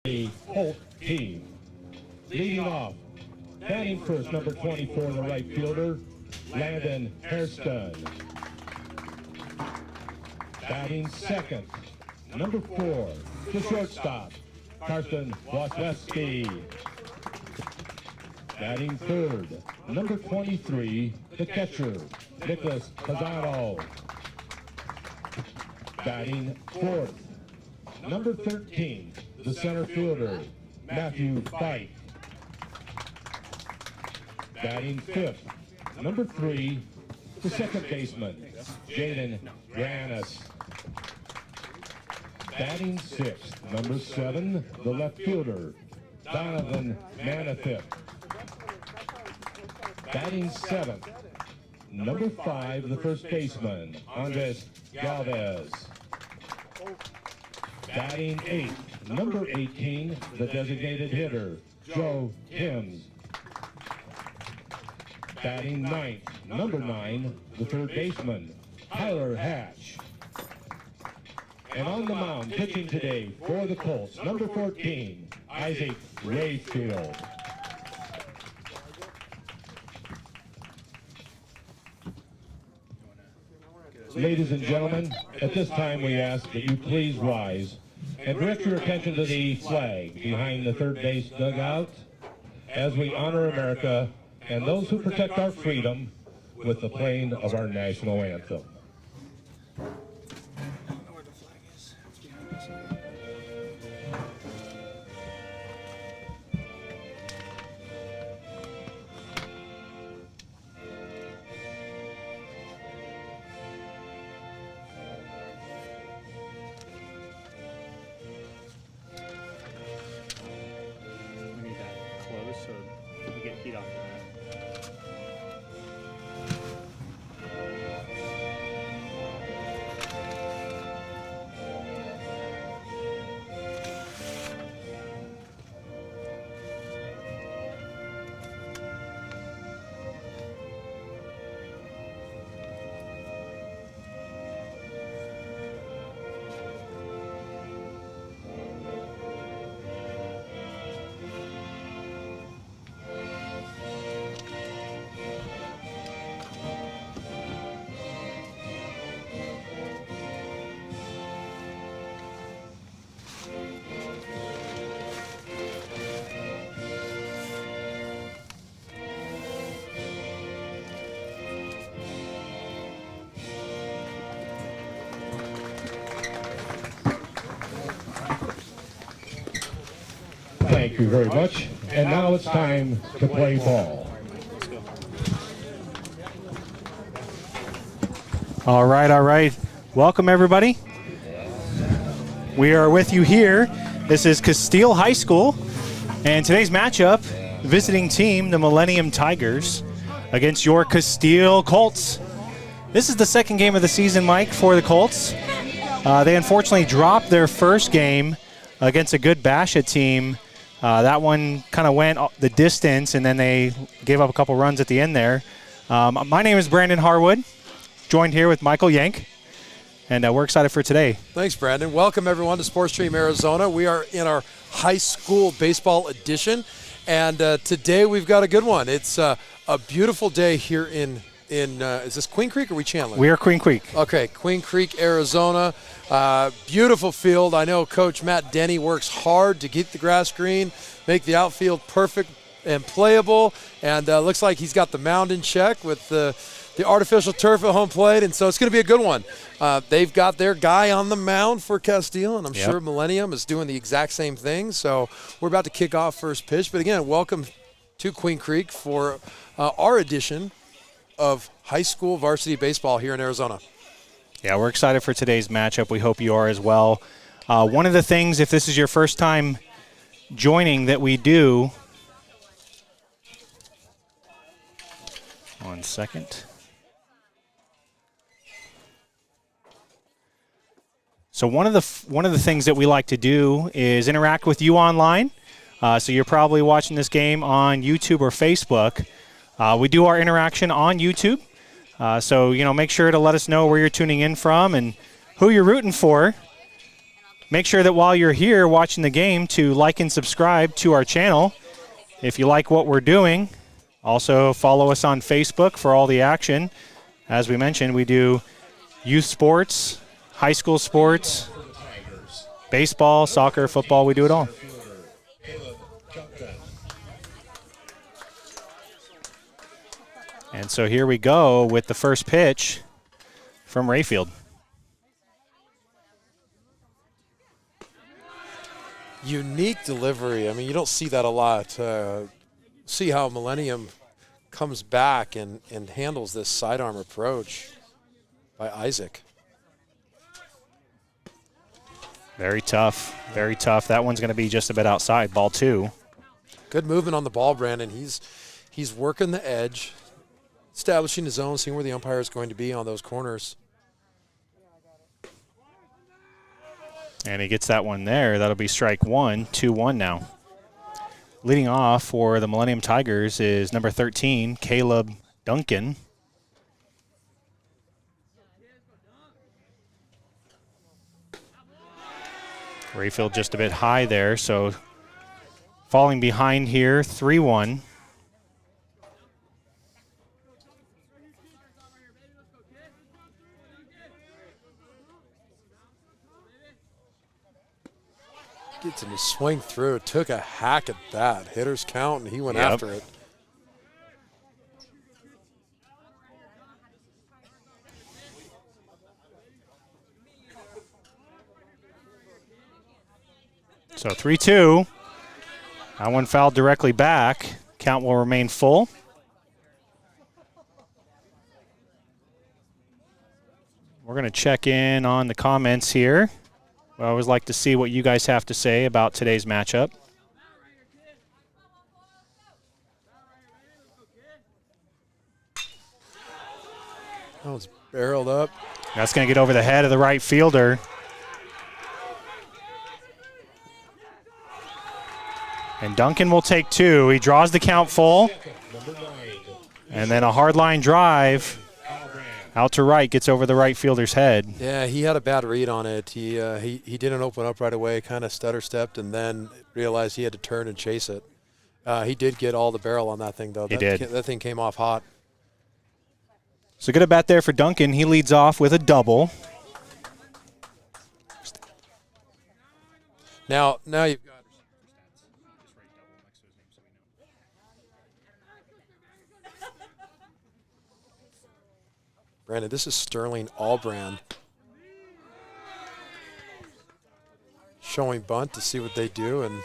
the Colts team. Leading off, batting first, number 24, the right fielder, Landon Hairston. Batting second, number 4, the shortstop, Carson Wasilewski. Batting third, number 23, the catcher, Nicholas Pisano. Batting fourth, number 13, the center fielder, Matthew Fight. Batting fifth, number 3, the second baseman, Jaden Granis. Batting sixth, number 7, the left fielder, Donovan Manifest. Batting seventh, number 5, the first baseman, Andres Galvez. Batting eighth, number 18, the designated hitter, Joe Timms. Batting ninth, number 9, the third baseman, Tyler Hatch. And on the mound, pitching today for the Colts, number 14, Isaac Rayfield. Ladies and gentlemen, at this time we ask that you please rise and direct your attention to the flag behind the third base dugout as we honor America and those who protect our freedom with the playing of our national anthem. So we get heat off of that. Thank you very much. And now it's time to play ball. All right. Welcome, everybody. We are with you here. This is Casteel High School. And today's matchup, visiting team, the Millennium Tigers, against your Casteel Colts. This is the second game of the season, Mike, for the Colts. They unfortunately dropped their first game against a good Basha team. That one kind of went the distance, and then they gave up a couple runs at the end there. My name is Brandon Harwood, joined here with Michael Yank, and we're excited for today. Thanks, Brandon. Welcome, everyone, to Sports Stream Arizona. We are in our high school baseball edition, and today we've got a good one. It's a beautiful day here in is this Queen Creek or are we Chandler? We are Queen Creek. Okay, Queen Creek, Arizona. Beautiful field. I know Coach Matt Denny works hard to keep the grass green, make the outfield perfect and playable, and looks like he's got the mound in check with the artificial turf at home plate, and so it's going to be a good one. They've got their guy on the mound for Casteel, and I'm sure Millennium is doing the exact same thing, so we're about to kick off first pitch. But again, welcome to Queen Creek for our edition of high school varsity baseball here in Arizona. Yeah, we're excited for today's matchup. We hope you are as well. One of the things, if this is your first time joining, that we do. One second. So one of the things that we like to do is interact with you online. So you're probably watching this game on YouTube or Facebook. We do our interaction on YouTube. So, make sure to let us know where you're tuning in from and who you're rooting for. Make sure that while you're here watching the game to like and subscribe to our channel. If you like what we're doing, also follow us on Facebook for all the action. As we mentioned, we do youth sports, high school sports, baseball, soccer, football, we do it all. And so here we go with the first pitch from Rayfield. Unique delivery. I mean, you don't see that a lot. See how Millennium comes back and handles this sidearm approach by Isaac. Very tough, very tough. That one's going to be just a bit outside, ball 2. Good movement on the ball, Brandon. He's working the edge, establishing his zone, seeing where the umpire is going to be on those corners. And he gets that one there. That'll be strike 1, 2-1 now. Leading off for the Millennium Tigers is number 13, Caleb Duncan. Rayfield just a bit high there, so falling behind here, 3-1. Gets him to swing through, took a hack at that. Hitters count, and he went after it. So 3-2. That one fouled directly back. Count will remain full. We're going to check in on the comments here. I always like to see what you guys have to say about today's matchup. That was barreled up. That's going to get over the head of the right fielder. And Duncan will take 2. He draws the count full. And then a hard line drive out to right, gets over the right fielder's head. Yeah, he had a bad read on it. He didn't open up right away, kind of stutter-stepped, and then realized he had to turn and chase it. He did get all the barrel on that thing, though. He did. That thing came off hot. So good at bat there for Duncan. He leads off with a double. Now you've got Brandon, this is Sterling Allbrand showing bunt to see what they do, and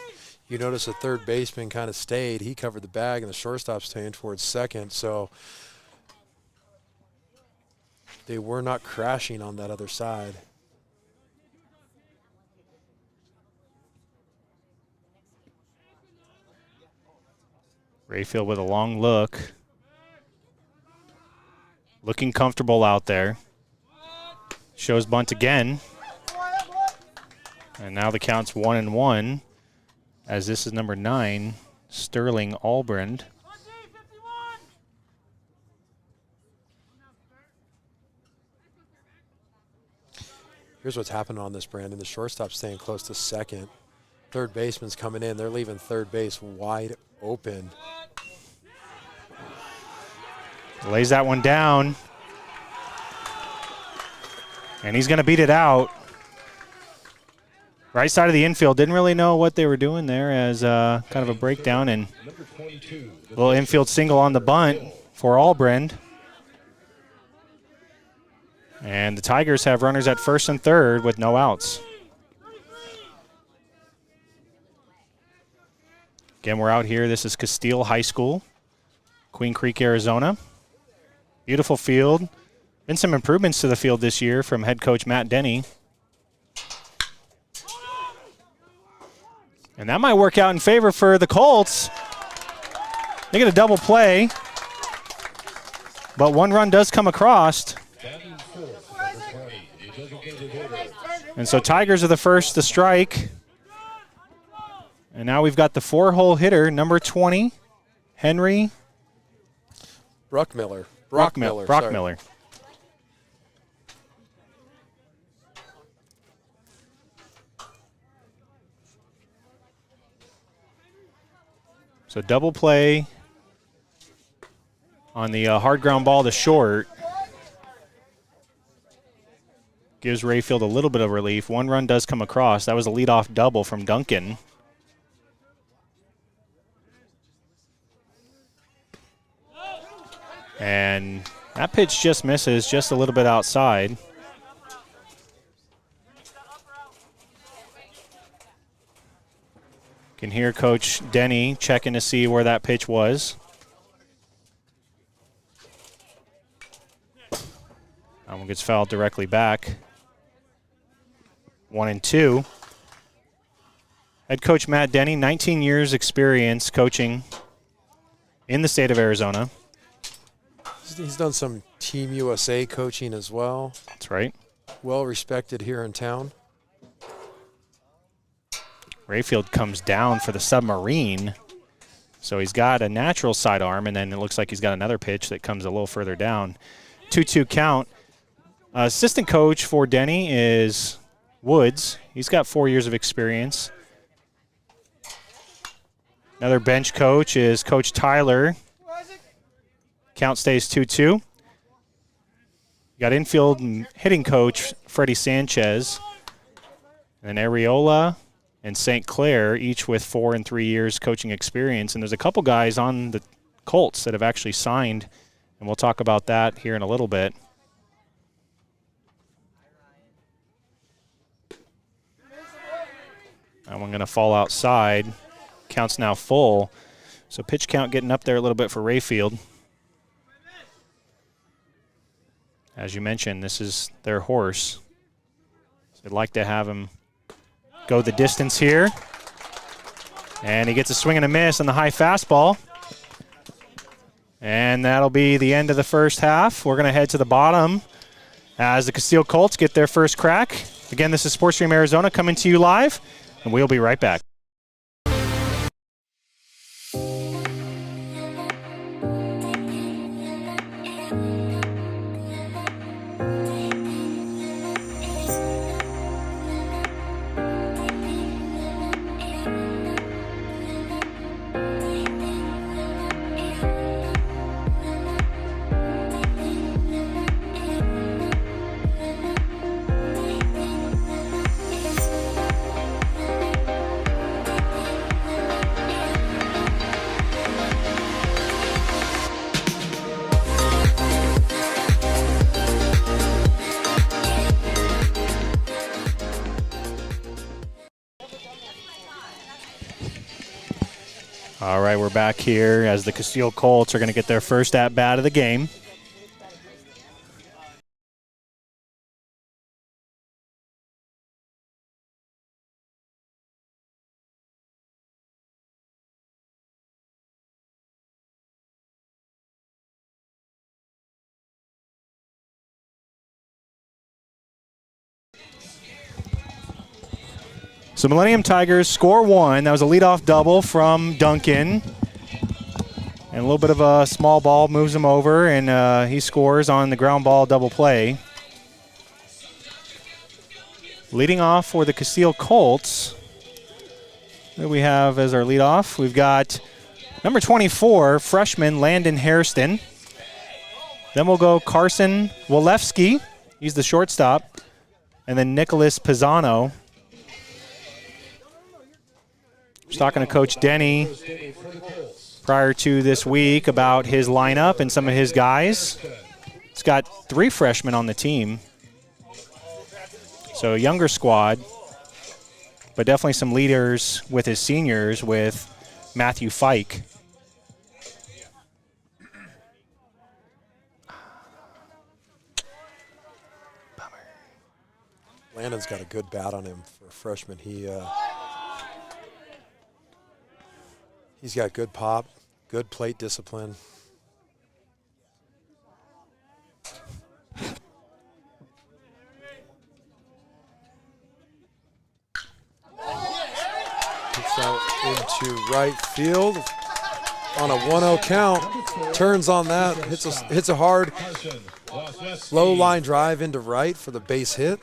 you notice the third baseman kind of stayed. He covered the bag, and the shortstop staying towards second, so they were not crashing on that other side. Rayfield with a long look. Looking comfortable out there. Shows bunt again. And now the count's 1-1, as this is number 9, Sterling Allbrand. Here's what's happening on this, Brandon. The shortstop's staying close to second. Third baseman's coming in. They're leaving third base wide open. Lays that one down. And he's going to beat it out. Right side of the infield. Didn't really know what they were doing there, as kind of a breakdown, and a little infield single on the bunt for Allbrand. And the Tigers have runners at first and third with no outs. Again, we're out here. This is Casteel High School, Queen Creek, Arizona. Beautiful field. Been some improvements to the field this year from head coach Matt Denny. And that might work out in favor for the Colts. They get a double play, but one run does come across. And so Tigers are the first to strike. And now we've got the 4-hole hitter, number 20, Henry Brockmiller. Brockmiller. So double play on the hard ground ball to short. Gives Rayfield a little bit of relief. One run does come across. That was a leadoff double from Duncan. And that pitch just misses, just a little bit outside. Can hear Coach Denny checking to see where that pitch was. That one gets fouled directly back. 1-2. Head coach Matt Denny, 19 years experience coaching in the state of Arizona. He's done some Team USA coaching as well. That's right. Well respected here in town. Rayfield comes down for the submarine. So he's got a natural sidearm, and then it looks like he's got another pitch that comes a little further down. 2-2 count. Assistant coach for Denny is Woods. He's got 4 years of experience. Another bench coach is Coach Tyler. Count stays 2-2. You got infield and hitting coach Freddie Sanchez. And then Areola and St. Clair, each with 4 and 3 years coaching experience. And there's a couple guys on the Colts that have actually signed, and we'll talk about that here in a little bit. That one going to fall outside. Count's now full. So pitch count getting up there a little bit for Rayfield. As you mentioned, this is their horse. So they'd like to have him go the distance here. And he gets a swing and a miss on the high fastball. And that'll be the end of the first half. We're going to head to the bottom as the Casteel Colts get their first crack. Again, this is SportsStream Arizona coming to you live, and we'll be right back. All right, we're back here as the Casteel Colts are going to get their first at-bat of the game. So Millennium Tigers score one. That was a leadoff double from Duncan. And a little bit of a small ball moves him over, and he scores on the ground ball double play. Leading off for the Casteel Colts, who we have as our leadoff, we've got number 24, freshman Landon Hairston. Then we'll go Carson Walewski. He's the shortstop. And then Nicholas Pisano. I was talking to Coach Denny prior to this week about his lineup and some of his guys. He's got 3 freshmen on the team. So a younger squad, but definitely some leaders with his seniors with Matthew Fike. Landon's got a good bat on him for a freshman. He's got good pop, good plate discipline. Hits out into right field on a 1-0 count. Turns on that, hits a hard low line drive into right for the base hit.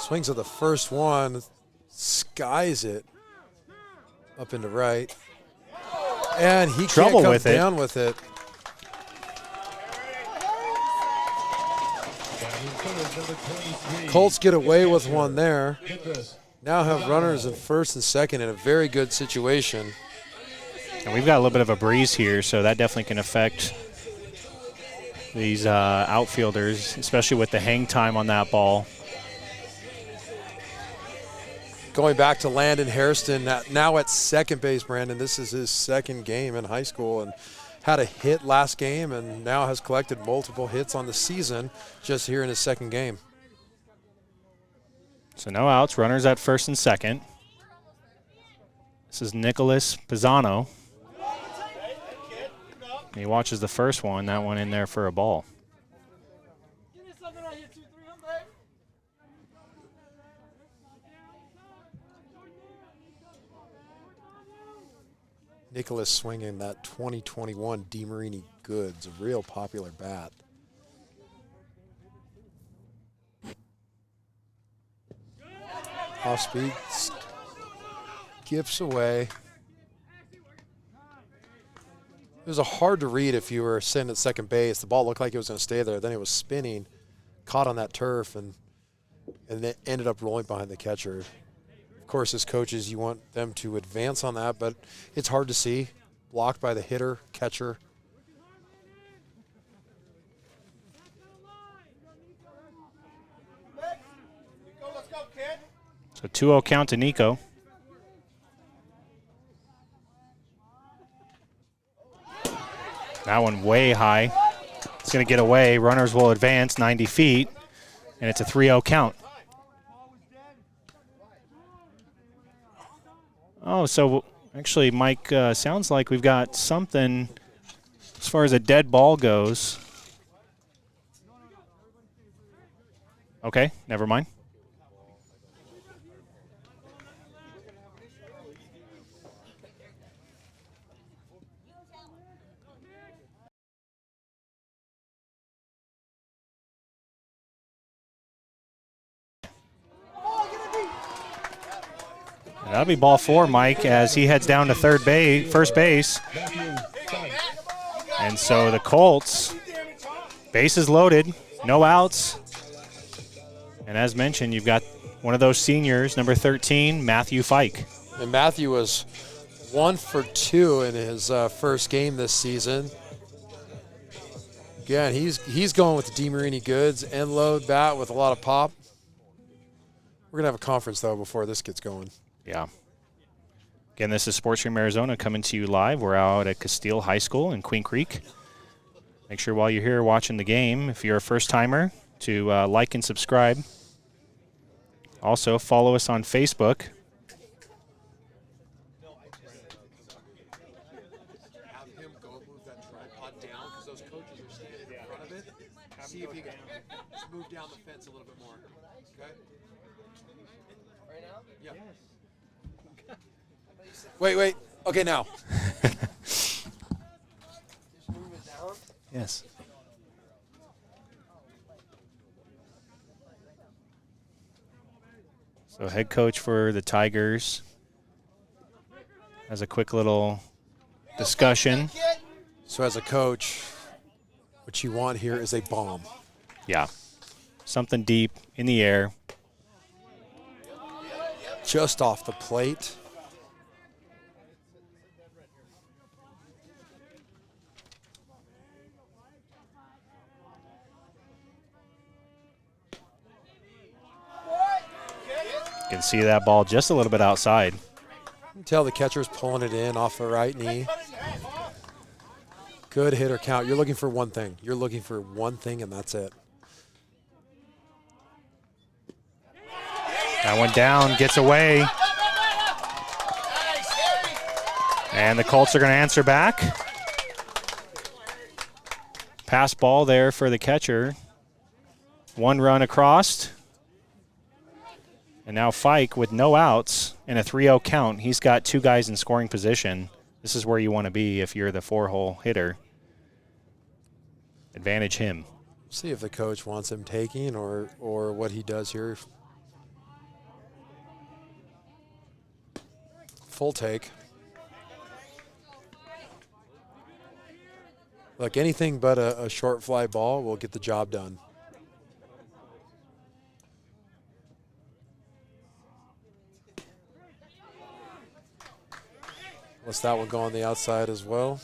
Swings at the first one, skies it up into right. And he can't come down with it. Colts get away with one there. Now have runners in first and second in a very good situation. And we've got a little bit of a breeze here, so that definitely can affect these outfielders, especially with the hang time on that ball. Going back to Landon Hairston, now at second base, Brandon. This is his second game in high school and had a hit last game and now has collected multiple hits on the season just here in his second game. So no outs, runners at first and second. This is Nicholas Pisano. And he watches the first one, that one in there for a ball. Nicholas swinging that 2021 DeMarini Goods, a real popular bat. Off speed, skips away. It was hard to read if you were sitting at second base. The ball looked like it was going to stay there. Then it was spinning, caught on that turf, and it ended up rolling behind the catcher. Of course, as coaches, you want them to advance on that, but it's hard to see. Blocked by the hitter, catcher. So 2-0 count to Nico. That one way high. It's going to get away. Runners will advance 90 feet, and it's a 3-0 count. Oh, so actually, Mike, sounds like we've got something as far as a dead ball goes. Okay, never mind. That'll be ball 4, Mike, as he heads down to first base. And so the Colts, bases loaded, no outs. And as mentioned, you've got one of those seniors, number 13, Matthew Fike. And Matthew was 1 for 2 in his first game this season. Again, he's going with the DeMarini Goods, end load bat with a lot of pop. We're going to have a conference, though, before this gets going. Yeah. Again, this is Sports Stream Arizona coming to you live. We're out at Casteel High School in Queen Creek. Make sure while you're here watching the game, if you're a first-timer, to like and subscribe. Also, follow us on Facebook. Have him go move that tripod down because those coaches are standing in front of it. See if he can just move down the fence a little bit more. Okay? Right now? Yeah. Wait. Okay, now. Just move it down? Yes. So head coach for the Tigers has a quick little discussion. So as a coach, what you want here is a bomb. Yeah. Something deep in the air. Just off the plate. You can see that ball just a little bit outside. You can tell the catcher's pulling it in off the right knee. Good hitter count. You're looking for one thing. You're looking for one thing, and that's it. That one down, gets away. And the Colts are going to answer back. Pass ball there for the catcher. One run across. And now Fike with no outs and a 3-0 count. He's got 2 guys in scoring position. This is where you want to be if you're the 4-hole hitter. Advantage him. See if the coach wants him taking or what he does here. full take. Look, anything but a short fly ball will get the job done. Let's that one go on the outside as well.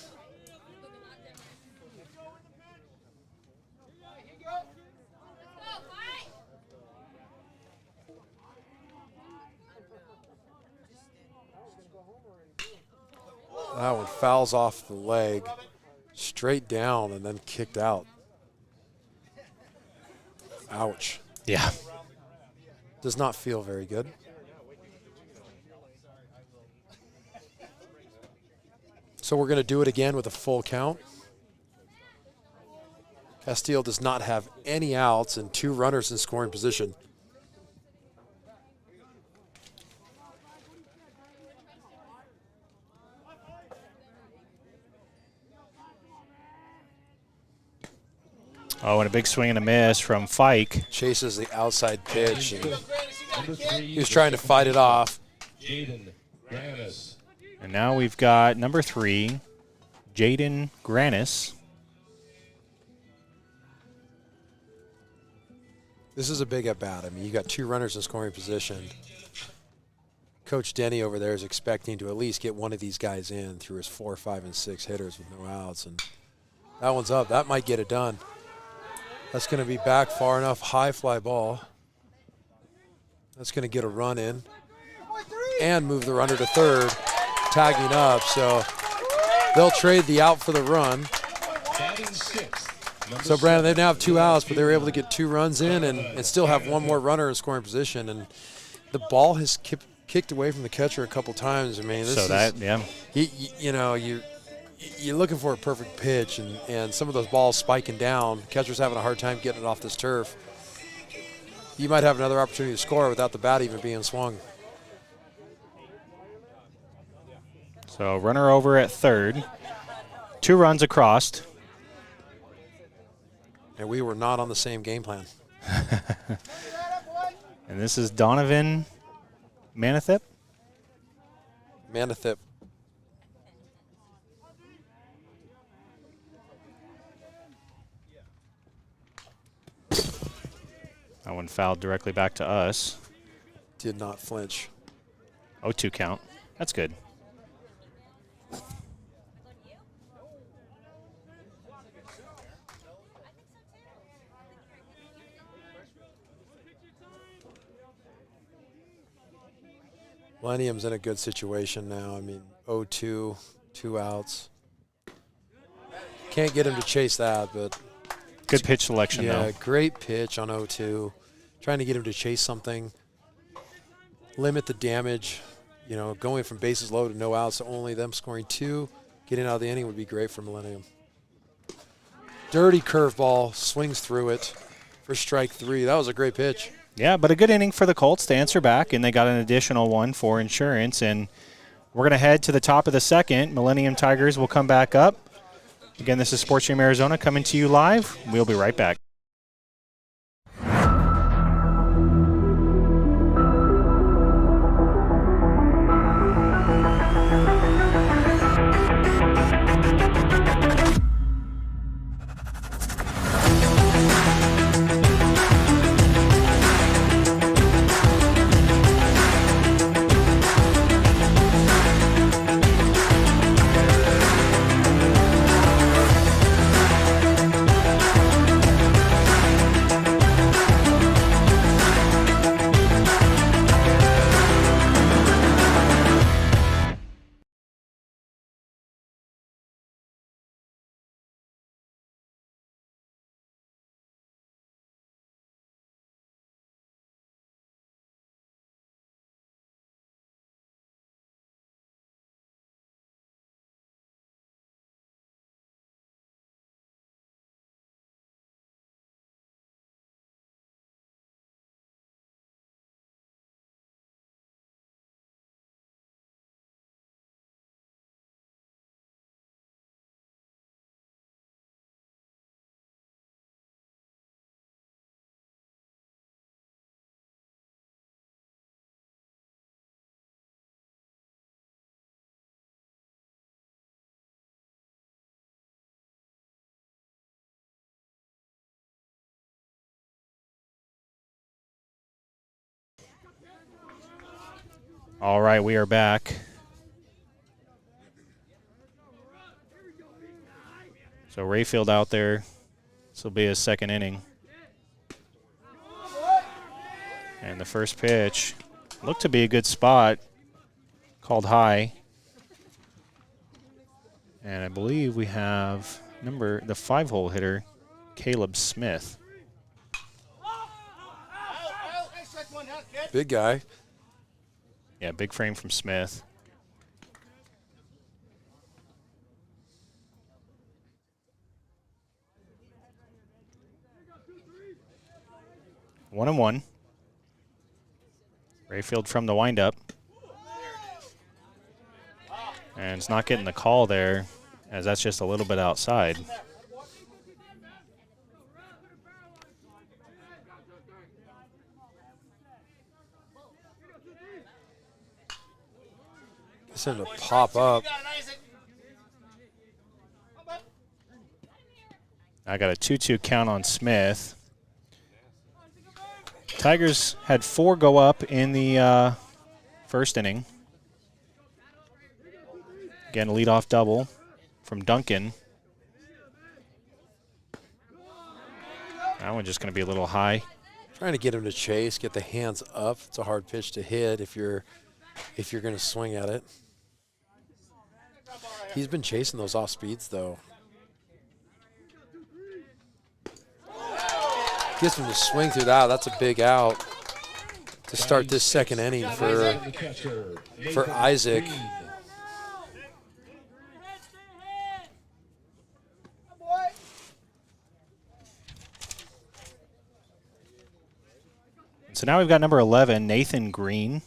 That one fouls off the leg, straight down, and then kicked out. Ouch. Yeah. Does not feel very good. So we're going to do it again with a full count. Casteel does not have any outs and 2 runners in scoring position. Oh, and a big swing and a miss from Fike. Chases the outside pitch. He was trying to fight it off. And now we've got number 3, Jaden Granis. This is a big at-bat. I mean, you got 2 runners in scoring position. Coach Denny over there is expecting to at least get one of these guys in through his 4, 5, and 6 hitters with no outs. And that one's up. That might get it done. That's going to be back far enough, high fly ball. That's going to get a run in and move the runner to third, tagging up. So they'll trade the out for the run. So, Brandon, they now have 2 outs, but they were able to get 2 runs in and still have 1 more runner in scoring position. And the ball has kicked away from the catcher a couple times. I mean, this you know, you're looking for a perfect pitch, and some of those balls spiking down. Catcher's having a hard time getting it off this turf. You might have another opportunity to score without the bat even being swung. So runner over at third. 2 runs across. And we were not on the same game plan. And this is Donovan Manathip. Manathip. That one fouled directly back to us. Did not flinch. 0-2 count. That's good. Millennium's in a good situation now. I mean, 0-2, 2 outs. Can't get him to chase that, but good pitch selection, though. Yeah, great pitch on 0-2. Trying to get him to chase something, limit the damage. You know, going from bases loaded, no outs, to only them scoring 2, getting out of the inning would be great for Millennium. Dirty curveball, swings through it for strike 3. That was a great pitch. Yeah, but a good inning for the Colts to answer back, and they got an additional one for insurance. And we're going to head to the top of the second. Millennium Tigers will come back up. Again, this is Sports Stream Arizona coming to you live. We'll be right back. All right, we are back. So Rayfield out there. This will be his second inning. And the first pitch looked to be a good spot, called high. And I believe we have the 5-hole hitter, Caleb Smith. Big guy. Yeah, big frame from Smith. One and one. Rayfield from the windup. And it's not getting the call there, as that's just a little bit outside. It's him to pop up. I got a 2-2 count on Smith. Tigers had 4 go up in the first inning. Again, a leadoff double from Duncan. That one's just going to be a little high. Trying to get him to chase, get the hands up. It's a hard pitch to hit if you're going to swing at it. He's been chasing those off speeds though. Gets him to swing through that. That's a big out to start this second inning for Isaac. So now we've got number 11, Nathan Green.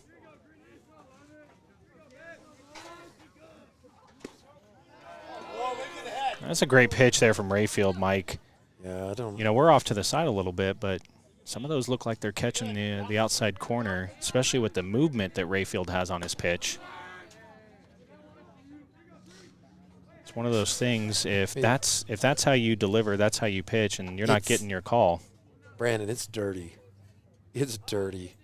That's a great pitch there from Rayfield, Mike. Yeah, I don't. You know, we're off to the side a little bit, but some of those look like they're catching the outside corner, especially with the movement that Rayfield has on his pitch. It's one of those things. If that's how you deliver, that's how you pitch, and you're not getting your call. Brandon, it's dirty. It's dirty.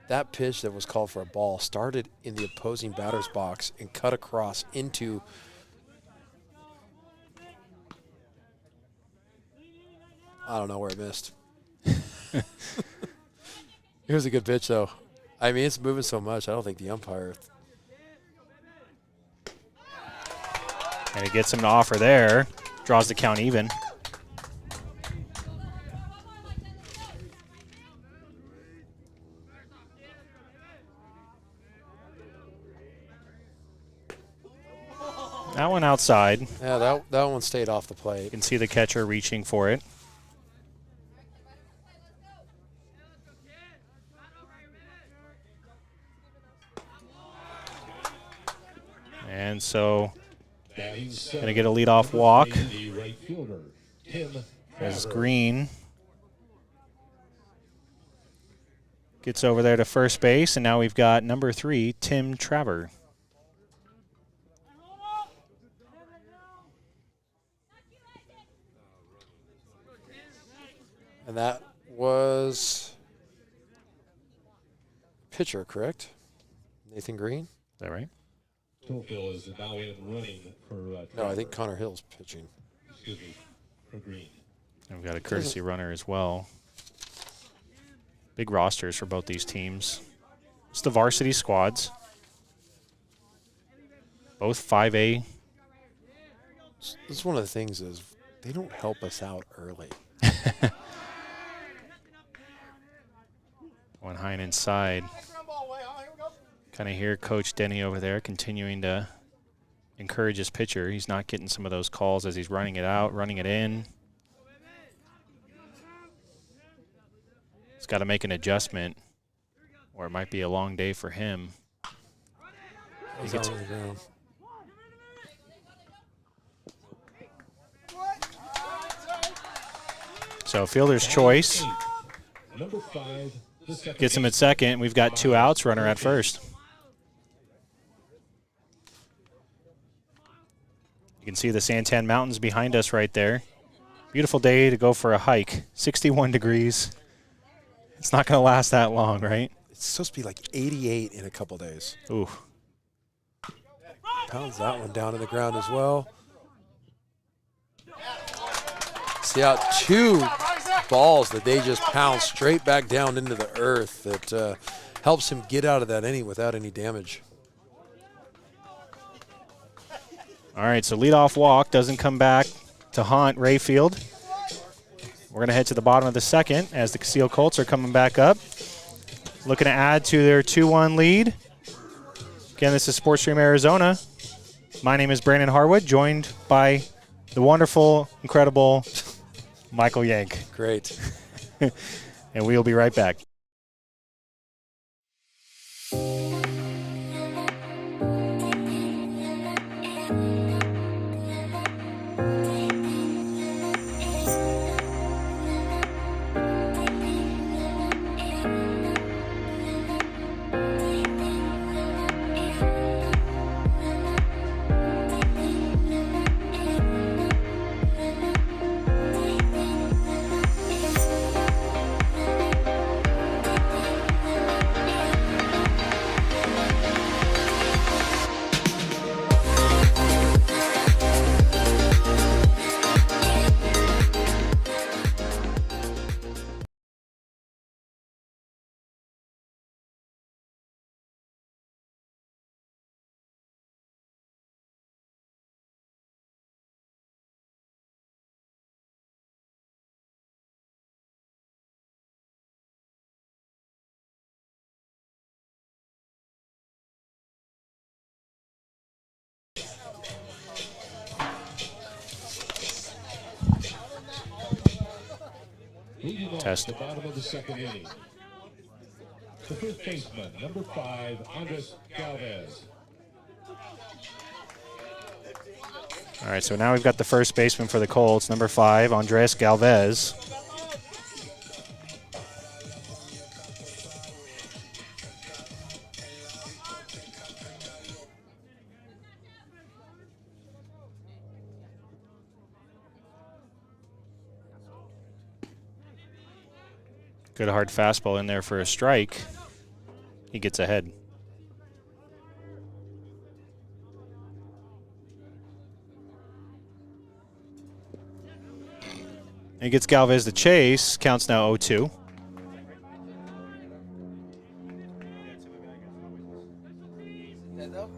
That pitch that was called for a ball started in the opposing batter's box and cut across into. I don't know where it missed. It was a good pitch, though. I mean, it's moving so much, I don't think the umpire. And he gets him to offer there. Draws the count even. That one outside. Yeah, that one stayed off the plate. You can see the catcher reaching for it. And so, going to get a leadoff walk as Green gets over there to first base, and now we've got number 3, Tim Traver. And that was pitcher, correct? Nathan Green? Is that right? Tofield is now in running for No, I think Connor Hill's pitching. excuse me, for Green. And we've got a courtesy runner as well. Big rosters for both these teams. It's the varsity squads. Both 5A. This is one of the things is they don't help us out early. One high and inside. Kind of hear Coach Denny over there continuing to encourage his pitcher. He's not getting some of those calls as he's running it out, running it in. He's got to make an adjustment, or it might be a long day for him. He gets, so fielder's choice. Number 5 Gets him at second. We've got 2 outs, runner at first. You can see the Santan Mountains behind us right there. Beautiful day to go for a hike. 61 degrees. It's not going to last that long, right? It's supposed to be like 88 in a couple days. Ooh. Pounds that one down to the ground as well. See how 2 balls that they just pound straight back down into the earth that helps him get out of that inning without any damage. All right, so leadoff walk doesn't come back to haunt Rayfield. We're going to head to the bottom of the second as the Casteel Colts are coming back up. Looking to add to their 2-1 lead. Again, this is SportsStream Arizona. My name is Brandon Harwood, joined by the wonderful, incredible Michael Yank. Great. And we'll be right back. Test. The bottom of the second inning. The first baseman, number 5, Andres Galvez. All right, so now we've got the first baseman for the Colts, number 5, Andres Galvez. Good hard fastball in there for a strike. He gets ahead. He gets Galvez the chase. Counts now 0-2. Dead though?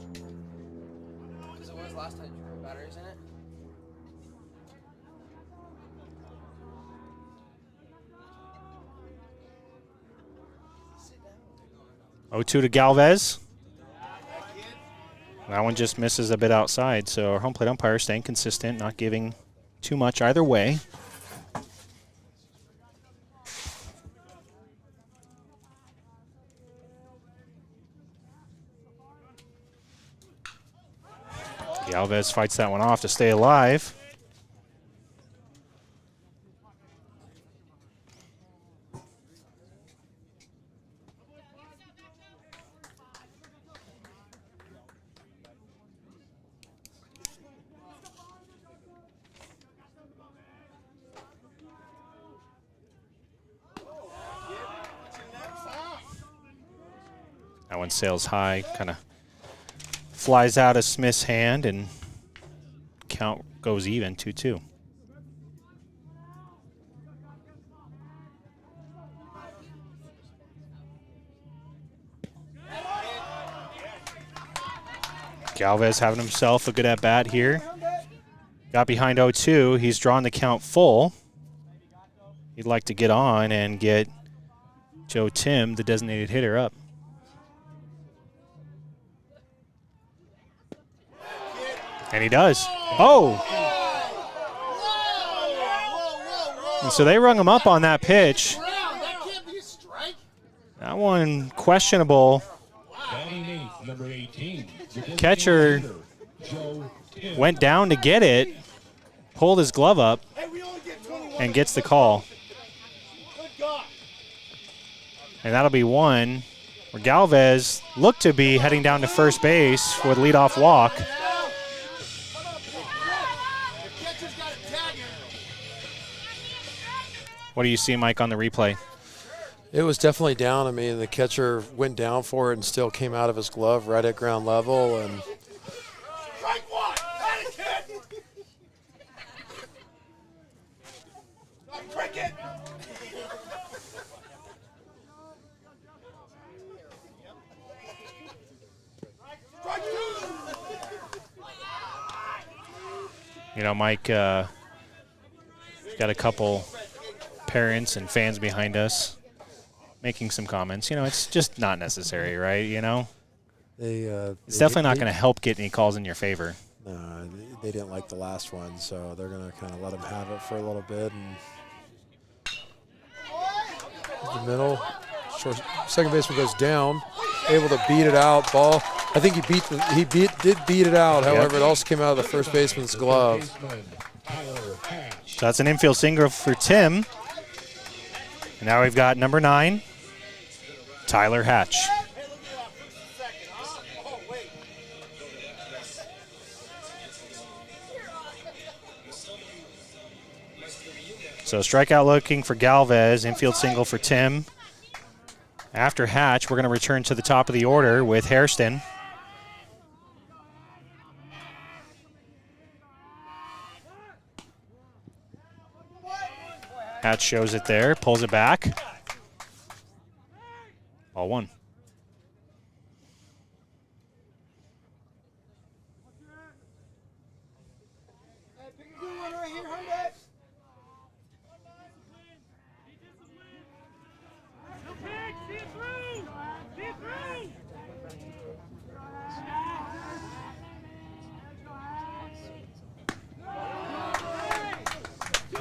Because it was last time you put batteries in it. 0-2 to Galvez. That one just misses a bit outside, so our home plate umpire staying consistent, not giving too much either way. Galvez fights that one off to stay alive. That one sails high, kind of flies out of Smith's hand, and count goes even, 2-2. Galvez having himself a good at-bat here. Got behind 0-2. He's drawn the count full. He'd like to get on and get Joe Tim, the designated hitter, up. And he does. Oh! And so they rung him up on that pitch. That one questionable. Catcher went down to get it, pulled his glove up, and gets the call. And that'll be one where Galvez looked to be heading down to first base with leadoff walk. What do you see, Mike, on the replay? It was definitely down. I mean, the catcher went down for it and still came out of his glove right at ground level. And You know, Mike, got a couple parents and fans behind us making some comments. You know, it's just not necessary, right? You know, it's definitely not going to help get any calls in your favor. No, they didn't like the last one, so they're going to kind of let him have it for a little bit. And the middle, second baseman goes down, able to beat it out. Ball. I think he did beat it out. However, it also came out of the first baseman's glove. So that's an infield single for Tim. And now we've got number 9, Tyler Hatch. So strikeout looking for Galvez, infield single for Tim. After Hatch, we're going to return to the top of the order with Hairston. Hatch shows it there, pulls it back. Ball 1.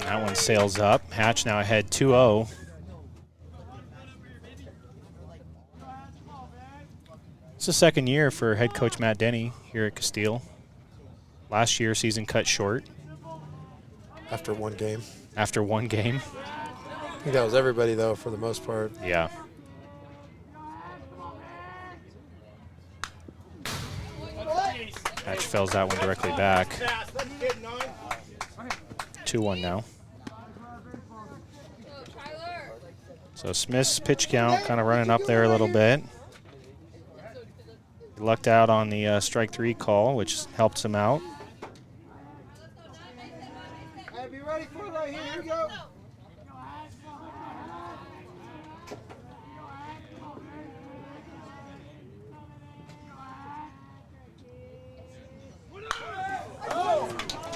That one sails up. Hatch now ahead 2-0. It's the second year for head coach Matt Denny here at Casteel. Last year, season cut short. After one game. After one game. I think that was everybody, though, for the most part. Yeah. Hatch fells that one directly back. 2-1 now. So Smith's pitch count kind of running up there a little bit. He lucked out on the strike 3 call, which helps him out. Be ready for it right here. Here we go.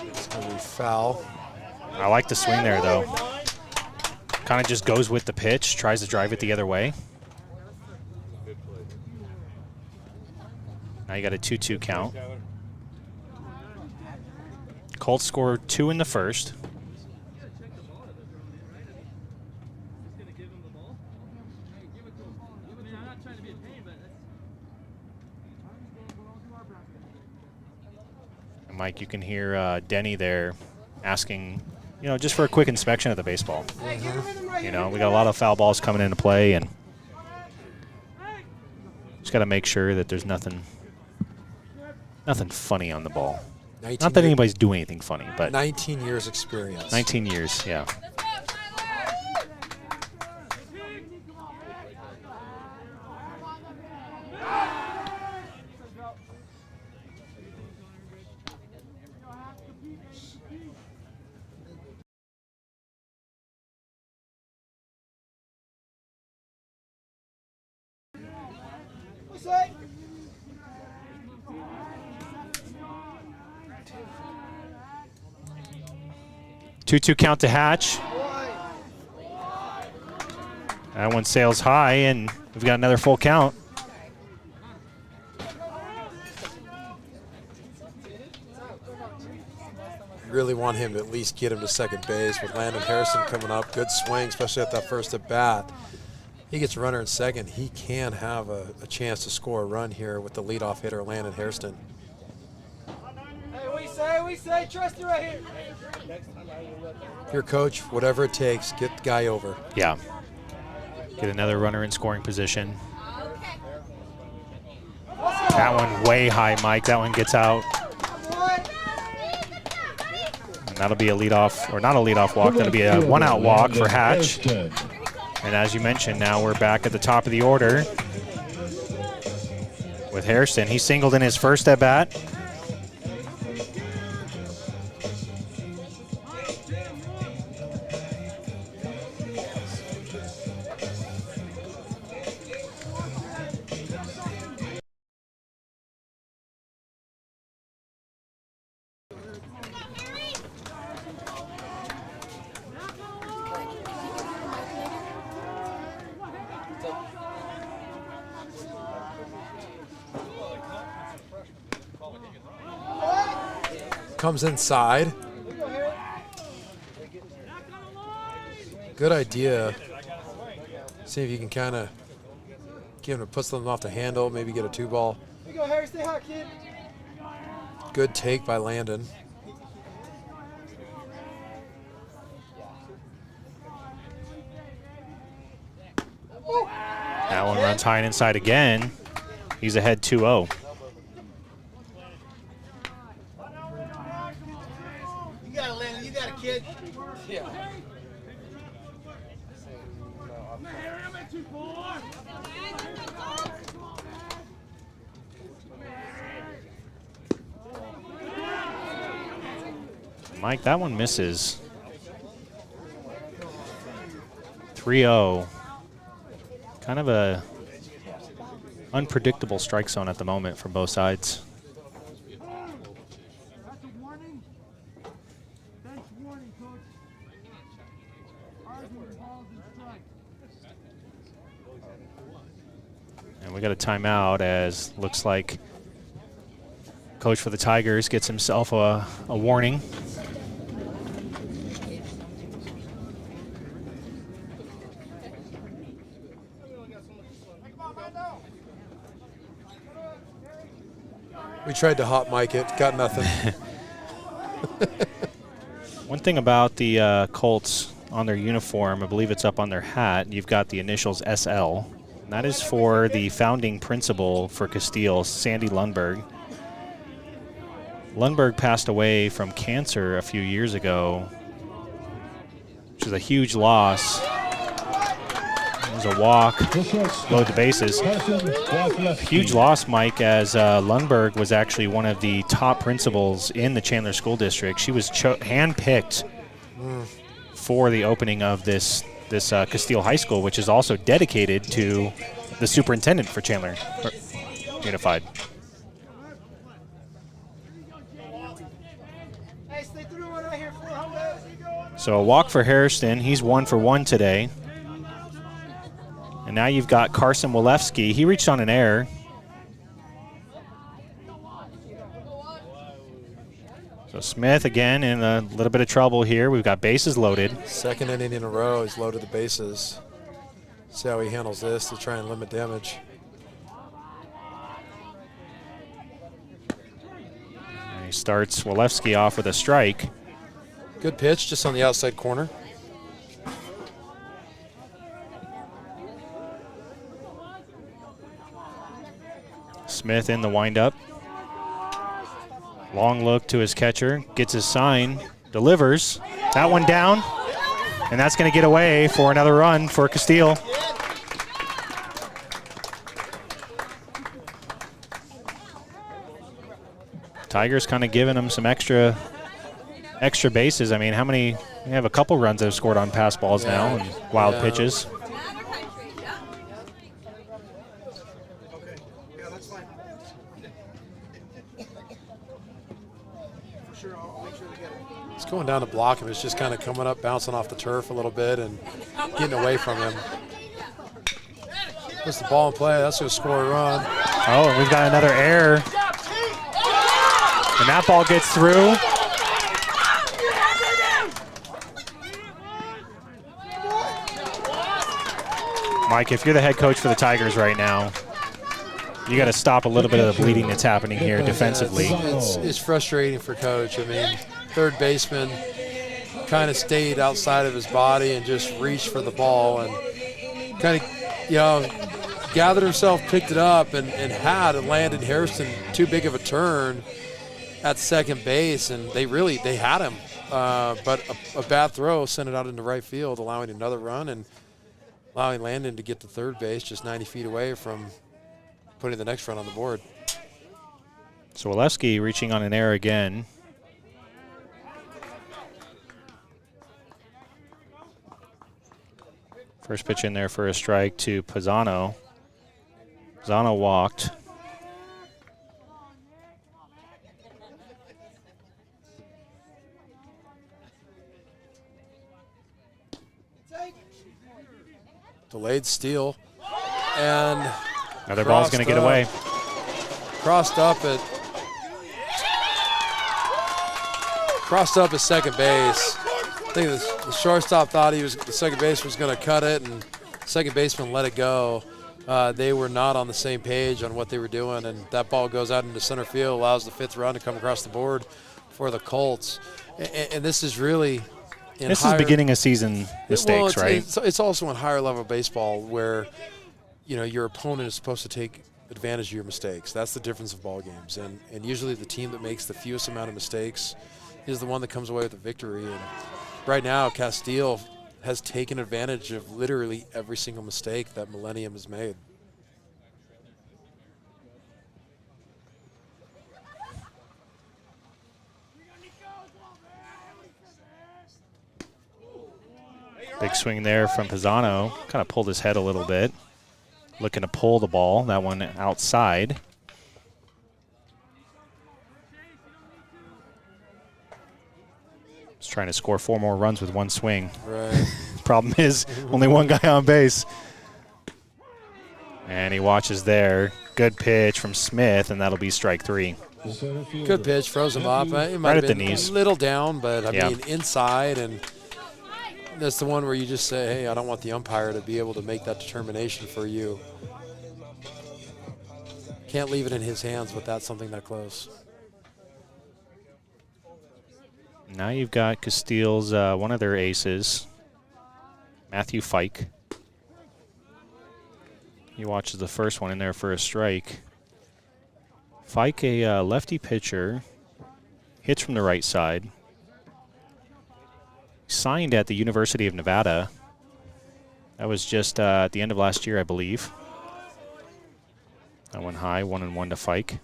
It's going to be foul. I like the swing there, though. Kind of just goes with the pitch, tries to drive it the other way. Now you got a 2-2 count. Colts score 2 in the first. And Mike, you can hear Denny there asking, you know, just for a quick inspection of the baseball. You know, we got a lot of foul balls coming into play, and just got to make sure that there's nothing funny on the ball. Not that anybody's doing anything funny, but 19 years experience. 19 years, yeah. Say. 2-2 count to Hatch. That one sails high, and we've got another full count. Really want him to at least get him to second base with Landon Harrison coming up. Good swing, especially at that first at bat. He gets a runner in second. He can have a chance to score a run here with the leadoff hitter, Landon Hairston. Hey, we say, trust you right here. Your coach, whatever it takes, get the guy over. Yeah. Get another runner in scoring position. That one way high, Mike. That one gets out. And that'll be a leadoff, or not a leadoff walk. That'll be a one-out walk for Hatch. And as you mentioned, now we're back at the top of the order with Hairston. He singled in his first at bat. Comes inside. Good idea. See if you can kind of get him to put something off the handle, maybe get a 2-ball. Here you go, Harry. Stay hot, kid. Good take by Landon. That one runs high and inside again. He's ahead 2-0. You got it, Landon. You got it, kid. Yeah. Mike, that one misses. 3-0. Kind of a unpredictable strike zone at the moment from both sides. That's a warning. Bench warning, coach. Arguing balls and strikes. And we got a timeout as looks like coach for the Tigers gets himself a warning. We tried to hot mic it, got nothing. One thing about the Colts on their uniform, I believe it's up on their hat, you've got the initials SL. And that is for the founding principal for Casteel, Sandy Lundberg. Lundberg passed away from cancer a few years ago, which is a huge loss. It was a walk, load the bases. Huge loss, Mike, as Lundberg was actually one of the top principals in the Chandler School District. She was handpicked for the opening of this Casteel High School, which is also dedicated to the superintendent for Chandler Unified. Hey, stay through one right here. 4 home runs. So a walk for Hairston. He's 1 for 1 today. And now you've got Carson Walewski. He reached on an error. So Smith again in a little bit of trouble here. We've got bases loaded. Second inning in a row, he's loaded the bases. See how he handles this to try and limit damage. And he starts Walewski off with a strike. Good pitch, just on the outside corner. Smith in the windup. Long look to his catcher, gets his sign, delivers. That one down, and that's going to get away for another run for Casteel. Tigers kind of giving him some extra bases. I mean, how many? We have a couple runs that have scored on pass balls now and wild pitches. It's going down to block him. It's just kind of coming up, bouncing off the turf a little bit and getting away from him. Puts the ball in play. That's going to score a run. Oh, and we've got another error. And that ball gets through. Mike, if you're the head coach for the Tigers right now, you got to stop a little bit of the bleeding that's happening here defensively. It's frustrating for coach. I mean, third baseman kind of stayed outside of his body and just reached for the ball and kind of, gathered himself, picked it up, and had landed Hairston too big of a turn at second base, and they had him. But a bad throw sent it out into right field, allowing another run, and allowing Landon to get to third base just 90 feet away from putting the next run on the board. So Walewski reaching on an error again. First pitch in there for a strike to Pisano. Pisano walked. Delayed steal. And Another ball's going to get away. Crossed up at second base. I think the shortstop thought the second base was going to cut it, and second baseman let it go. They were not on the same page on what they were doing, and that ball goes out into center field, allows the 5th run to come across the board for the Colts. And this is really this is beginning of season mistakes, right? It's also in higher level baseball where your opponent is supposed to take advantage of your mistakes. That's the difference of ball games, and usually the team that makes the fewest amount of mistakes is the one that comes away with the victory. And right now, Casteel has taken advantage of literally every single mistake that Millennium has made. Big swing there from Pisano. Kind of pulled his head a little bit. Looking to pull the ball. That one outside. Just trying to score 4 more runs with one swing. Right. Problem is, only one guy on base. And he watches there. Good pitch from Smith, and that'll be strike 3. Good pitch, froze him up. It might Right have at the been knees. a little down, but I Yeah. mean inside, and that's the one where you just say, hey, I don't want the umpire to be able to make that determination for you. Can't leave it in his hands with that something that close. Now you've got Casteel's one of their aces, Matthew Fike. He watches the first one in there for a strike. Fike, a lefty pitcher, hits from the right side. Signed at the University of Nevada. That was just at the end of last year, I believe. That went high, 1-1 to Fike.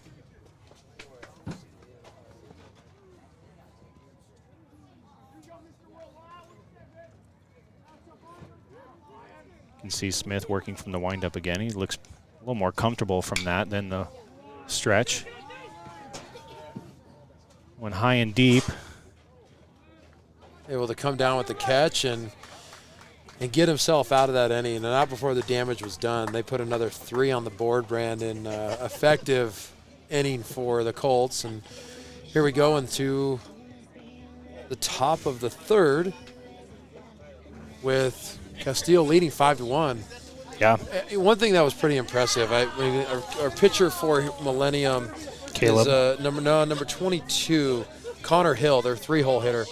You can see Smith working from the windup again. He looks a little more comfortable from that than the stretch. Went high and deep. Able to come down with the catch and get himself out of that inning. And not before the damage was done. They put another 3 on the board, Brandon. Effective inning for the Colts. And here we go into the top of the 3rd with Casteel leading 5-1. Yeah. One thing that was pretty impressive, our pitcher for Millennium Caleb. is number 22, Connor Hill, their 3-hole hitter.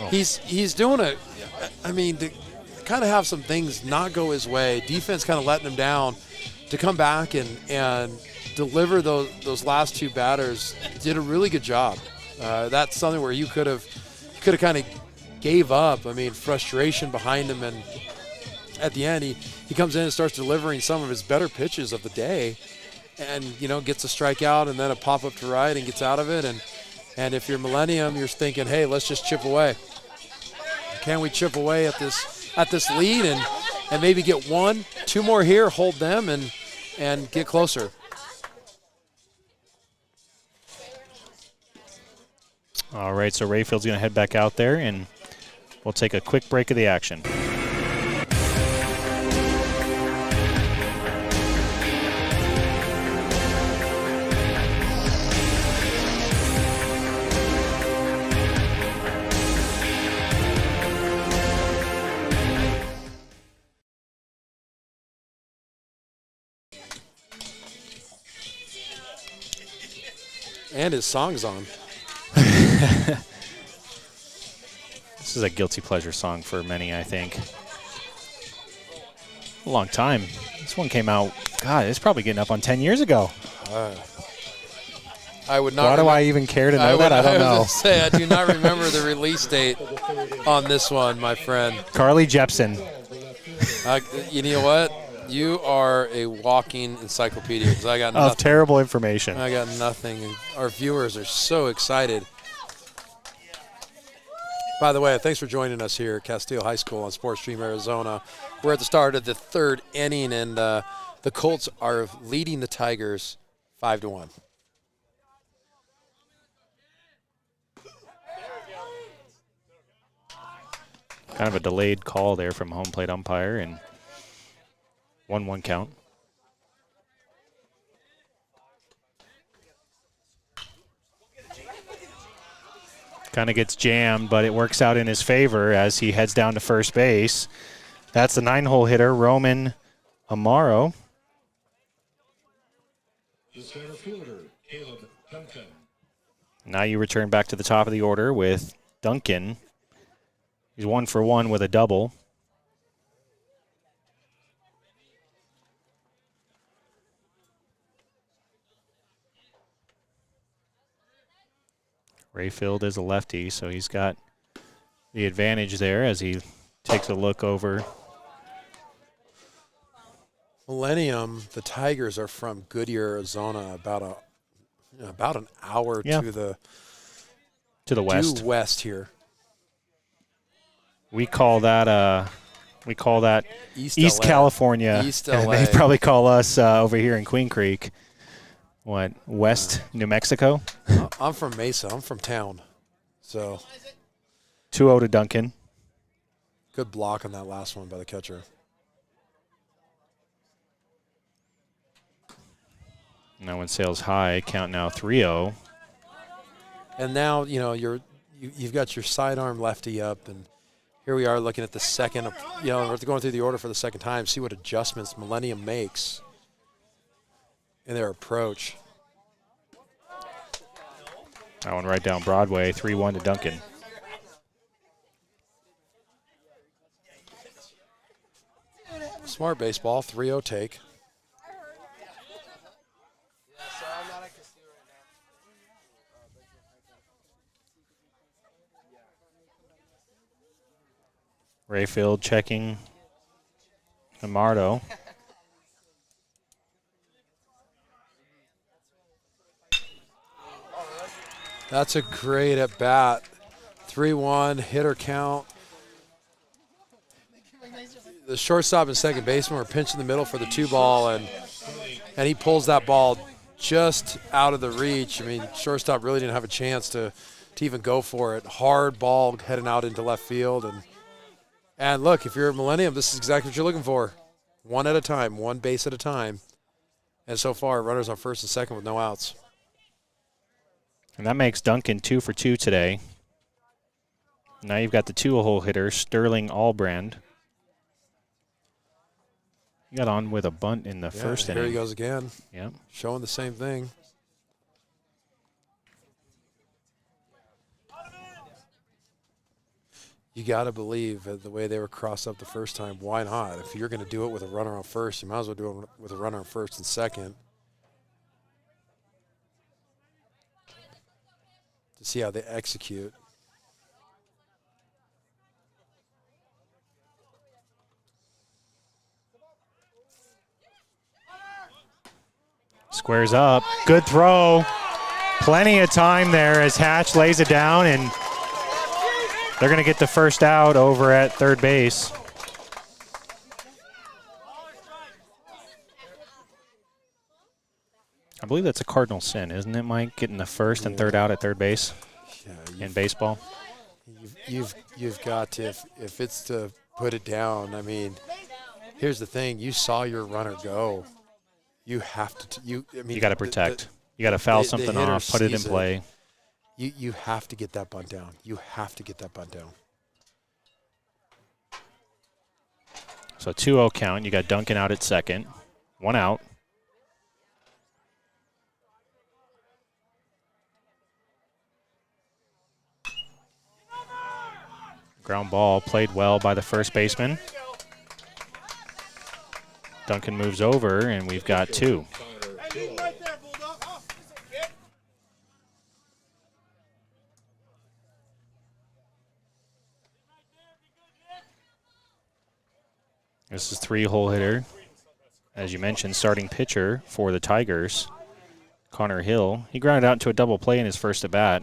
Oh. He's doing it. I mean, to kind of have some things not go his way, defense kind of letting him down, to come back and deliver those last 2 batters, did a really good job. That's something where you could have kind of gave up. I mean, frustration behind him, and at the end he comes in and starts delivering some of his better pitches of the day, and gets a strikeout and then a pop up to right and gets out of it. And if you're Millennium, you're thinking, hey, let's just chip away. Can we chip away at this lead and maybe get 1, 2 more here, hold them and get closer. All right, so Rayfield's going to head back out there, and we'll take a quick break of the action. And his song's on. This is a guilty pleasure song for many, I think. A long time. This one came out, God, it's probably getting up on 10 years ago. I would not. Why do I even care to know that? I don't know. I was gonna say, I do not remember the release date on this one, my friend. Carly Jepsen. You know what? You are a walking encyclopedia because I got nothing. Of terrible information. I got nothing. And our viewers are so excited. By the way, thanks for joining us here at Casteel High School on Sports Stream Arizona. We're at the start of the third inning, and the Colts are leading the Tigers 5-1. Kind of a delayed call there from home plate umpire, and 1-1 count. Kind of gets jammed, but it works out in his favor as he heads down to first base. That's the 9-hole hitter, Roman Amaro. The center fielder, Caleb Duncan. Now you return back to the top of the order with Duncan. He's 1 for 1 with a double. Rayfield is a lefty, so he's got the advantage there as he takes a look over. Millennium, the Tigers are from Goodyear, Arizona, about an hour to the west. due west here. We call that East LA. California. East And LA. they probably call us over here in Queen Creek, West New Mexico? I'm from Mesa. I'm from town. So 2-0 to Duncan. good block on that last one by the catcher. Now when sales high, count now 3-0. And now, you've got your sidearm lefty up, and here we are looking at the second, we're going through the order for the second time, see what adjustments Millennium makes in their approach. That one right down Broadway, 3-1 to Duncan. Smart baseball, 3-0 take. So I'm not at Casteel right now. Rayfield checking Amardo. That's a great at bat. 3-1, hitter count. The shortstop and second baseman were pinched in the middle for the 2-ball, and he pulls that ball just out of the reach. I mean, shortstop really didn't have a chance to even go for it. Hard ball heading out into left field. And look, if you're a Millennium, this is exactly what you're looking for. One at a time, one base at a time. And so far, runners on first and second with no outs. And that makes Duncan 2 for 2 today. Now you've got the 2-hole hitter, Sterling Albrand. He got on with a bunt in the first inning. Here he goes again. Yep. Showing the same thing. You got to believe that the way they were crossed up the first time, why not? If you're going to do it with a runner on first, you might as well do it with a runner on first and second. To see how they execute. Squares up. Good throw. Plenty of time there as Hatch lays it down, and they're going to get the first out over at third base. I believe that's a cardinal sin, isn't it, Mike? Getting the first and third out at third base in baseball. You've got to, if it's to put it down, I mean, here's the thing. You saw your runner go. You have to. You got to protect. You got to foul something off, put it in sees play. You have to get that bunt down. You have to get that bunt down. So 2-0 count. You got Duncan out at second. 1 out. Ground ball played well by the first baseman. Duncan moves over, and we've got 2. This is 3-hole hitter. As you mentioned, starting pitcher for the Tigers, Connor Hill. He grounded out into a double play in his first at bat.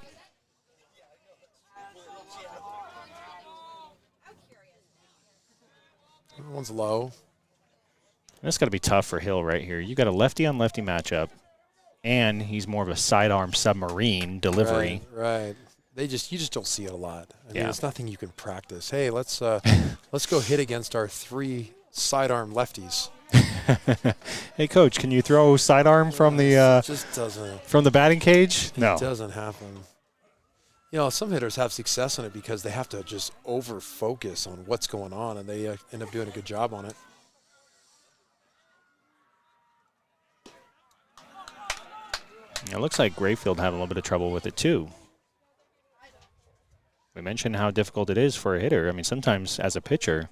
One's low. That's got to be tough for Hill right here. You got a lefty on lefty matchup, and he's more of a sidearm submarine delivery. Right. You just don't see it a lot. I mean, Yeah. it's nothing you can practice. Hey, let's go hit against our 3 sidearm lefties. Hey, coach, can you throw sidearm from It the just doesn't. from the batting cage? No. It doesn't happen. You know, some hitters have success in it because they have to just over focus on what's going on, and they end up doing a good job on it. It looks like Grayfield having a little bit of trouble with it too. We mentioned how difficult it is for a hitter. I mean, sometimes as a pitcher,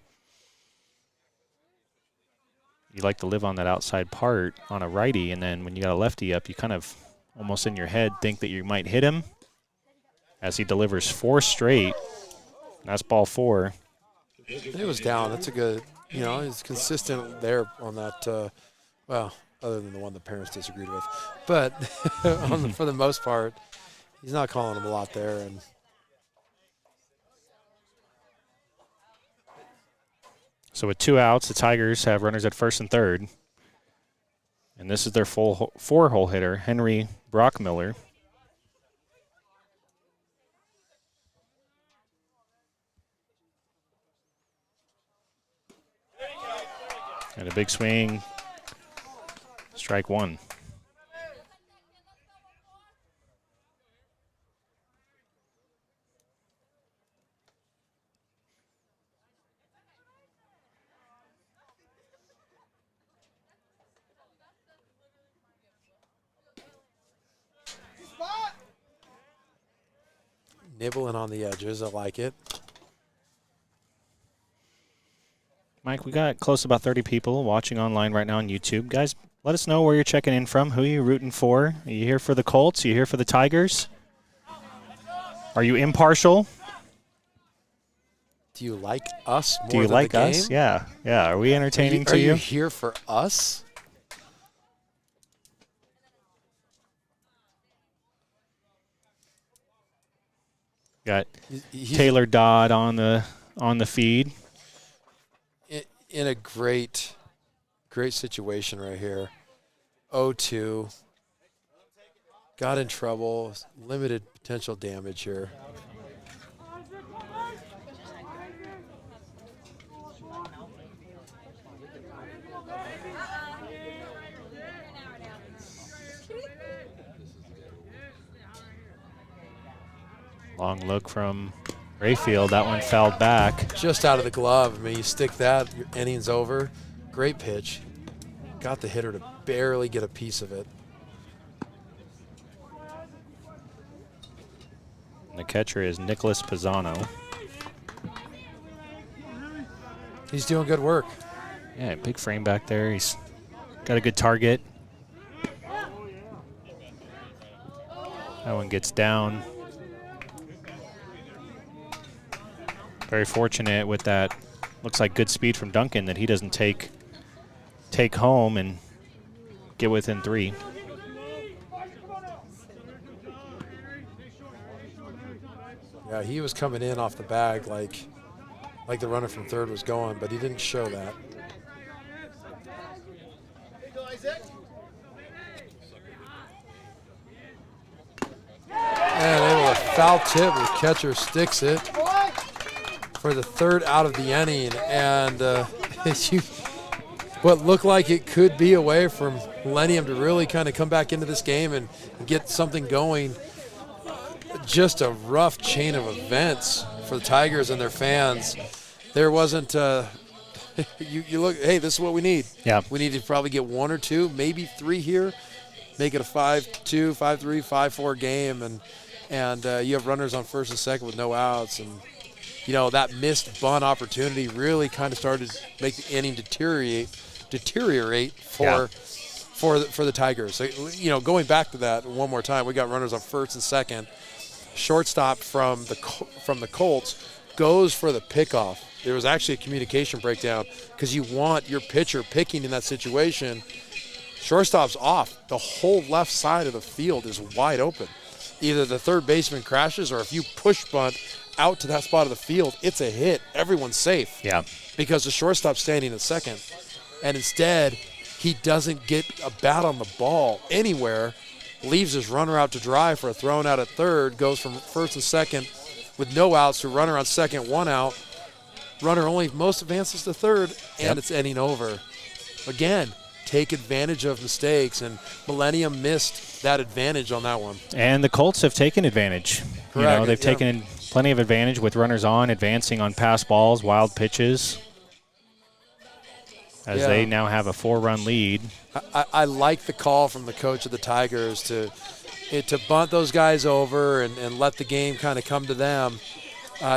you like to live on that outside part on a righty, and then when you got a lefty up, you kind of almost in your head think that you might hit him as he delivers 4 straight. That's ball 4. It was down. That's a good, he's consistent there on that, well, other than the one the parents disagreed with. But for the most part, he's not calling him a lot there. And So with 2 outs, the Tigers have runners at first and third. And this is their full 4-hole hitter, Henry Brockmiller. And a big swing. Strike 1. nibbling on the edges. I like it. Mike, we got close to about 30 people watching online right now on YouTube. Guys, let us know where you're checking in from. Who are you rooting for? Are you here for the Colts? Are you here for the Tigers? Are you impartial? Do you like us more Do you than like the game? us? Yeah. Yeah. Are we entertaining Are to you you? here for us? Got He's Taylor Dodd on the feed. in a great situation right here. 0-2. Got in trouble. Limited potential damage here. Long look from Rayfield. That one fouled back. Just out of the glove. I mean, you stick that, your inning's over. Great pitch. Got the hitter to barely get a piece of it. And the catcher is Nicholas Pisano. He's doing good work. Yeah, big frame back there. He's got a good target. That one gets down. Very fortunate with that. Looks like good speed from Duncan that he doesn't take home and get within 3. Yeah, he was coming in off the bag like the runner from third was going, but he didn't show that. And able to foul tip, the catcher sticks it for the third out of the inning. And what looked like it could be a way for Millennium to really kind of come back into this game and get something going. Just a rough chain of events for the Tigers and their fans. There wasn't you look, hey, this is what we need. Yeah. We need to probably get 1 or 2, maybe 3 here, make it a 5-2, 5-3, 5-4 game, and you have runners on first and second with no outs, and that missed bunt opportunity really kind of started to make the inning deteriorate for the Tigers. So, going back to that one more time, we got runners on first and second. Shortstop from the Colts goes for the pickoff. there was actually a communication breakdown because you want your pitcher picking in that situation. Shortstop's off. The whole left side of the field is wide open. Either the third baseman crashes, or if you push bunt out to that spot of the field, it's a hit. Everyone's safe. Yeah. Because the shortstop's standing at second. And instead, he doesn't get a bat on the ball anywhere, leaves his runner out to dry for a thrown out at third, goes from first and second with no outs to runner on second, 1 out. Runner only most advances to third, and it's inning over. Again, take advantage of mistakes, and Millennium missed that advantage on that one. And the Colts have taken advantage. Correct. You know, they've taken plenty of advantage with runners on, advancing on pass balls, wild pitches, as they now have a 4-run lead. I like the call from the coach of the Tigers to bunt those guys over and let the game kind of come to them.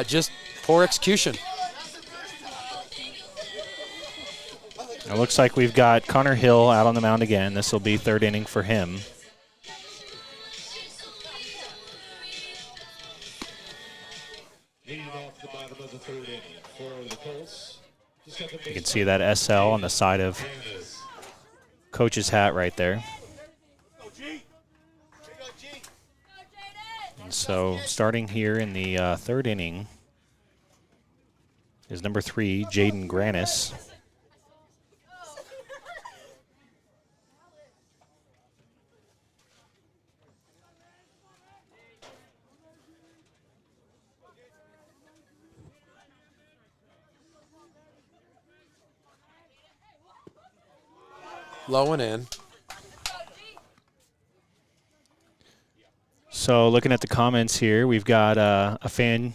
Just poor execution. It looks like we've got Connor Hill out on the mound again. This will be third inning for him. Leading off the bottom of the third inning for the Colts. You can see that SL on the side of Coach's hat right there. And so starting here in the third inning is number 3, Jaden Granis. Low and in. So looking at the comments here, we've got a fan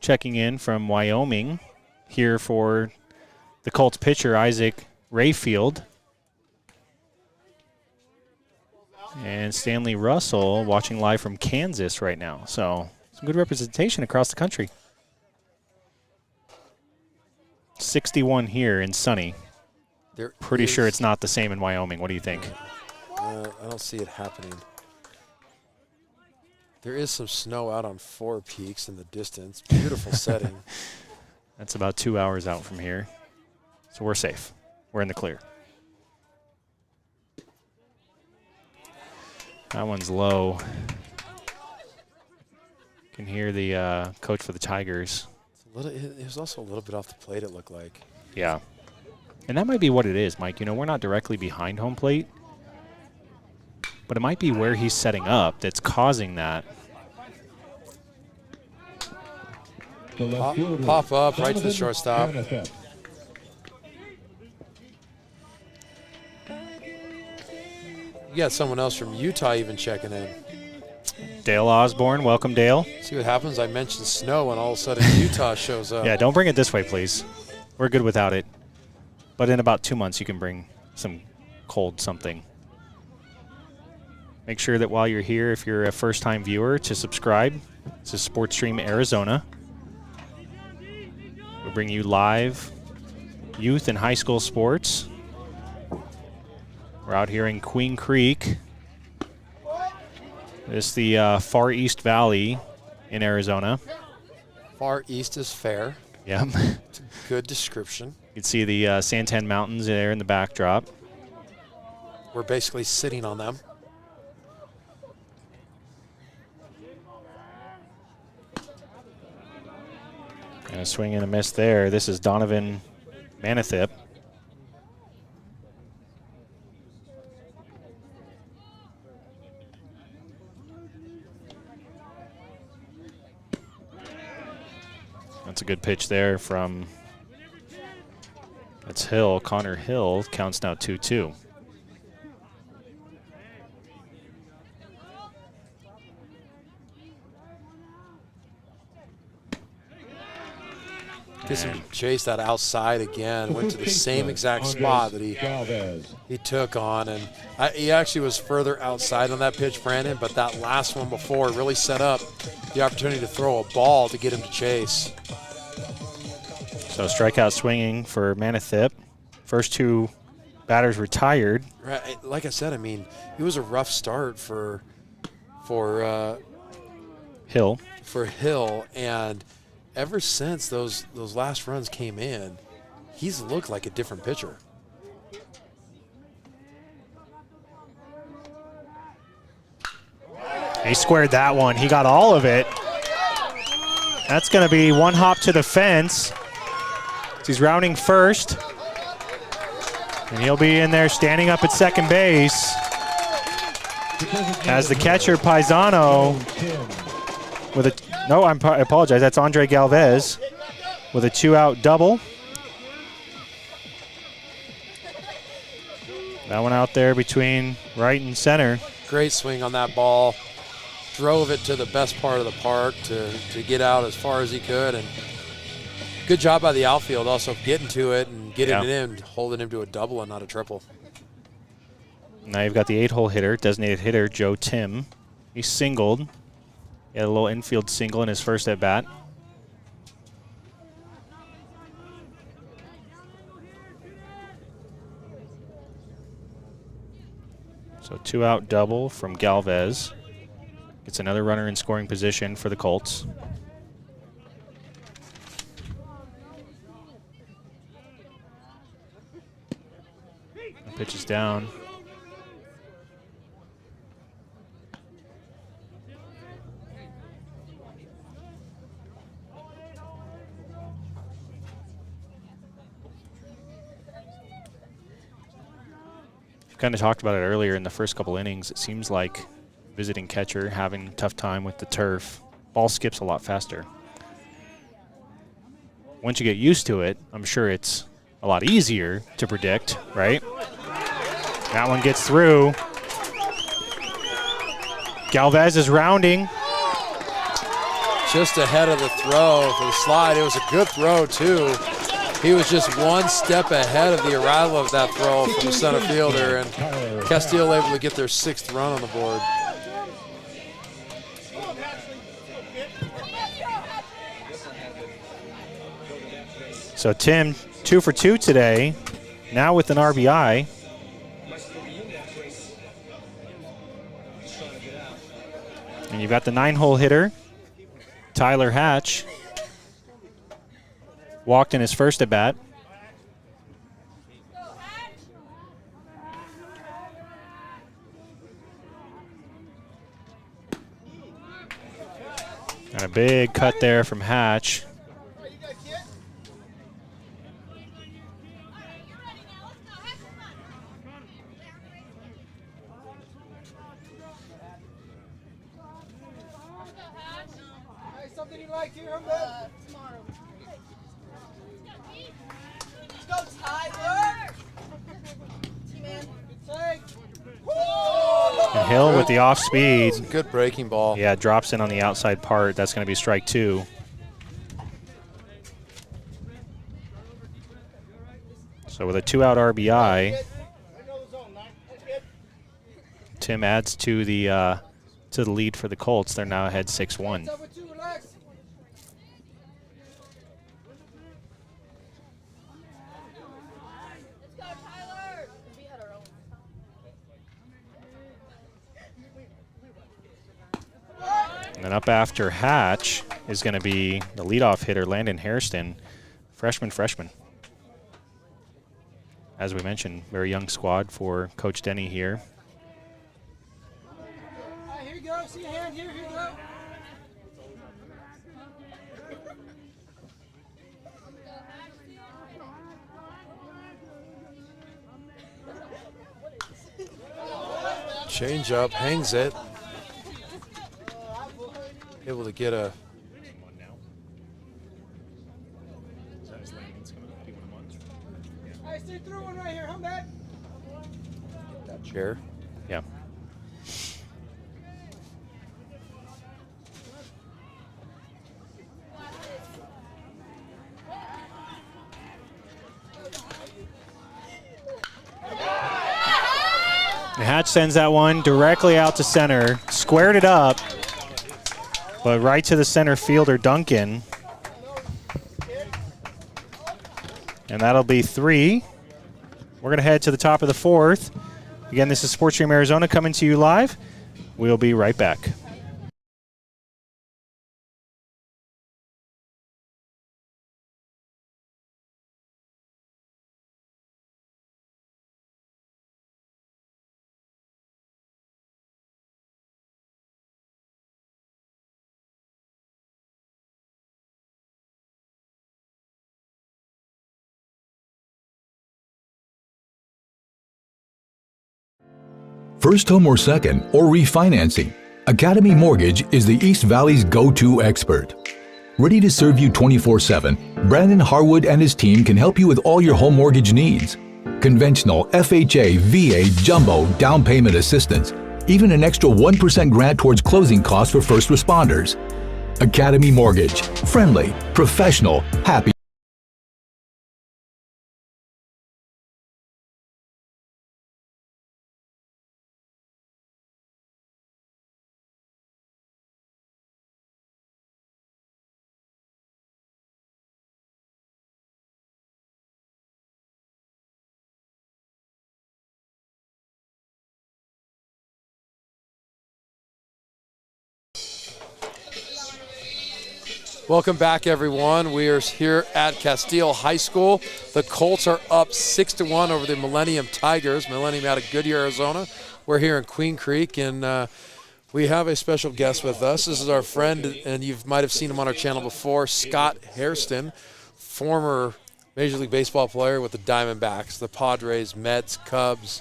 checking in from Wyoming here for the Colts pitcher, Isaac Rayfield. And Stanley Russell watching live from Kansas right now. So some good representation across the country. 61 here in sunny. Pretty sure it's not the same in Wyoming. What do you think? I don't see it happening. There is some snow out on Four Peaks in the distance. Beautiful setting. That's about 2 hours out from here. So we're safe. We're in the clear. That one's low. You can hear the coach for the Tigers. It was also a little bit off the plate, it looked like. Yeah. And that might be what it is, Mike. You know, we're not directly behind home plate, but it might be where he's setting up that's causing that. Pop up right to the shortstop. You got someone else from Utah even checking in. Dale Osborne. Welcome, Dale. See what happens? I mentioned snow, and all of a sudden Utah shows up. Yeah, don't bring it this way, please. We're good without it. But in about 2 months, you can bring some cold something. Make sure that while you're here, if you're a first-time viewer, to subscribe to SportsStream Arizona. We bring you live youth and high school sports. We're out here in Queen Creek. This is the Far East Valley in Arizona. Far East is fair. Yeah. It's a good description. You can see the Santan Mountains there in the backdrop. We're basically sitting on them. And a swing and a miss there. This is Donovan Manithip. That's a good pitch there from, that's Hill. Connor Hill counts now 2-2. Gets him to chase that outside again. Went to the same exact spot that he took on. And he actually was further outside on that pitch, Brandon, but that last one before really set up the opportunity to throw a ball to get him to chase. So strikeout swinging for Manithip. First two batters retired. Right, like I said, I mean, it was a rough start for Hill. For Hill, and ever since those last runs came in, he's looked like a different pitcher. He squared that one. He got all of it. That's going to be one hop to the fence. He's rounding first. And he'll be in there standing up at second base as the catcher, Paisano, with a, no, I apologize, that's Andre Galvez with a 2-out double. That one out there between right and center. Great swing on that ball. Drove it to the best part of the park to get out as far as he could. And good job by the outfield also getting to it and getting it in, holding him to a double and not a triple. Now you've got the 8-hole hitter, designated hitter, Joe Tim. He singled. He had a little infield single in his first at-bat. So 2-out double from Galvez. Gets another runner in scoring position for the Colts. The pitch is down. We kind of talked about it earlier in the first couple innings. It seems like visiting catcher having a tough time with the turf. Ball skips a lot faster. Once you get used to it, I'm sure it's a lot easier to predict, right? That one gets through. Galvez is rounding. Just ahead of the throw for the slide. It was a good throw, too. He was just one step ahead of the arrival of that throw from the center fielder, and Casteel able to get their 6th run on the board. So Tim, 2 for 2 today, now with an RBI. And you've got the 9-hole hitter, Tyler Hatch. Walked in his first at-bat. And a big cut there from Hatch. Something you like here, tomorrow. Let's go, Tyler! T-Man. And Hill with the off speed. Good breaking ball. Yeah, drops in on the outside part. That's going to be strike 2. So with a 2-out RBI, Tim adds to the lead for the Colts. They're now ahead 6-1. And up after Hatch is going to be the leadoff hitter, Landon Hairston, freshman. As we mentioned, very young squad for Coach Denny here. Here you go. See your hand. Here you go. Change up, hangs it. Able to get a. I stay through one right here. Home back. Get that chair. Yeah. The Hatch sends that one directly out to center, squared it up, but right to the center fielder, Duncan. And that'll be 3. We're going to head to the top of the 4th. Again, this is Sports Stream Arizona coming to you live. We'll be right back. First home or second, or refinancing, Academy Mortgage is the East Valley's go-to expert. Ready to serve you 24/7, Brandon Harwood and his team can help you with all your home mortgage needs. Conventional, FHA, VA, jumbo, down payment assistance, even an extra 1% grant towards closing costs for first responders. Academy Mortgage. Friendly, professional, happy. Welcome back, everyone. We are here at Casteel High School. The Colts are up 6-1 over the Millennium Tigers. Millennium out of Goodyear, Arizona. We're here in Queen Creek, and we have a special guest with us. This is our friend, and you might have seen him on our channel before, Scott Hairston, former Major League Baseball player with the Diamondbacks, the Padres, Mets, Cubs.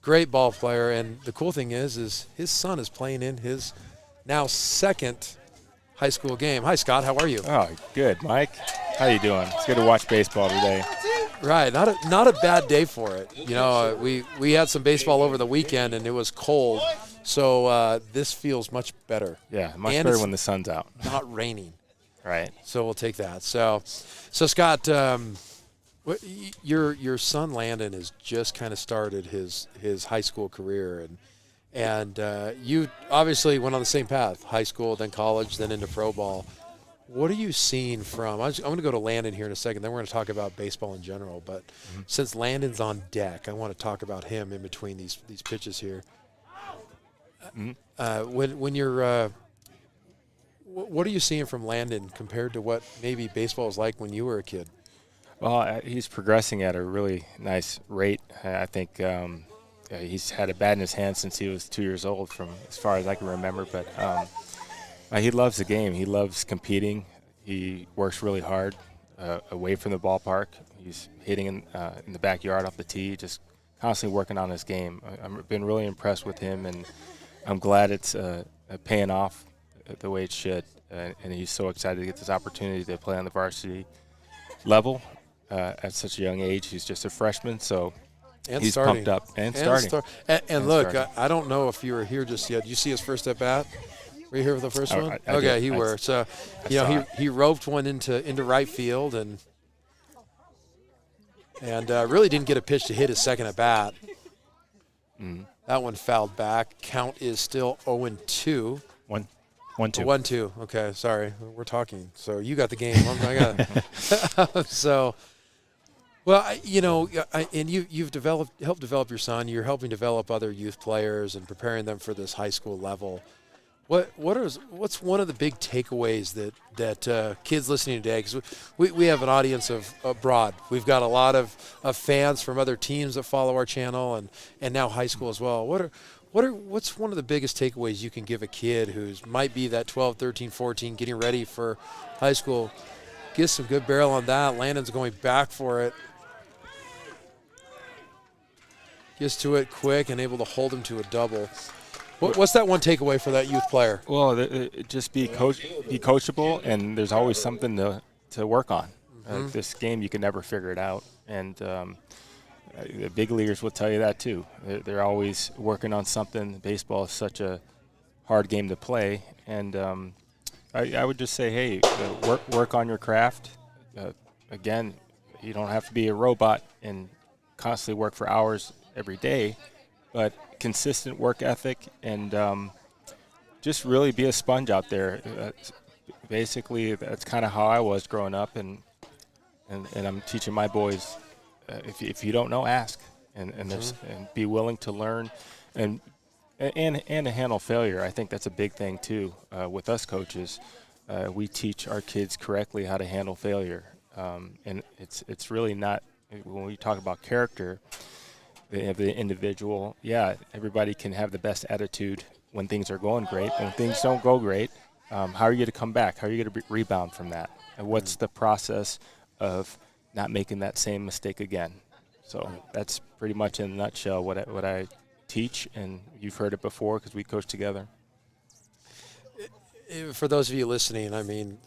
Great ball player, and the cool thing is his son is playing in his now second high school game. Hi, Scott. How are you? Oh, good, Mike. How you doing? It's good to watch baseball today. Right. Not a bad day for it. You know, we had some baseball over the weekend, and it was cold, so this feels much better. Yeah, much and better when the sun's out. Not raining. Right. So we'll take that. So Scott, your son Landon has just kind of started his high school career, and you obviously went on the same path, high school, then college, then into pro ball. What are you seeing from – I'm going to go to Landon here in a second, then we're going to talk about baseball in general. But since Landon's on deck, I want to talk about him in between these pitches here. When you're what are you seeing from Landon compared to what maybe baseball was like when you were a kid? Well, he's progressing at a really nice rate. I think he's had a bat in his hand since he was 2 years old, from as far as I can remember. But he loves the game. He loves competing. He works really hard away from the ballpark. He's hitting in the backyard off the tee, just constantly working on his game. I've been really impressed with him, and I'm glad it's paying off the way it should. And he's so excited to get this opportunity to play on the varsity level at such a young age. He's just a freshman, so he's starting. pumped up and starting. And look, I don't know if you were here just yet. Did you see his first at bat? Were you here for the first one? I okay, did. you were. So, he roped one into right field and really didn't get a pitch to hit his second at bat. That one fouled back. Count is still 0-2. 1-2. 1-2. Okay, sorry. We're talking. So you got the game. I got it. So, well, and you've helped develop your son. You're helping develop other youth players and preparing them for this high school level. What's one of the big takeaways that kids listening today? Because we have an audience of abroad. We've got a lot of fans from other teams that follow our channel, and now high school as well. What's one of the biggest takeaways you can give a kid who's might be that 12, 13, 14, getting ready for high school? Get some good barrel on that. Landon's going back for it. Gets to it quick and able to hold him to a double. What's that one takeaway for that youth player? Well, just be coachable, and there's always something to work on. This game, you can never figure it out, and the big leaguers will tell you that too. They're always working on something. Baseball is such a hard game to play, and I would just say, hey, work on your craft. Again, you don't have to be a robot and constantly work for hours every day, but consistent work ethic, and just really be a sponge out there. Basically, that's kind of how I was growing up, and I'm teaching my boys, if you don't know, ask, and be willing to learn, and to handle failure. I think that's a big thing too with us coaches. We teach our kids correctly how to handle failure, and it's really not, when we talk about character, the individual, everybody can have the best attitude when things are going great. When things don't go great, how are you going to come back? How are you going to rebound from that? And what's the process of not making that same mistake again? So that's pretty much in a nutshell what I teach, and you've heard it before because we coach together. For those of you listening, I mean,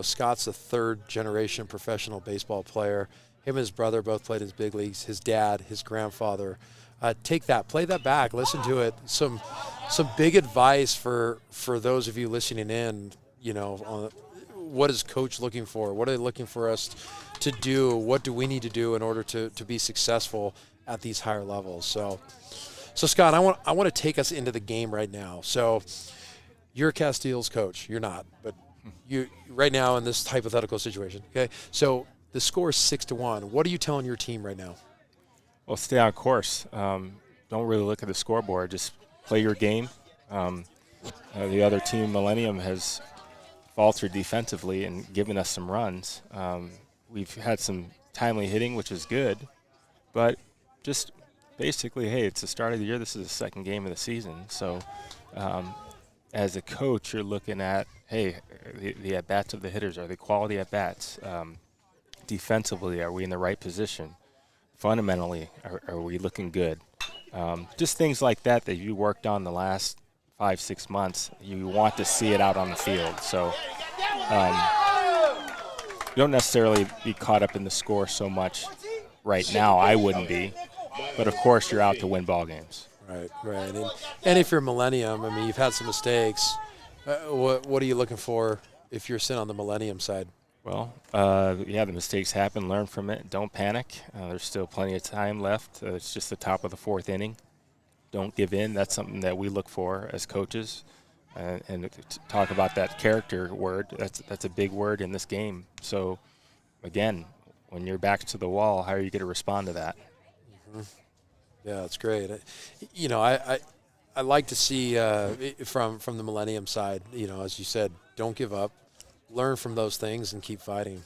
Scott's a third-generation professional baseball player. Him and his brother both played in big leagues. His dad, his grandfather. Take that, play that back, listen to it. Some big advice for those of you listening in. On what is Coach looking for? What are they looking for us to do? What do we need to do in order to be successful at these higher levels? So Scott, I want to take us into the game right now. So you're Casteel's coach. You're not, but you right now in this hypothetical situation. Okay, so the score is 6-1. What are you telling your team right now? Well, stay on course. Don't really look at the scoreboard. Just play your game. The other team, Millennium, has faltered defensively and given us some runs. We've had some timely hitting, which is good, but just basically, hey, it's the start of the year. This is the second game of the season. So as a coach, you're looking at, hey, the at-bats of the hitters, are they quality at-bats? Defensively, are we in the right position? Fundamentally, are we looking good? Just things like that you worked on the last 5-6 months. You want to see it out on the field. So you don't necessarily be caught up in the score so much right now. I wouldn't be. But, of course, you're out to win ball games. Right. And if you're Millennium, I mean, you've had some mistakes. What are you looking for if you're sitting on the Millennium side? Well, the mistakes happen. Learn from it. Don't panic. There's still plenty of time left. It's just the top of the 4th inning. Don't give in. That's something that we look for as coaches. And to talk about that character word, that's a big word in this game. So, again, when your back's to the wall, how are you going to respond to that? Mm-hmm. Yeah, that's great. I like to see from the Millennium side, as you said, don't give up. Learn from those things and keep fighting.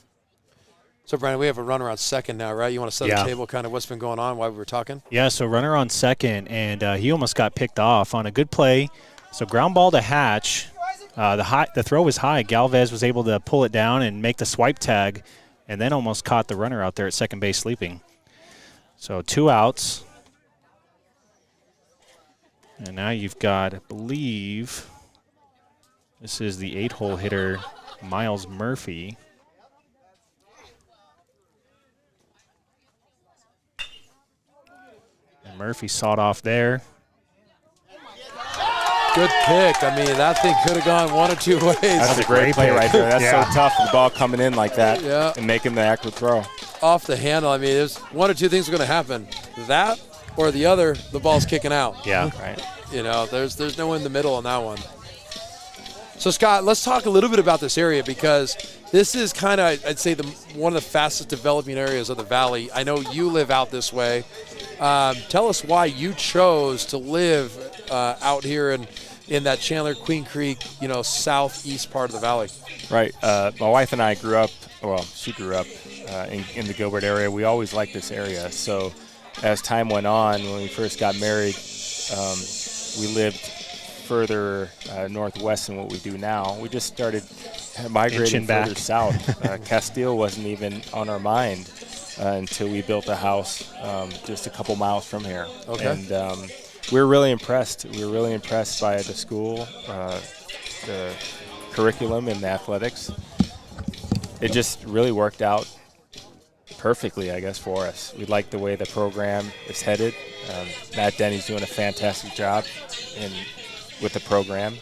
So, Brandon, we have a runner on second now, right? You want to set the table, kind of what's been going on while we were talking? Yeah, so runner on second, and he almost got picked off on a good play. So ground ball to Hatch. The throw was high. Galvez was able to pull it down and make the swipe tag, and then almost caught the runner out there at second base sleeping. So 2 outs. And now you've got, I believe, this is the 8-hole hitter, Miles Murphy. And Murphy sawed off there. Good pick. I mean, that thing could have gone one or two ways. That's a great play right there. That's so tough, the ball coming in like that and making the accurate throw. Off the handle. I mean, there's one or two things are going to happen. That or the other, the ball's kicking out. Yeah. Right. There's no in the middle on that one. So, Scott, let's talk a little bit about this area because this is kind of, I'd say, one of the fastest developing areas of the Valley. I know you live out this way. Tell us why you chose to live out here in that Chandler, Queen Creek, southeast part of the Valley. Right. My wife and I grew up, she grew up in the Gilbert area. We always liked this area. So as time went on, when we first got married, we lived further northwest than what we do now. We just started migrating further south. Casteel wasn't even on our mind until we built a house just a couple miles from here. Okay. And we were really impressed. We were really impressed by the school, the curriculum and the athletics. It just really worked out perfectly, I guess, for us. We like the way the program is headed. Matt Denny's doing a fantastic job with the program,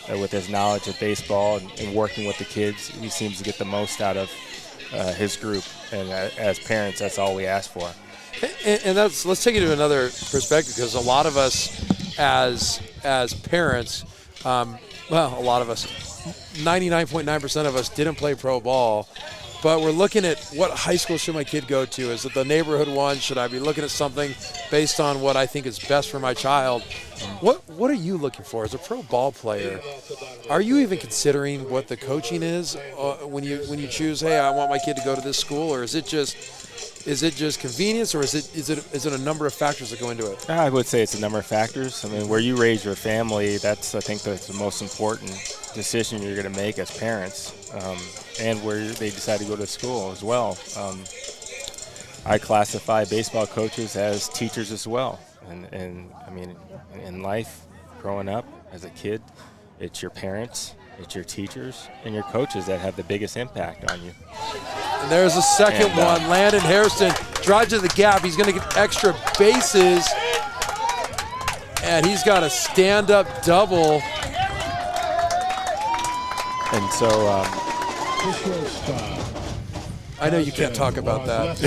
with his knowledge of baseball and working with the kids. He seems to get the most out of his group, and as parents, that's all we ask for. And let's take it to another perspective, because a lot of us as parents, a lot of us, 99.9% of us didn't play pro ball, but we're looking at what high school should my kid go to? Is it the neighborhood one? Should I be looking at something based on what I think is best for my child? What are you looking for as a pro ball player? Are you even considering what the coaching is when you choose, hey, I want my kid to go to this school, or is it just convenience, or is it a number of factors that go into it? I would say it's a number of factors. I mean, where you raise your family, I think that's the most important decision you're going to make as parents, and where they decide to go to school as well. I classify baseball coaches as teachers as well. And I mean, in life, growing up as a kid, it's your parents, it's your teachers, and your coaches that have the biggest impact on you. And there's a second one. Landon Hairston drives to the gap. He's going to get extra bases. And he's got a stand-up double. And so I know you can't talk about that.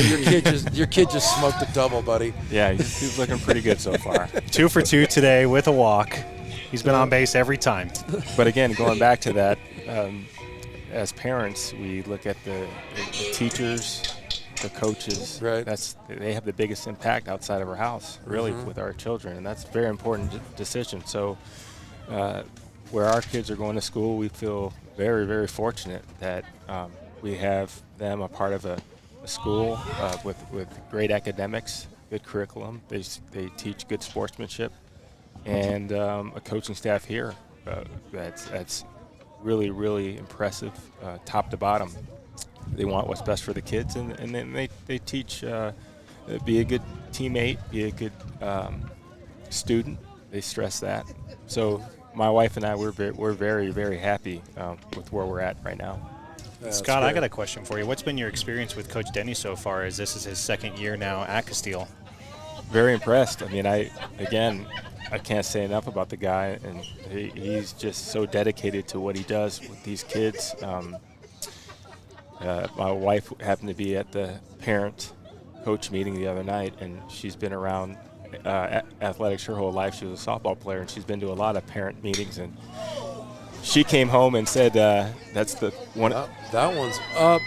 Your kid just smoked a double, buddy. yeah, he's looking pretty good so far. 2 for 2 today with a walk. He's been on base every time. But again, going back to that, as parents, we look at the teachers, the coaches. Right. They have the biggest impact outside of our house, really, with our children, and that's a very important decision. So where our kids are going to school, we feel very, very fortunate that we have them a part of a school with great academics, good curriculum. They teach good sportsmanship, and a coaching staff here that's really, really impressive, top to bottom. They want what's best for the kids, and then they teach be a good teammate, be a good student. They stress that. So my wife and I, we're very, very happy with where we're at right now. Scott, I got a question for you. What's been your experience with Coach Denny so far, as this is his second year now at Casteel? Very impressed. I mean, I can't say enough about the guy, and he's just so dedicated to what he does with these kids. My wife happened to be at the parent-coach meeting the other night, and she's been around athletics her whole life. She was a softball player, and she's been to a lot of parent meetings. And she came home and said, "That's the one." That one's up.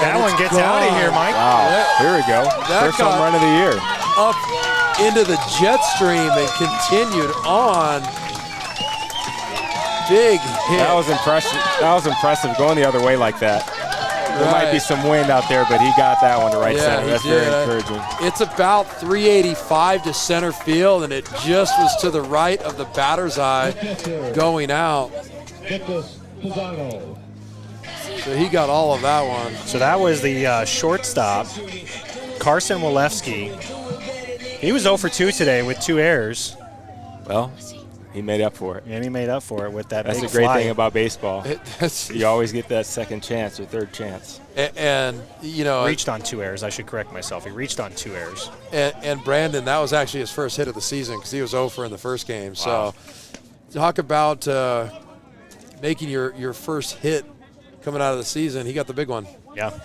That one gets out of here, Mike. Wow! Here we go. First home run of the year. Up into the jet stream and continued on. Big hit. That was impressive. That was impressive going the other way like that. There might be some wind out there, but he got that one to right center. That's very encouraging. It's about 385 to center field, and it just was to the right of the batter's eye going out. So he got all of that one. So that was the shortstop, Carson Walewski. He was 0 for 2 today with 2 errors. Well, he made up for it. And he made up for it with that That's big the great fly. thing about baseball. You always get that second chance or third chance. And you know, reached on 2 errors. I should correct myself. He reached on 2 errors. And Brandon, that was actually his first hit of the season because he was 0 for in the first game. Wow. So talk about making your first hit coming out of the season. He got the big one. Yeah.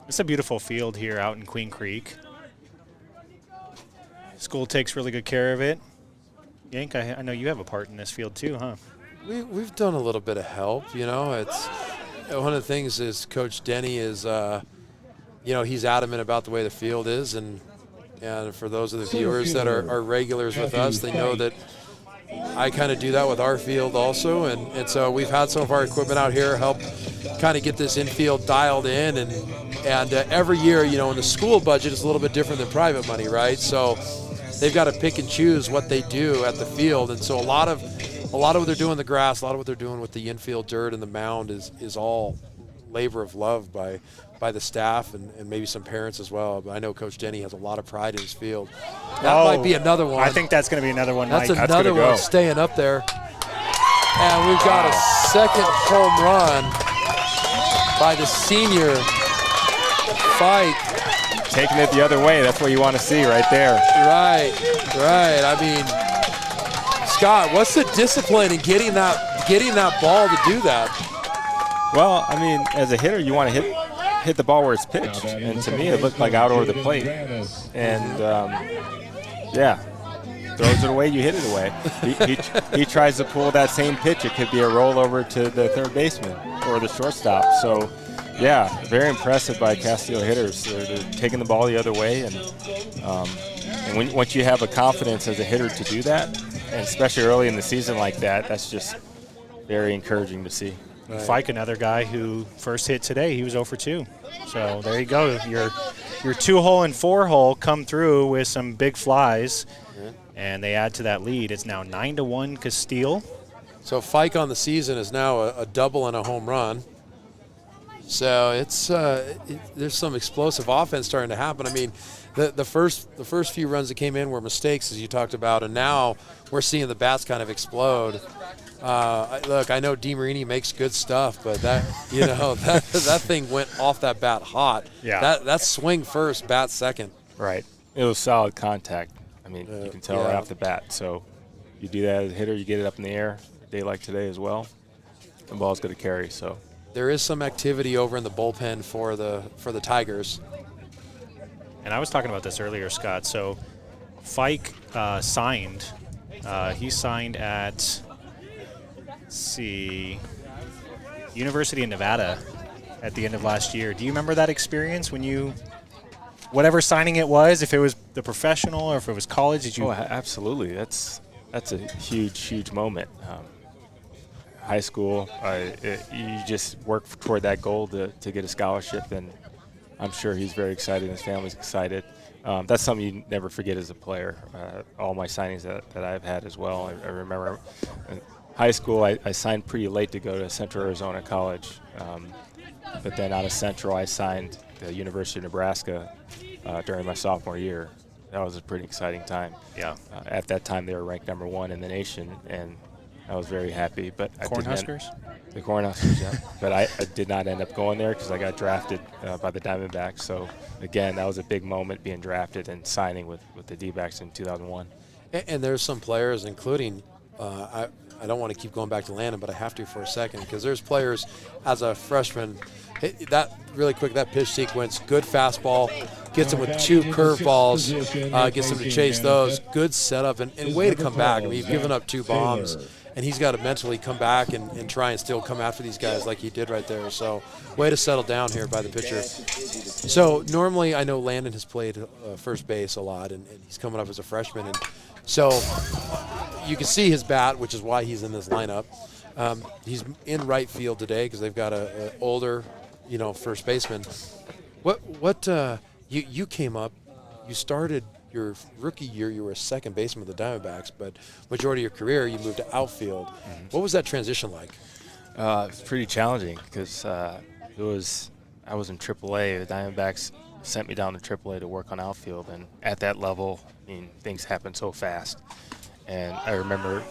It's a beautiful field here out in Queen Creek. School takes really good care of it. Yank, I know you have a part in this field too, huh? We've done a little bit of help, you know. It's one of the things is Coach Denny is, you know, he's adamant about the way the field is, and for those of the viewers that are regulars with us, they know that I kind of do that with our field also, and so we've had some of our equipment out here help kind of get this infield dialed in, and every year, you know, in the school budget is a little bit different than private money, right? So they've got to pick and choose what they do at the field, and so a lot of what they're doing in the grass, a lot of what they're doing with the infield dirt and the mound is all labor of love by the staff and maybe some parents as well. But I know Coach Denny has a lot of pride in his field. That might be another one. I think that's going to be another one, That's Mike. another one staying up there. And we've got a second home run by the senior Fike. Taking it the other way, that's what you want to see right there. Right. I mean, Scott, what's the discipline in getting that ball to do that? Well, I mean, as a hitter, you want to hit the ball where it's pitched, and to me, it looked like out over the plate. And yeah, throws it away, you hit it away. He tries to pull that same pitch. It could be a rollover to the third baseman or the shortstop. So, yeah, very impressive by Casteel hitters. They're taking the ball the other way, and once you have a confidence as a hitter to do that, and especially early in the season like that, that's just very encouraging to see. Right. Fike, another guy who first hit today, he was 0 for 2. So there you go. Your 2-hole and 4-hole come through with some big flies, and they add to that lead. It's now 9-1 Casteel. So Fike on the season is now a double and a home run. So it's there's some explosive offense starting to happen. I mean, the first few runs that came in were mistakes, as you talked about, and now we're seeing the bats kind of explode. Look, I know DeMarini makes good stuff, but that that thing went off that bat hot. Yeah. That's swing first, bat second. Right. It was solid contact. I mean, you can tell right off the bat. So you do that as a hitter, you get it up in the air. A day like today as well, the ball's going to carry. So there is some activity over in the bullpen for the Tigers. And I was talking about this earlier, Scott. So Fike signed. He signed at, let's see, University of Nevada at the end of last year. Do you remember that experience when you, whatever signing it was, if it was the professional or if it was college? Did you? Oh, absolutely. That's a huge moment. High school, you just work toward that goal to get a scholarship, and I'm sure he's very excited. His family's excited. That's something you never forget as a player. All my signings that I've had as well. I remember in high school, I signed pretty late to go to Central Arizona College. But then out of Central, I signed the University of Nebraska during my sophomore year. That was a pretty exciting time. Yeah. At that time, they were ranked #1 in the nation, and I was very happy. But Cornhuskers? The Cornhuskers, yeah. But I did not end up going there because I got drafted by the Diamondbacks. So, again, that was a big moment, being drafted and signing with the D-backs in 2001. And there's some players, including I don't want to keep going back to Landon, but I have to for a second, because there's players as a freshman. That really quick, that pitch sequence, good fastball, gets him with 2 curveballs, gets him to chase those. Good setup and way to come back. I mean, he's given up 2 bombs, and he's got to mentally come back and try and still come after these guys like he did right there. So way to settle down here by the pitcher. So normally I know Landon has played first base a lot, and he's coming up as a freshman. And so you can see his bat, which is why he's in this lineup. He's in right field today because they've got a older, first baseman. You came up, you started your rookie year, you were a second baseman with the Diamondbacks, but majority of your career you moved to outfield. Mm-hmm. What was that transition like? It's pretty challenging because I was in AAA. The Diamondbacks sent me down to AAA to work on outfield, and at that level, I mean, things happen so fast. And I remember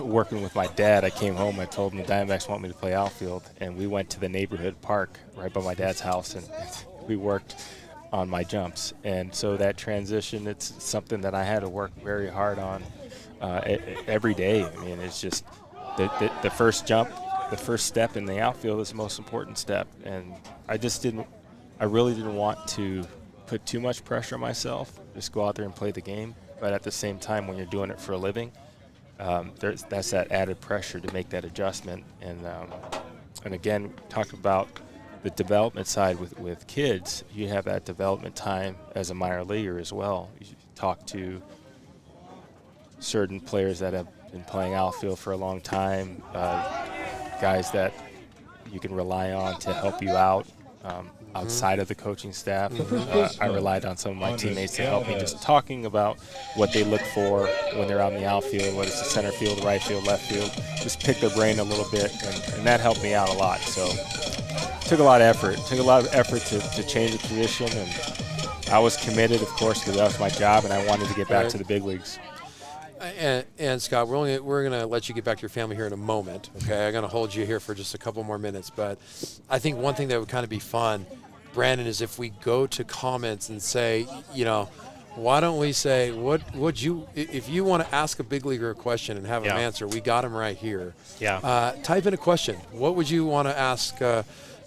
working with my dad. I came home, I told him the Diamondbacks want me to play outfield, and we went to the neighborhood park right by my dad's house, and we worked on my jumps. And so that transition, it's something that I had to work very hard on every day. I mean, it's just the first jump, the first step in the outfield is the most important step. And I really didn't want to put too much pressure on myself, just go out there and play the game. But at the same time, when you're doing it for a living, that's that added pressure to make that adjustment. And again, talk about the development side with kids. You have that development time as a minor leaguer as well. You talk to certain players that have been playing outfield for a long time, guys that you can rely on to help you out outside of the coaching staff. I relied on some of my teammates to help me, just talking about what they look for when they're out in the outfield, whether it's the center field, right field, left field, just pick their brain a little bit, and that helped me out a lot. So it took a lot of effort. It took a lot of effort to change the position, and I was committed, of course, because that was my job, and I wanted to get back to the big leagues. And Scott, we're going to let you get back to your family here in a moment. Okay, I'm going to hold you here for just a couple more minutes, but I think one thing that would kind of be fun, Brandon, is if we go to comments and say, why don't we say, if you want to ask a big leaguer a question and have him answer, we got him right here. Yeah. Type in a question. What would you want to ask?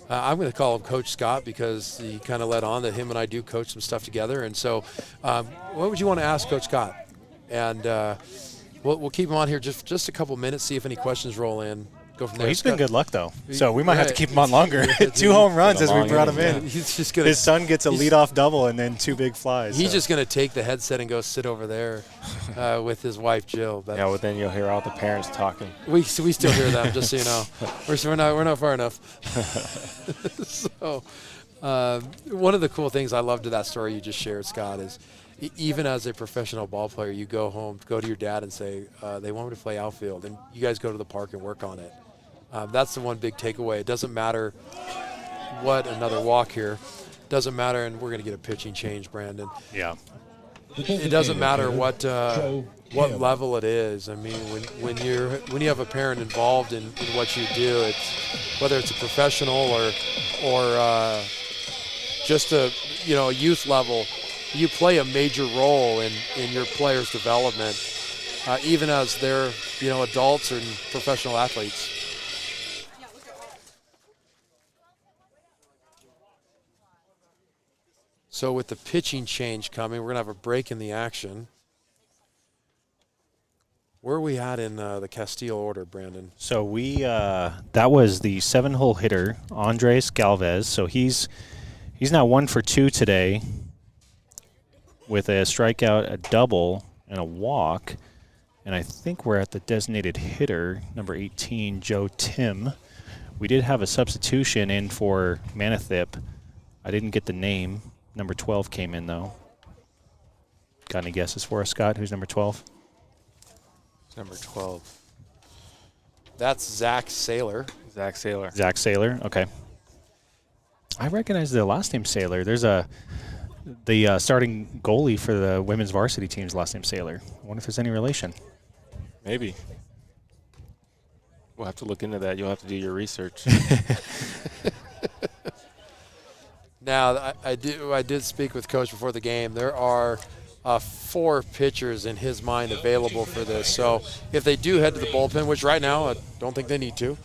I'm going to call him Coach Scott because he kind of let on that him and I do coach some stuff together. And so what would you want to ask Coach Scott? And we'll keep him on here just a couple minutes, see if any questions roll in. Go from there. Well, he's been good luck, though. So we might have to keep him on longer. 2 home runs as we brought him in. He's just gonna, his son gets a leadoff double and then 2 big flies. He's just going to take the headset and go sit over there with his wife, Jill. But well, then you'll hear all the parents talking. We still hear them, just so you know. We're not far enough. So one of the cool things I loved to that story you just shared, Scott, is even as a professional ball player, you go home, go to your dad and say, they want me to play outfield, and you guys go to the park and work on it. That's the one big takeaway. It doesn't matter what another walk here. Doesn't matter, and we're going to get a pitching change, Brandon. Yeah. It doesn't matter what level it is. I mean, when you have a parent involved in what you do, it's whether it's a professional or just a youth level, you play a major role in your players' development, even as they're adults and professional athletes. So with the pitching change coming, we're going to have a break in the action. Where are we at in the Casteel order, Brandon? So that was the 7-hole hitter, Andres Galvez. So he's now 1 for 2 today with a strikeout, a double, and a walk. And I think we're at the designated hitter, number 18, Joe Tim. We did have a substitution in for Manathip. I didn't get the name. Number 12 came in, though. Got any guesses for us, Scott? Who's number 12? Number 12. That's Zach Saylor. Zach Saylor. Zach Saylor, okay. I recognize the last name Saylor. There's the starting goalie for the women's varsity team's last name Saylor. I wonder if there's any relation. Maybe. We'll have to look into that. You'll have to do your research. Now, I did speak with Coach before the game. There are 4 pitchers in his mind available for this. So if they do head to the bullpen, which right now I don't think they need to,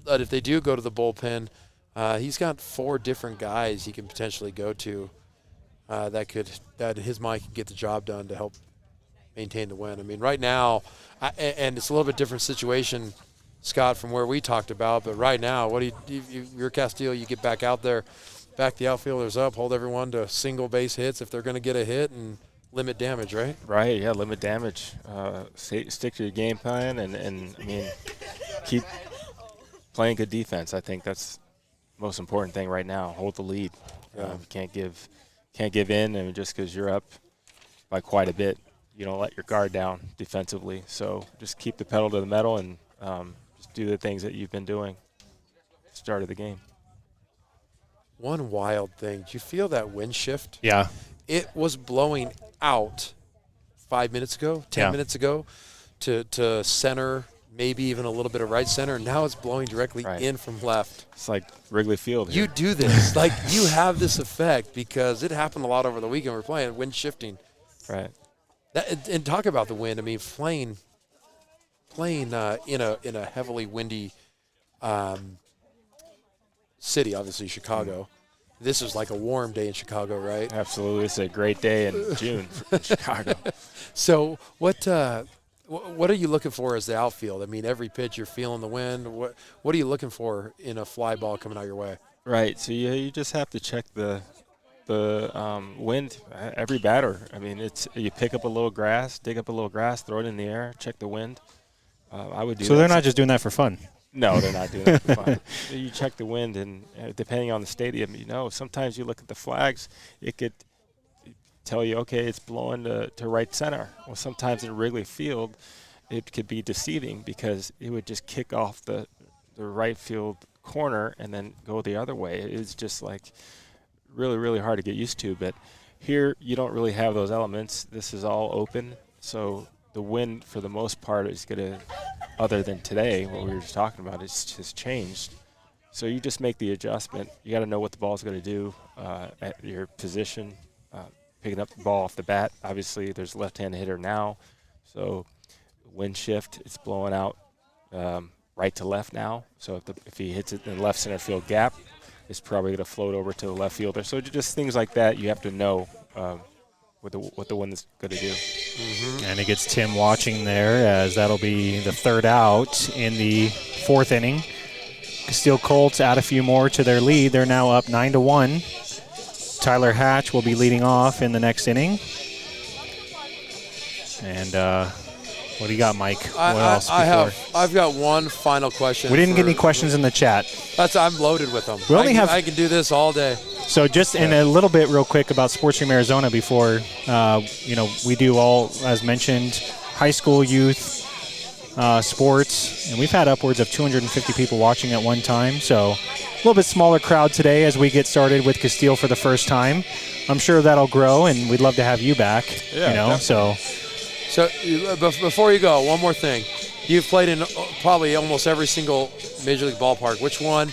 but if they do go to the bullpen, he's got 4 different guys he can potentially go to that his mind can get the job done to help maintain the win. I mean, right now, and it's a little bit different situation, Scott, from where we talked about. But right now, you're Casteel, you get back out there, back the outfielders up, hold everyone to single base hits if they're going to get a hit, and limit damage, right? Right, yeah, limit damage. Stick to your game plan, and I mean, keep playing good defense. I think that's the most important thing right now. Hold the lead. Can't give in, and just because you're up by quite a bit, you don't let your guard down defensively. So just keep the pedal to the metal and just do the things that you've been doing at the start of the game. One wild thing. Did you feel that wind shift? Yeah. It was blowing out 5 minutes ago, 10 minutes ago to center, maybe even a little bit of right center. Now it's blowing directly in from left. It's like Wrigley Field here. You do this. Like, you have this effect because it happened a lot over the weekend. We're playing wind shifting. Right. And talk about the wind. I mean, playing in a heavily windy city, obviously Chicago. This is like a warm day in Chicago, right? Absolutely. It's a great day in June in Chicago. So what are you looking for as the outfield? I mean, every pitch you're feeling the wind. What are you looking for in a fly ball coming out your way? Right. So you just have to check the wind. Every batter. I mean, you pick up a little grass, dig up a little grass, throw it in the air, check the wind. I would do. So they're not just doing that for fun. No, they're not doing that for fun. You check the wind, and depending on the stadium, sometimes you look at the flags, it could tell you, okay, it's blowing to right center. Well, sometimes in Wrigley Field, it could be deceiving because it would just kick off the right field corner and then go the other way. It's just like really, really hard to get used to. But here, you don't really have those elements. This is all open, so the wind, for the most part, is going to, other than today, what we were just talking about, it's just changed. So you just make the adjustment. You got to know what the ball is going to do at your position, picking up the ball off the bat. Obviously, there's a left-handed hitter now, so wind shift, it's blowing out right to left now. So if he hits it in the left center field gap, it's probably going to float over to the left fielder. So just things like that you have to know what the wind is going to do. Mm-hmm. And it gets Tim watching there, as that'll be the 3rd out in the 4th inning. Casteel Colts add a few more to their lead. They're now up 9-1. Tyler Hatch will be leading off in the next inning. And what do you got, Mike? What else? I've got one final question. We didn't get any questions in the chat. I'm loaded with them. I can do this all day. So just in a little bit real quick about Sports Stream Arizona before, we do all, as mentioned, high school, youth, sports, and we've had upwards of 250 people watching at one time. So little bit smaller crowd today as we get started with Casteel for the first time. I'm sure that'll grow, and we'd love to have you back. Yeah, So before you go, one more thing. You've played in probably almost every single Major League ballpark. Which one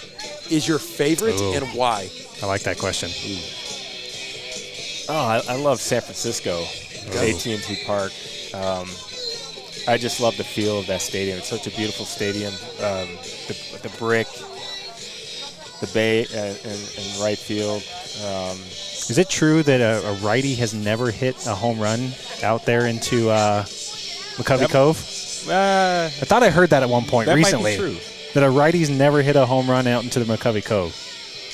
is your favorite and why? I like that question. Oh, I love San Francisco, AT&T Park. I just love the feel of that stadium. It's such a beautiful stadium. The brick, the bay, and right field. Is it true that a righty has never hit a home run out there into McCovey Cove? I thought I heard that at one point recently. Might be true. That a righty's never hit a home run out into the McCovey Cove.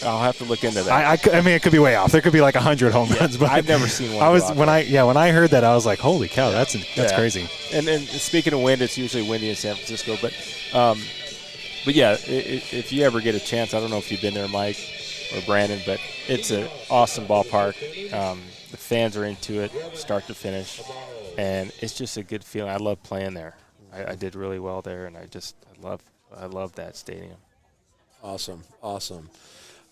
I'll have to look into that. I mean, it could be way off. There could be like 100 home runs, but I've never seen one. When I heard that, I was like, "Holy cow, that's crazy." And speaking of wind, it's usually windy in San Francisco, but yeah, if you ever get a chance, I don't know if you've been there, Mike or Brandon, but it's an awesome ballpark. The fans are into it, start to finish, and it's just a good feeling. I love playing there. I did really well there, and I love that stadium. Awesome.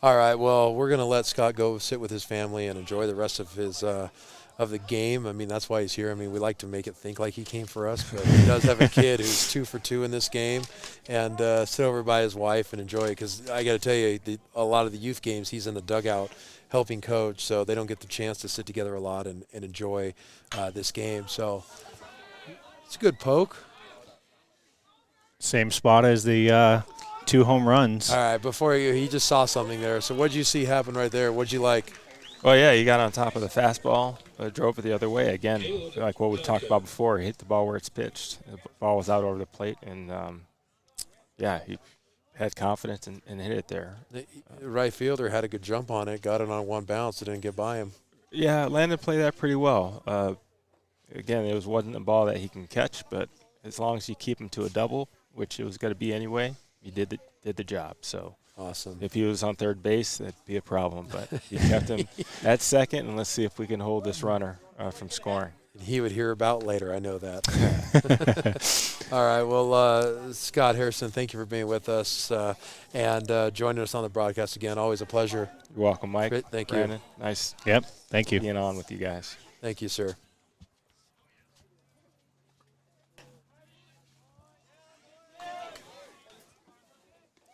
All right, well, we're going to let Scott go sit with his family and enjoy the rest of his of the game. I mean, that's why he's here. I mean, we like to make it think like he came for us, but he does have a kid who's 2 for 2 in this game, and sit over by his wife and enjoy it. Because I got to tell you, a lot of the youth games, he's in the dugout helping coach, so they don't get the chance to sit together a lot and enjoy this game. So it's a good poke. Same spot as the 2 home runs. All right, before he just saw something there. So what did you see happen right there? What did you like? Well, yeah, he got on top of the fastball, drove it the other way. Again, like what we talked about before, he hit the ball where it's pitched. The ball was out over the plate, and, he had confidence and hit it there. The right fielder had a good jump on it, got it on one bounce, it didn't get by him. Yeah, Landon played that pretty well. Again, it wasn't a ball that he can catch, but as long as you keep him to a double, which it was going to be anyway, he did the job. So awesome. If he was on third base, that'd be a problem. But he kept him at second, and let's see if we can hold this runner from scoring. He would hear about later. I know that. All right. Well, Scott Harrison, thank you for being with us and joining us on the broadcast again. Always a pleasure. You're welcome, Mike. Great. Thank Brandon. you. Nice. Yep. Thank you. Being on with you guys. Thank you, sir.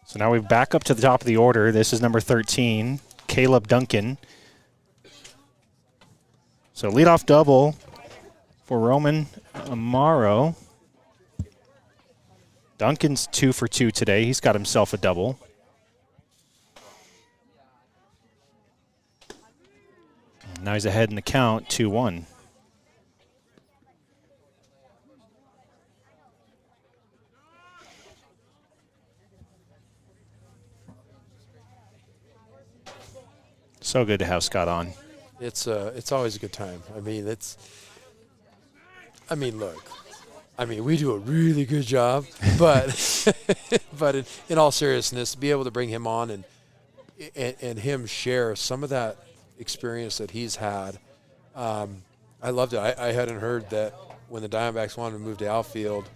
So now we back up to the top of the order. This is number 13, Caleb Duncan. So leadoff double for Roman Amaro. Duncan's 2 for 2 today. He's got himself a double. Now he's ahead in the count, 2-1. So good to have Scott on. It's always a good time. I mean, look. I mean, we do a really good job, but but in all seriousness, to be able to bring him on and him share some of that experience that he's had, I loved it. I hadn't heard that when the Diamondbacks wanted to move to outfield,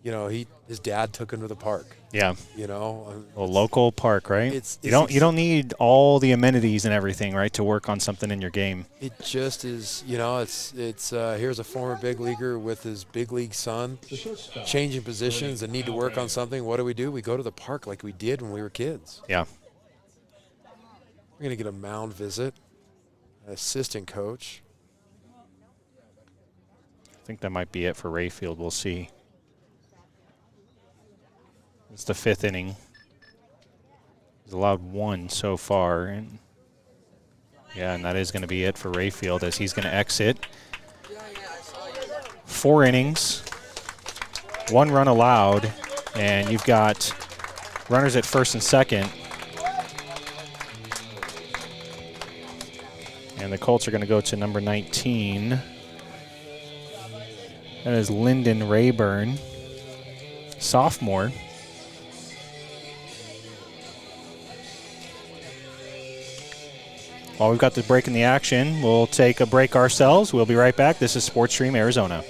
his dad took him to the park. Yeah. A local park, right? You don't need all the amenities and everything, right, to work on something in your game. It just is, it's here's a former big leaguer with his big league son changing positions and need to work on something. What do? We go to the park like we did when we were kids. Yeah. We're going to get a mound visit, an assistant coach. I think that might be it for Rayfield. We'll see. It's the 5th inning. He's allowed 1 so far. And that is going to be it for Rayfield as he's going to exit. 4 innings, 1 run allowed, and you've got runners at first and second. And the Colts are going to go to number 19. That is Lyndon Rayburn, sophomore. While we've got the break in the action, we'll take a break ourselves. We'll be right back. This is Sports Stream Arizona.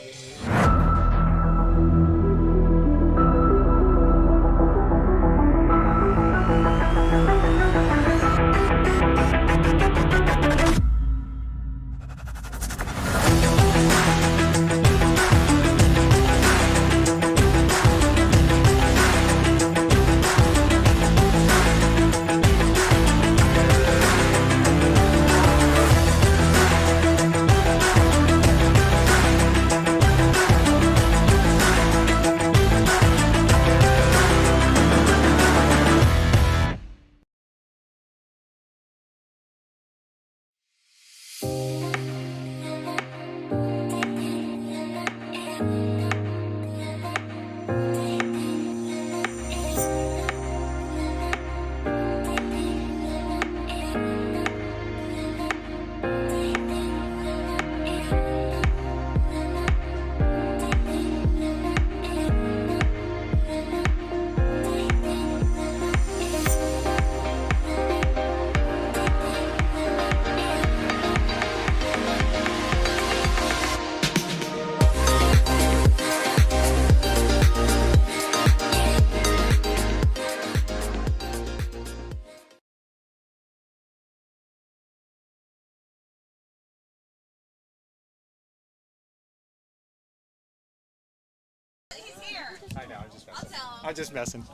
I'm just messing.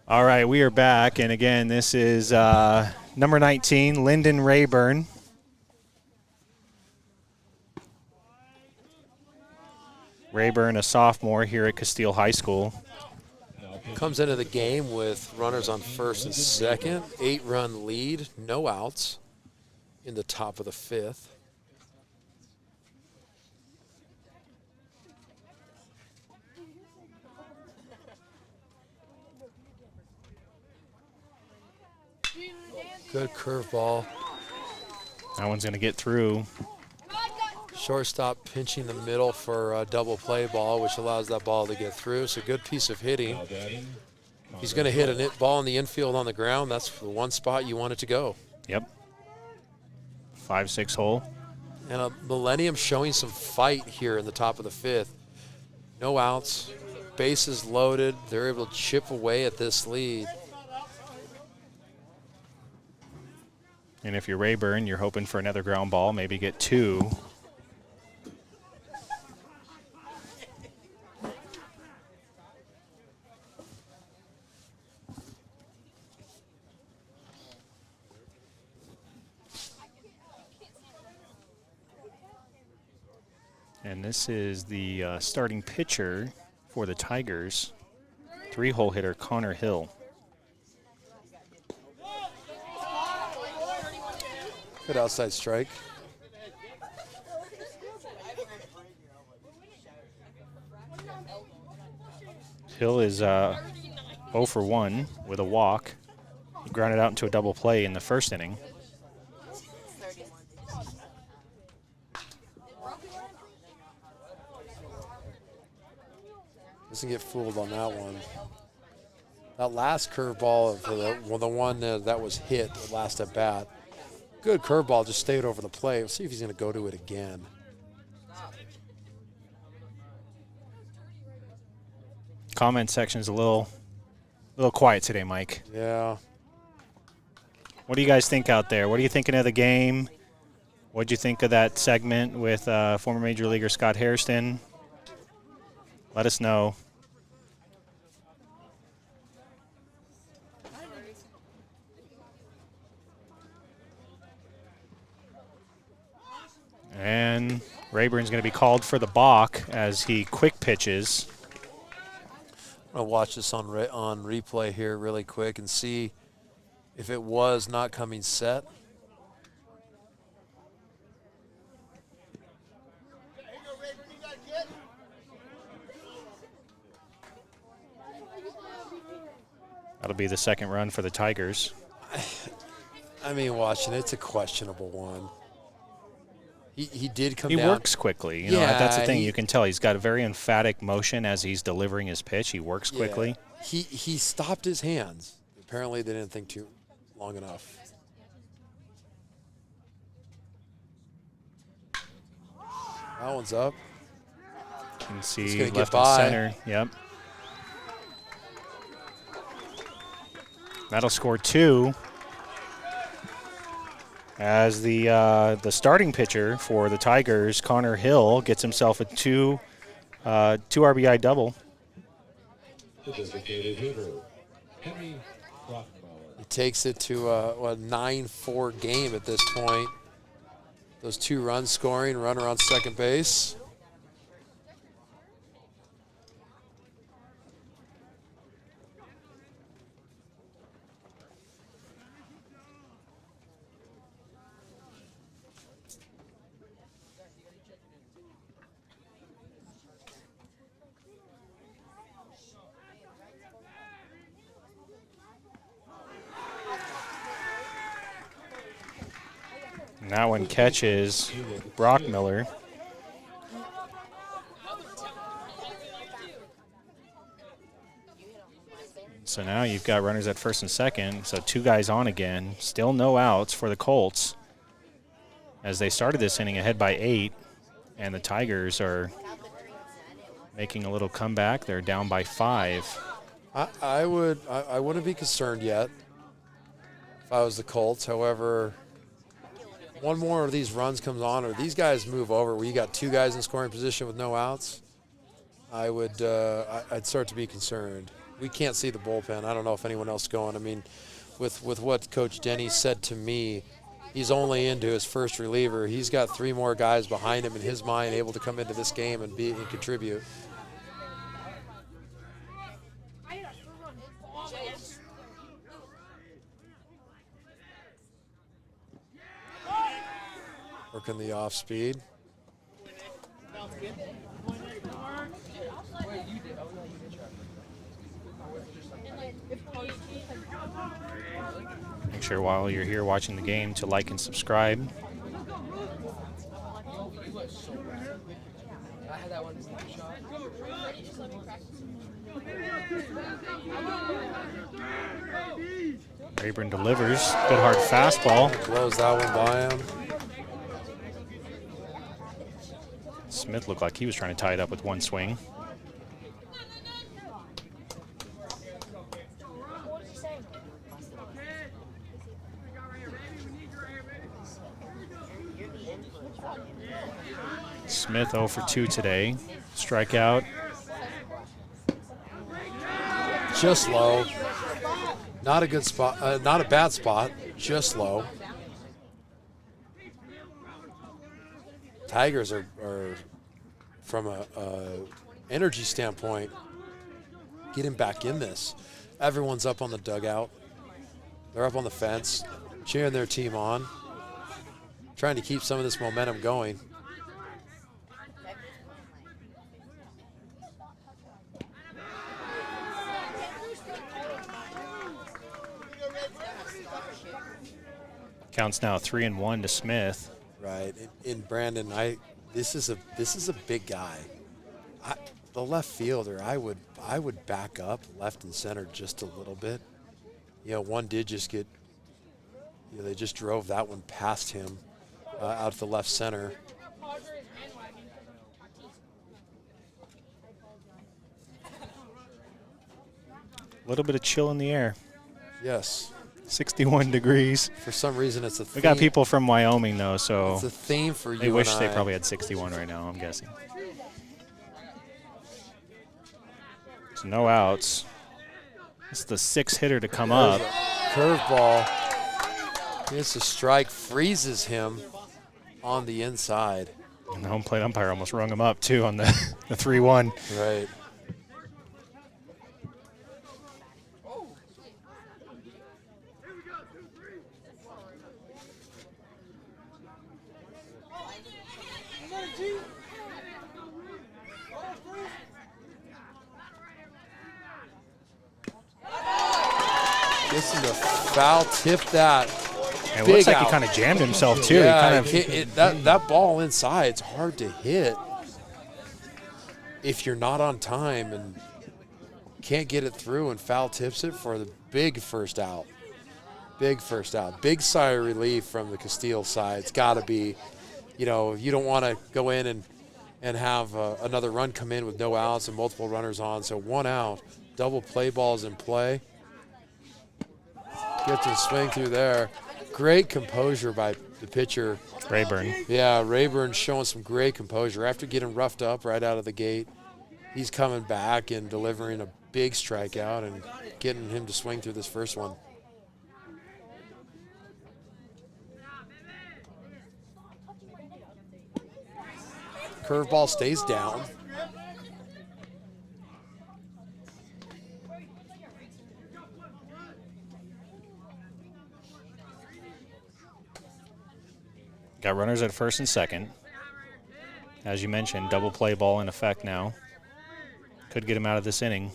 All right, we are back, and again, this is number 19, Lyndon Rayburn. Rayburn, a sophomore here at Casteel High School. Comes into the game with runners on first and second, 8-run lead, no outs in the top of the 5th. Good curveball. That one's going to get through. Shortstop pinching the middle for a double play ball, which allows that ball to get through. It's a good piece of hitting. He's going to hit a ball in the infield on the ground. That's the one spot you want it to go. Yep. 5-6 hole. And a Millennium showing some fight here in the top of the 5th. No outs, bases loaded. They're able to chip away at this lead. And if you're Rayburn, you're hoping for another ground ball, maybe get 2. And this is the starting pitcher for the Tigers, 3-hole hitter Connor Hill. Good outside strike. Hill is 0 for 1 with a walk. He grounded out into a double play in the first inning. Doesn't get fooled on that one. That last curveball, the one that was hit, the last at bat. Good curveball, just stayed over the plate. We'll see if he's going to go to it again. Comment section's a little quiet today, Mike. Yeah. What do you guys think out there? What are you thinking of the game? What did you think of that segment with former Major Leaguer Scott Hairston? Let us know. And Rayburn's going to be called for the balk as he quick pitches. I'll watch this on replay here really quick and see if it was not coming set. That'll be the second run for the Tigers. I mean, watching it's a questionable one. He did come he down. He works quickly. You know, that's the thing. You can tell he's got a very emphatic motion as he's delivering his pitch. He works quickly. He stopped his hands. Apparently they didn't think too long enough. That one's up. You can see left and center. Yep. That'll score 2. As the starting pitcher for the Tigers, Connor Hill, gets himself a 2 RBI double. He takes it to a 9-4 game at this point. Those 2 runs scoring, runner on second base. And that one catches Brockmiller. So now you've got runners at first and second. So 2 guys on again. Still no outs for the Colts as they started this inning ahead by 8. And the Tigers are making a little comeback. They're down by 5. I wouldn't be concerned yet if I was the Colts. However, one more of these runs comes on, or these guys move over where you got 2 guys in scoring position with no outs, I'd start to be concerned. We can't see the bullpen. I don't know if anyone else is going. I mean, with what Coach Denny said to me, he's only into his first reliever. He's got 3 more guys behind him in his mind able to come into this game and contribute. Working the off speed. Make sure while you're here watching the game to like and subscribe. I had that one shot. Rayburn delivers. Good hard fastball. Blows that one by him. Smith looked like he was trying to tie it up with one swing. Smith 0 for 2 today. Strikeout. Just low. Not a good spot. Not a bad spot. Just low. Tigers are from a energy standpoint, getting back in this. Everyone's up on the dugout. They're up on the fence, cheering their team on, trying to keep some of this momentum going. Counts now 3-1 to Smith. Right, in Brandon, this is a big guy. The left fielder, I would back up left and center just a little bit. You know, one did just get. You know, they just drove that one past him out to the left center. A little bit of chill in the air. Yes. 61 degrees. For some reason, it's a theme. We got people from Wyoming, though, so It's a theme for you they wish and they I. probably had 61 right now, I'm guessing. So no outs. It's the 6th hitter to come up. Curveball. Gets a strike, freezes him on the inside. And the home plate umpire almost rung him up, too, on the 3-1. Right. This is a foul tip that. It Big looks like out. he kind of jammed himself, too. Yeah, He kind of, that ball inside, it's hard to hit if you're not on time and can't get it through, and foul tips it for the big first out. Big first out. Big sigh of relief from the Casteel side. It's got to be, you know, you don't want to go in and have another run come in with no outs and multiple runners on. So 1 out, double play balls in play. Get to swing through there. Great composure by the pitcher. Rayburn. Yeah, Rayburn showing some great composure. After getting roughed up right out of the gate, he's coming back and delivering a big strikeout and getting him to swing through this first one. Curveball stays down. Got runners at first and second. As you mentioned, double play ball in effect now. Could get him out of this inning.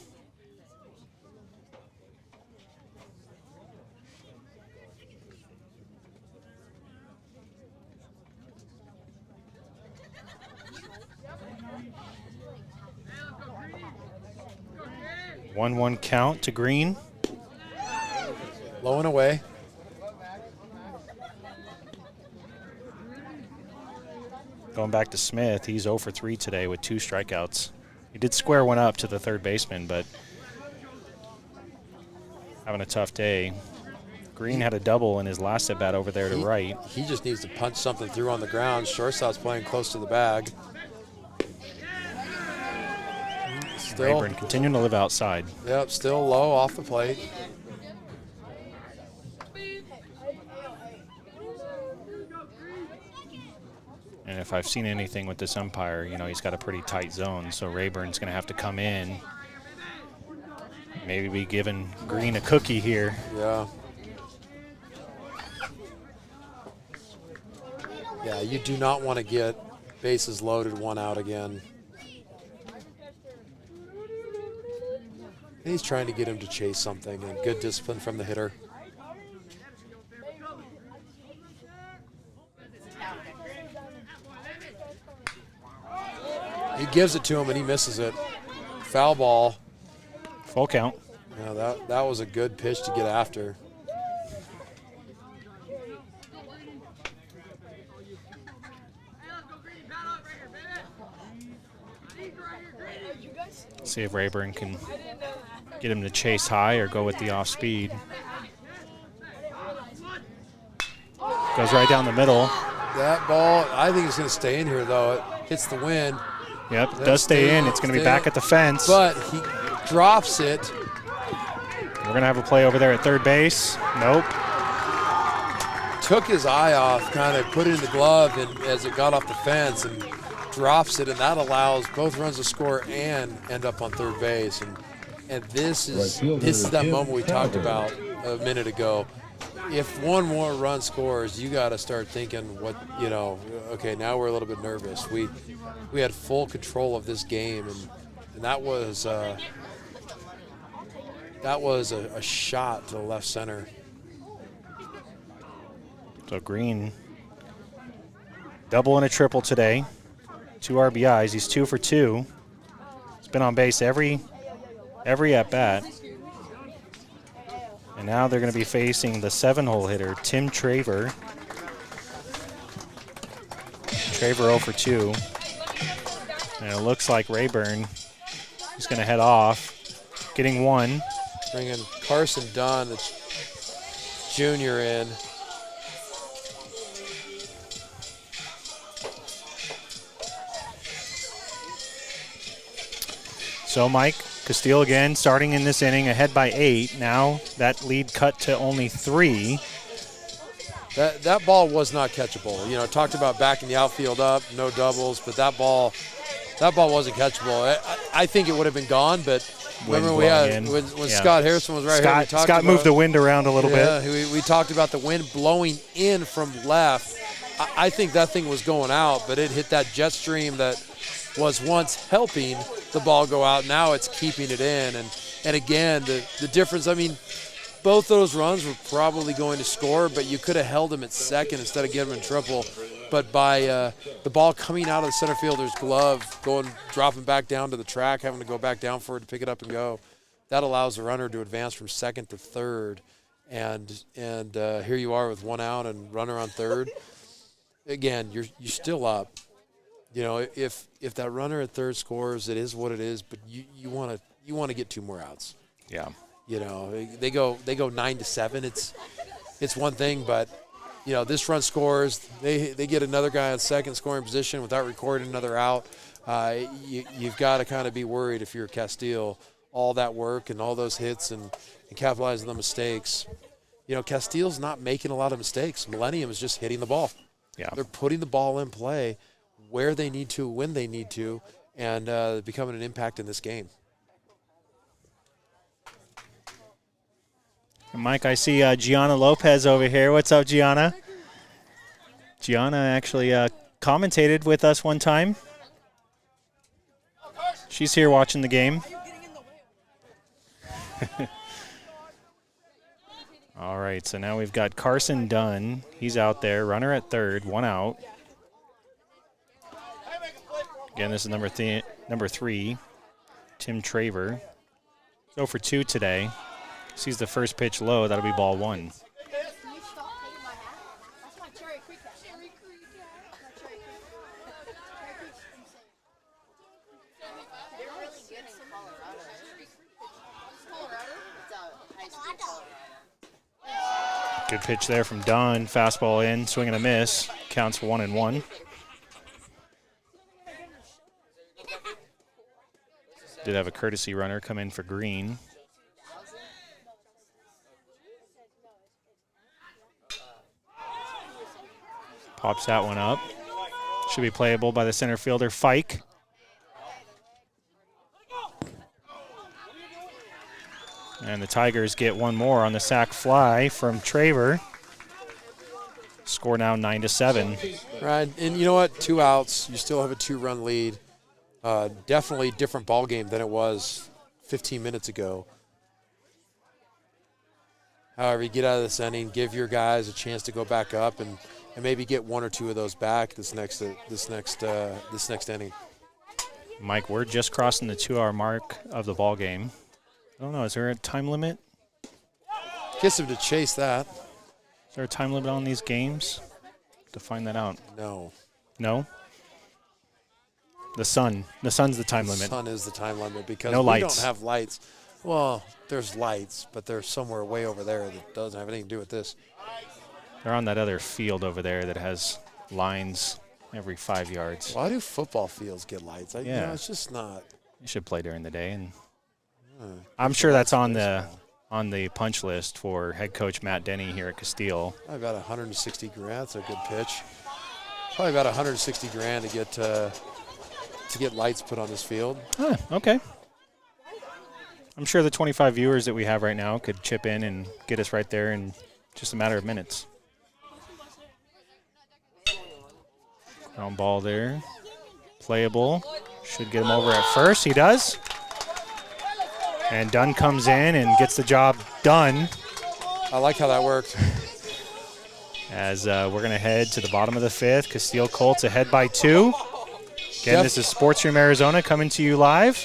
One count to Green. Low and away. Going back to Smith, he's 0 for 3 today with 2 strikeouts. He did square one up to the third baseman, but having a tough day. Green had a double in his last at bat over there to right. He just needs to punch something through on the ground. Shortstop's playing close to the bag. Still, Rayburn continuing to live outside. Yep, still low off the plate. And if I've seen anything with this umpire, you know, he's got a pretty tight zone, so Rayburn's going to have to come in. Maybe be giving Green a cookie here. Yeah. Yeah, you do not want to get bases loaded, 1 out again. And he's trying to get him to chase something, and good discipline from the hitter. He gives it to him, and he misses it. Foul ball. Full count. Yeah, that was a good pitch to get after. See if Rayburn can get him to chase high or go with the off speed. Goes right down the middle. That ball, I think it's going to stay in here, though. It hits the wind. Yep, it does stay in. It's going to be back at the fence. But he drops it. We're going to have a play over there at third base. Nope. Took his eye off, kind of put it in the glove and as it got off the fence, and drops it, and that allows both runs to score and end up on third base. And this is that moment we talked about a minute ago. If one more run scores, you got to start thinking, what, you know, okay, now we're a little bit nervous. We had full control of this game, and that was a shot to the left center. So Green, double and a triple today. 2 RBIs. He's 2 for 2. He's been on base every at bat. And now they're going to be facing the 7-hole hitter, Tim Traver. Traver 0 for 2. And it looks like Rayburn is going to head off, getting 1. Bringing Carson Dunn, the junior, in. So Mike, Casteel again starting in this inning ahead by 8. Now that lead cut to only 3. That ball was not catchable. You know, talked about backing the outfield up, no doubles, but that ball wasn't catchable. I think it would have been gone, but remember we had when Scott Harrison was right here. Scott moved the wind around a little bit. We talked about the wind blowing in from left. I think that thing was going out, but it hit that jet stream that was once helping the ball go out. Now it's keeping it in. And again, the difference, I mean, both those runs were probably going to score, but you could have held them at second instead of giving them in triple. But by the ball coming out of the center fielder's glove, dropping back down to the track, having to go back down for it to pick it up and go, that allows the runner to advance from second to third. And here you are with 1 out and runner on third. Again, you're still up. You know, if that runner at third scores, it is what it is. But you want to get 2 more outs. Yeah. You know, they go 9-7. It's one thing, but you know, this run scores. They get another guy on second scoring position without recording another out. You've got to kind of be worried if you're Casteel. All that work and all those hits and capitalizing on the mistakes. You know, Casteel's not making a lot of mistakes. Millennium is just hitting the ball. Yeah. They're putting the ball in play where they need to, when they need to, and becoming an impact in this game. Mike, I see Gianna Lopez over here. What's up, Gianna? Gianna actually commentated with us one time. She's here watching the game. All right, so now we've got Carson Dunn. He's out there, runner at third, 1 out. Again, this is number 3, Tim Traver. 0 for 2 today. Sees the first pitch low. That'll be ball 1. Good pitch there from Dunn. Fastball in, swing and a miss. Counts 1-1. Did have a courtesy runner come in for Green. Pops that one up. Should be playable by the center fielder, Fike. And the Tigers get one more on the sac fly from Traver. Score now 9-7. Right, and you know what? 2 outs. You still have a 2-run lead. Definitely different ball game than it was 15 minutes ago. However, you get out of this inning, give your guys a chance to go back up and maybe get 1 or 2 of those back this next inning. Mike, we're just crossing the 2-hour mark of the ball game. I don't know. Is there a time limit? Gets him to chase that. Is there a time limit on these games? To find that out. No. No? The sun. The sun's the time limit. The sun is the time limit because no we lights. don't have lights. Well, there's lights, but they're somewhere way over there that doesn't have anything to do with this. They're on that other field over there that has lines every 5 yards. Why do football fields get lights? Yeah. You know, it's just not. You should play during the day, and I'm sure that's on the punch list for head coach Matt Denny here at Casteel. About 160 grand. That's a good pitch. Probably about 160 grand to get lights put on this field. Huh, okay. I'm sure the 25 viewers that we have right now could chip in and get us right there in just a matter of minutes. Ground ball there. Playable. Should get him over at first. He does. And Dunn comes in and gets the job done. I like how that worked. As we're going to head to the bottom of the 5th. Casteel Colts ahead by 2. Again, this is Sports Room Arizona coming to you live.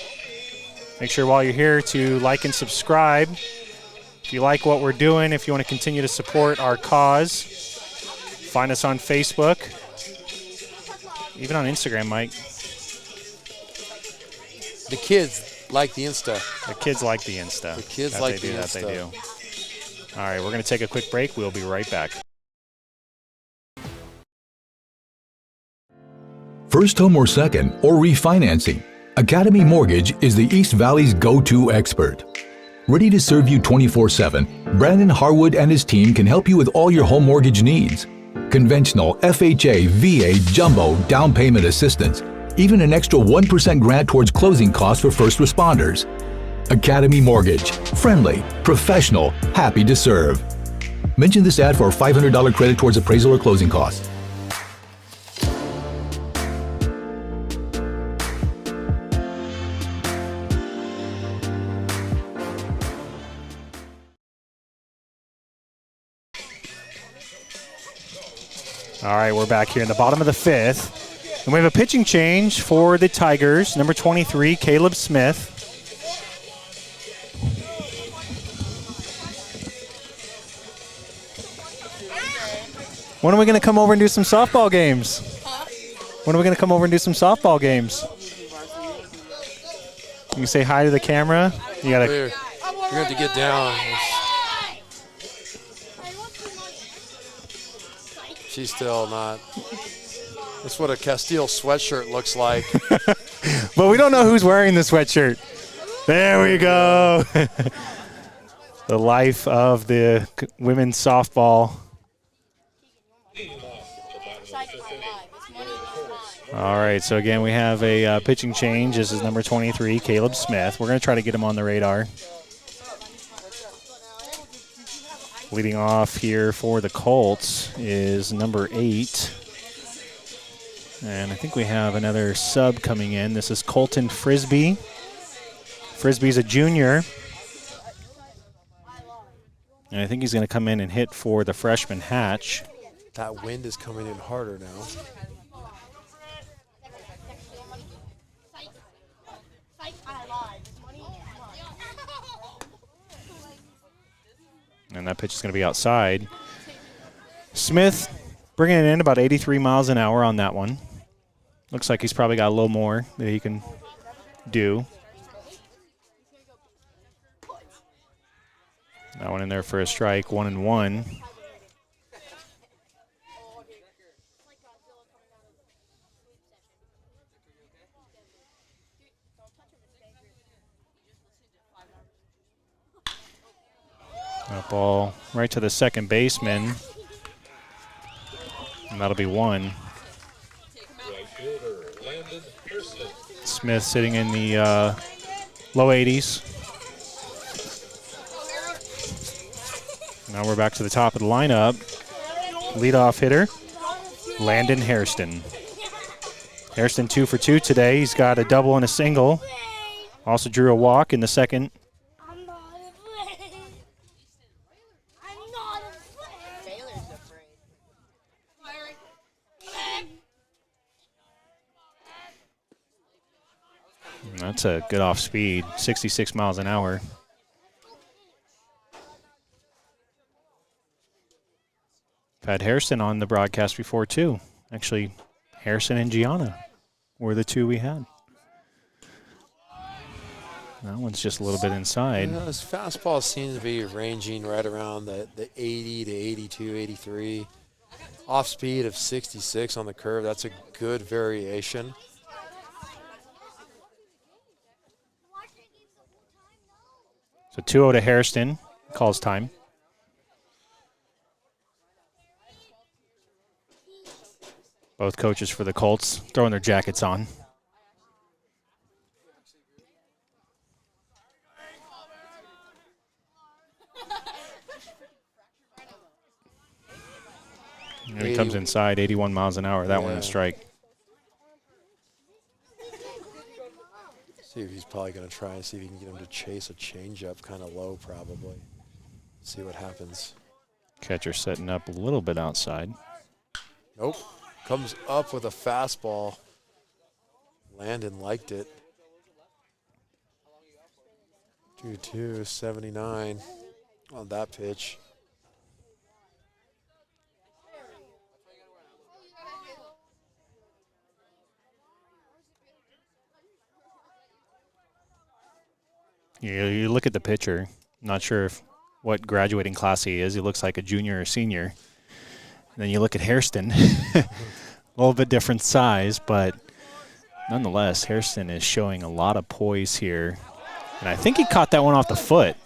Make sure while you're here to like and subscribe. If you like what we're doing, if you want to continue to support our cause, find us on Facebook, even on Instagram, Mike. The kids like the Insta. The kids like the Insta. The kids like the That Insta. they do. All right, we're going to take a quick break. We'll be right back. First home or second, or refinancing, Academy Mortgage is the East Valley's go-to expert. Ready to serve you 24/7, Brandon Harwood and his team can help you with all your home mortgage needs. Conventional, FHA, VA, jumbo, down payment assistance, even an extra 1% grant towards closing costs for first responders. Academy Mortgage, friendly, professional, happy to serve. Mention this ad for a $500 credit towards appraisal or closing costs. All right, we're back here in the bottom of the 5th. And we have a pitching change for the Tigers. Number 23, Caleb Smith. When are we going to come over and do some softball games? When are we going to come over and do some softball games? You can say hi to the camera. You got to. You're going to have to get down. She's still not. That's what a Casteel sweatshirt looks like. But we don't know who's wearing the sweatshirt. There we go. The life of the women's softball. All right, so again, we have a pitching change. This is number 23, Caleb Smith. We're going to try to get him on the radar. Leading off here for the Colts is number 8. And I think we have another sub coming in. This is Colton Frisbee. Frisbee's a junior. And I think he's going to come in and hit for the freshman Hatch. That wind is coming in harder now. And that pitch is going to be outside. Smith bringing it in about 83 miles an hour on that one. Looks like he's probably got a little more that he can do. That one in there for a strike, 1-1. That ball right to the second baseman. And that'll be one. Smith sitting in the low 80s. Now we're back to the top of the lineup. Leadoff hitter, Landon Hairston. Hairston 2 for 2 today. He's got a double and a single. Also drew a walk in the second. I'm not afraid. I'm not afraid. Taylor's afraid. That's a good off speed, 66 miles an hour. I've had Hairston on the broadcast before too. Actually, Hairston and Gianna were the two we had. That one's just a little bit inside. Yeah, his fastball seems to be ranging right around the 80 to 82, 83. Off speed of 66 on the curve. That's a good variation. So 2-0 to Hairston. Calls time. Both coaches for the Colts throwing their jackets on. And he comes inside, 81 miles an hour. That one a strike. See if he's probably going to try and see if he can get him to chase a changeup kind of low probably. See what happens. Catcher setting up a little bit outside. Nope. Comes up with a fastball. Landon liked it. 2-2, 79 on that pitch. You look at the pitcher. Not sure what graduating class he is. He looks like a junior or senior. And then you look at Hairston. A little bit different size, but nonetheless, Hairston is showing a lot of poise here. And I think he caught that one off the foot.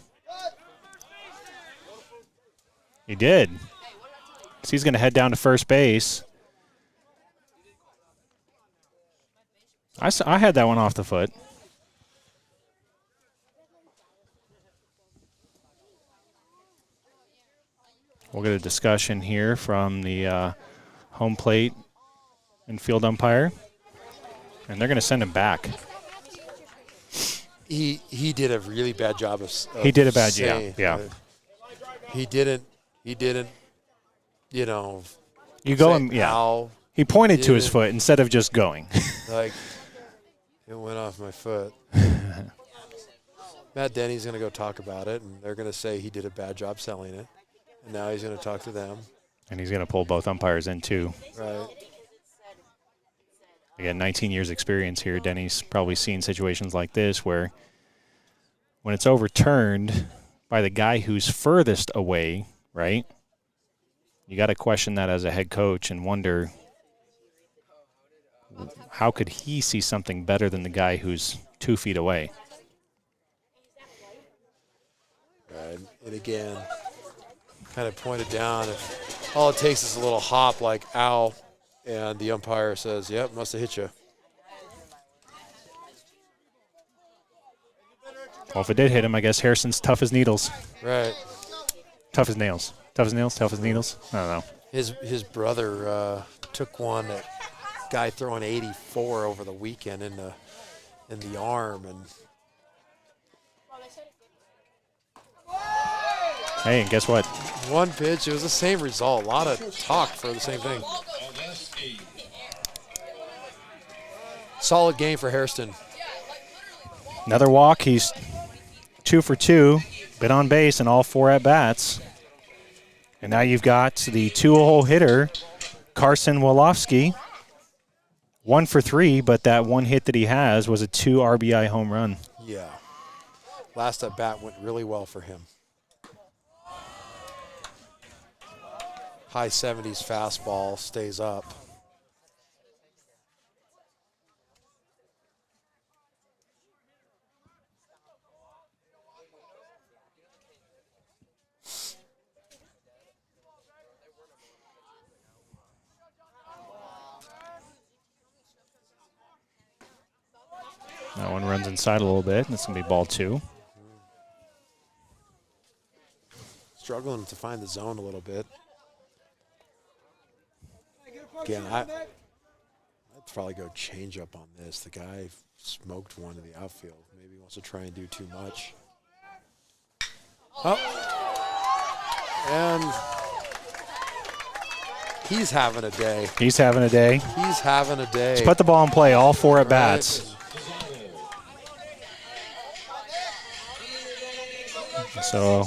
He did. So he's going to head down to first base. I had that one off the foot. We'll get a discussion here from the home plate and field umpire. And they're going to send him back. He did a really bad job of he did a bad saying, yeah. He didn't, you know. You go and, yeah. He pointed to his foot instead of just going. Like, it went off my foot. Matt Denny's going to go talk about it, and they're going to say he did a bad job selling it. And now he's going to talk to them. And he's going to pull both umpires in, too. Right. Again, 19 years experience here. Denny's probably seen situations like this where when it's overturned by the guy who's furthest away, right, you got to question that as a head coach and wonder how could he see something better than the guy who's 2 feet away. Right. And again, kind of pointed down. If all it takes is a little hop like, ow, and the umpire says, yep, must have hit you. Well, if it did hit him, I guess Harrison's tough as needles. Right. Tough as nails. Tough as nails, tough as needles. I don't know. His brother took one, that guy throwing 84 over the weekend in the arm. And hey, and guess what? one pitch, it was the same result. A lot of talk for the same thing. Solid game for Hairston. Another walk. He's 2 for 2. Been on base in all 4 at-bats. And now you've got the 2-hole hitter, Carson Wolofsky. 1 for 3, but that one hit that he has was a 2 RBI home run. Yeah. Last at-bat went really well for him. High 70s fastball stays up. That one runs inside a little bit. That's going to be ball 2. Struggling to find the zone a little bit. Again, I'd probably go change up on this. The guy smoked one in the outfield. Maybe he wants to try and do too much. Oh. And he's having a day. He's having a day. He's having a day. Let's put the ball in play, all 4 at bats. So,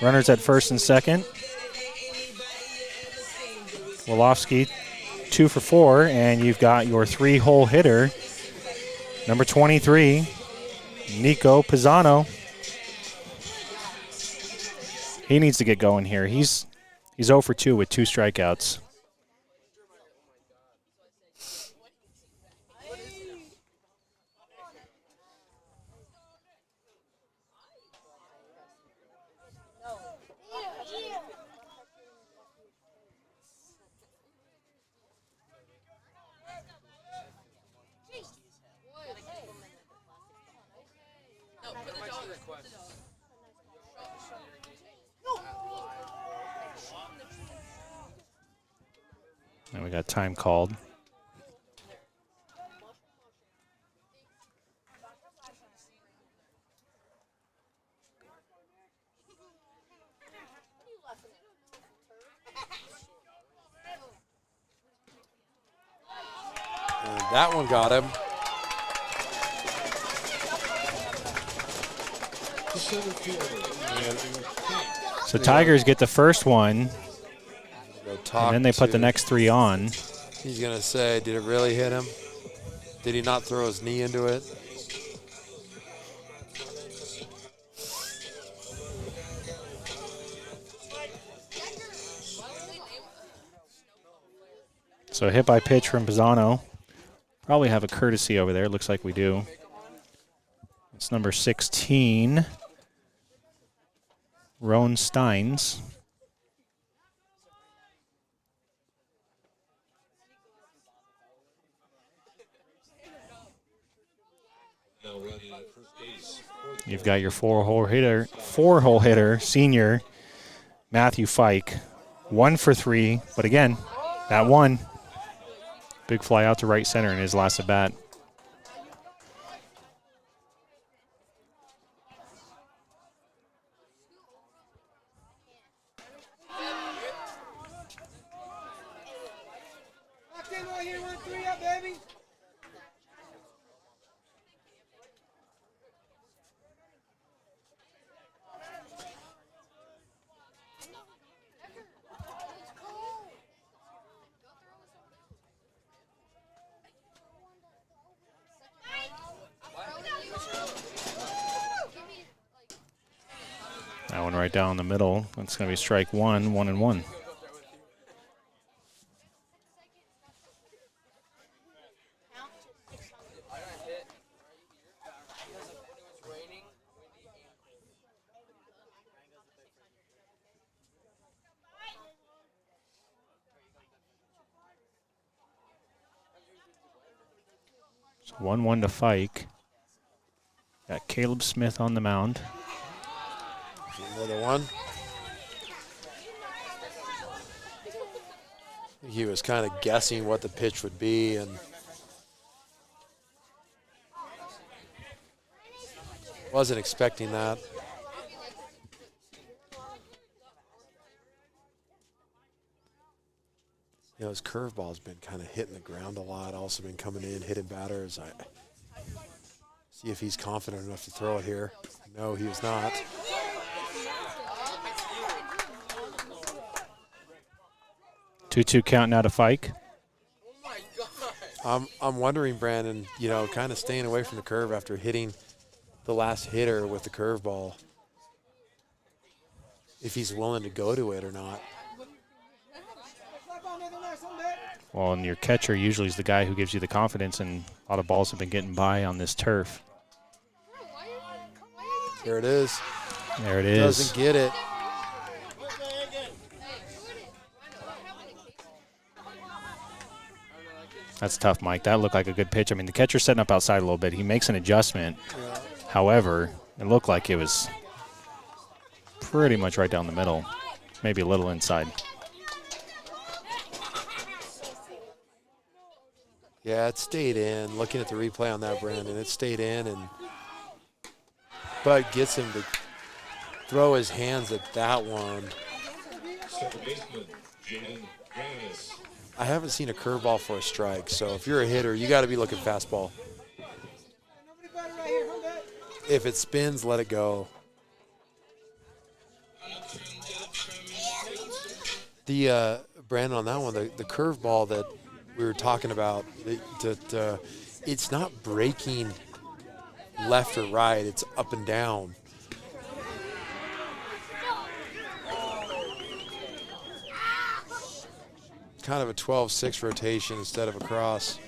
runners at first and second. Wolofsky, 2 for 4, and you've got your 3-hole hitter, number 23, Nico Pisano. He needs to get going here. He's 0 for 2 with 2 strikeouts. And we got time called. And that one got him. So Tigers get the first one, And then they put the next 3 on. He's going to say, did it really hit him? Did he not throw his knee into it? So hit by pitch from Pisano. Probably have a courtesy over there. Looks like we do. It's number 16, Roan Steins. You've got your 4-hole hitter, senior Matthew Fike, 1 for 3. But again, that one, big fly out to right center in his last at bat. That one right down the middle. That's going to be strike 1, 1-1. So 1-1 to Fike. Got Caleb Smith on the mound. Another one. He was kind of guessing what the pitch would be, and wasn't expecting that. You know, his curveball's been kind of hitting the ground a lot, also been coming in, hitting batters. See if he's confident enough to throw it here. No, he was not. Two count now to Fike. I'm wondering, Brandon, you know, kind of staying away from the curve after hitting the last hitter with the curveball, if he's willing to go to it or not. Well, and your catcher usually is the guy who gives you the confidence, and a lot of balls have been getting by on this turf. There it is. There it is. Doesn't get it. That's tough, Mike. That looked like a good pitch. I mean, the catcher's setting up outside a little bit. He makes an adjustment. Yeah. However, it looked like it was pretty much right down the middle, maybe a little inside. Yeah, it stayed in. Looking at the replay on that, Brandon, it stayed in, and Bud gets him to throw his hands at that one. I haven't seen a curveball for a strike, so if you're a hitter, you got to be looking fastball. If it spins, let it go. The Brandon, on that one, the curveball that we were talking about, that it's not breaking left or right, it's up and down. Kind of a 12-6 rotation instead of a cross.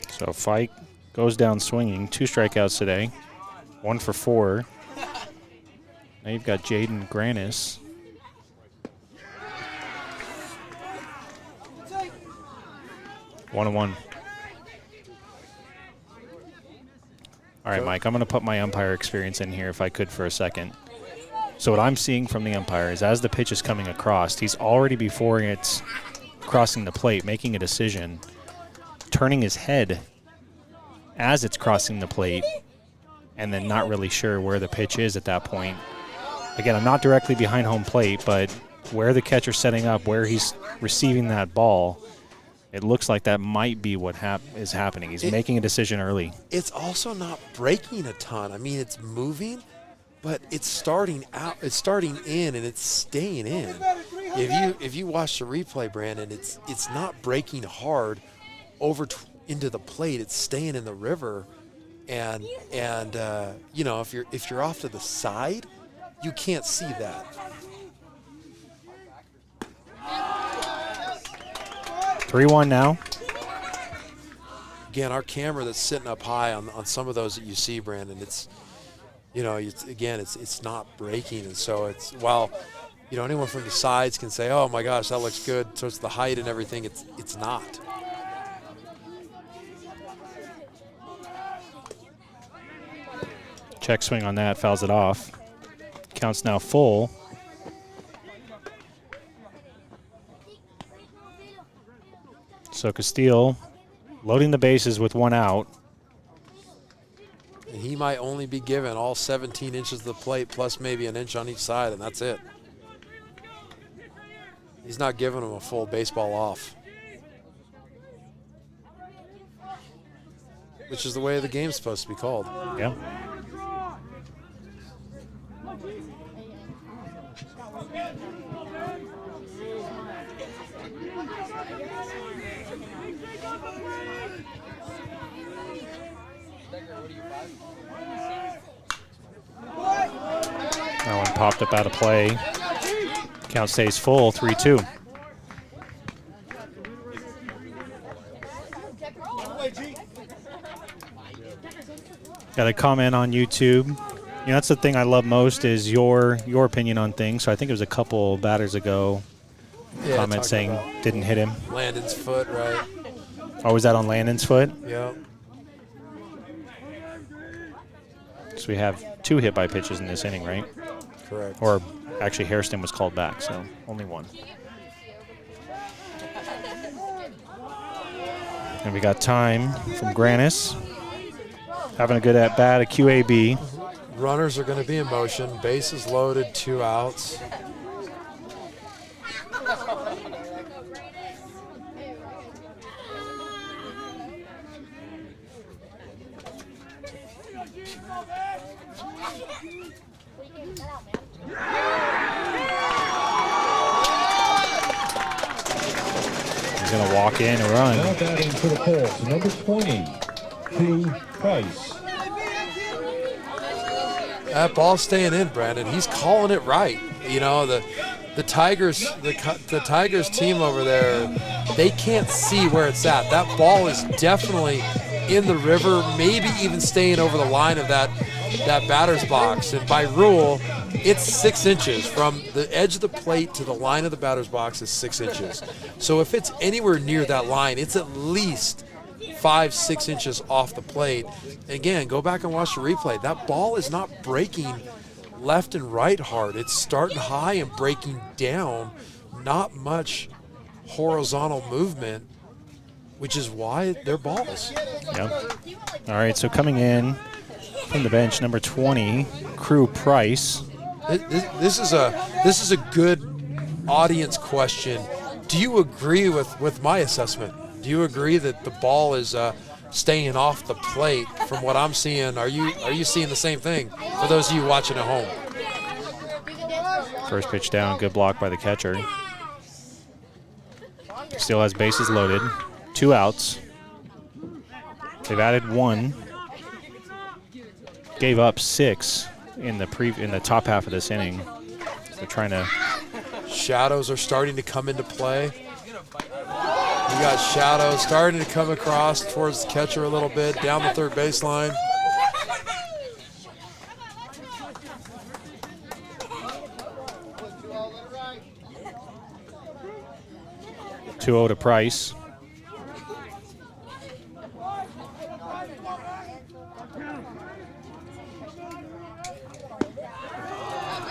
So Fike goes down swinging. 2 strikeouts today. 1 for 4. Now you've got Jaden Granis. One and one. All right, Mike, I'm going to put my umpire experience in here if I could for a second. So what I'm seeing from the umpire is as the pitch is coming across, he's already before it's crossing the plate, making a decision, turning his head as it's crossing the plate, and then not really sure where the pitch is at that point. Again, I'm not directly behind home plate, but where the catcher's setting up, where he's receiving that ball, it looks like that might be what is happening. He's making a decision early. It's also not breaking a ton. I mean, it's moving, but it's starting out. It's starting in and it's staying in. If you watch the replay, Brandon, it's not breaking hard over into the plate. It's staying in the river, and you know, if you're off to the side, you can't see that. 3-1 now. Again, our camera that's sitting up high on some of those that you see, Brandon, it's, you know, it's not breaking, and so it's, while, you know, anyone from the sides can say, oh my gosh, that looks good, so it's the height and everything, it's not. Check swing on that, fouls it off. Counts now full. So Casteel loading the bases with 1 out. And he might only be given all 17 inches of the plate plus maybe an inch on each side, and that's it. He's not giving him a full baseball off. Which is the way the game's supposed to be called. Yeah. That one popped up out of play. Count stays full, 3-2. Got a comment on YouTube. You know, that's the thing I love most is your opinion on things. So I think it was a couple batters ago. Yeah, Comment saying didn't hit him. Landon's foot, right? Oh, was that on Landon's foot? Yeah. So we have 2 hit by pitches in this inning, right? Correct. Or actually Hairston was called back, so only 1. And we got time from Granis. Having a good at-bat, a QAB. Runners are going to be in motion. Bases loaded, 2 outs. He's going to walk in and run. Now batting for the Colts, number 20, Drew Price. That ball's staying in, Brandon. He's calling it right. You know, the Tigers, the Tigers team over there, they can't see where it's at. That ball is definitely in the river, maybe even staying over the line of that that batter's box. And by rule, it's 6 inches. From the edge of the plate to the line of the batter's box is 6 inches. So if it's anywhere near that line, it's at least 5-6 inches off the plate. Again, go back and watch the replay. That ball is not breaking left and right hard. It's starting high and breaking down. Not much horizontal movement, which is why they're balls. Yep. All right, so coming in from the bench, number 20, Crew Price. This is a good audience question. Do you agree with my assessment? Do you agree that the ball is staying off the plate from what I'm seeing? Are you seeing the same thing for those of you watching at home? First pitch down, good block by the catcher. Still has bases loaded, 2 outs. They've added 1. Gave up 6 in the top half of this inning. They're trying to. Shadows are starting to come into play. We got shadows starting to come across towards the catcher a little bit, down the third baseline. Two-0 to Price.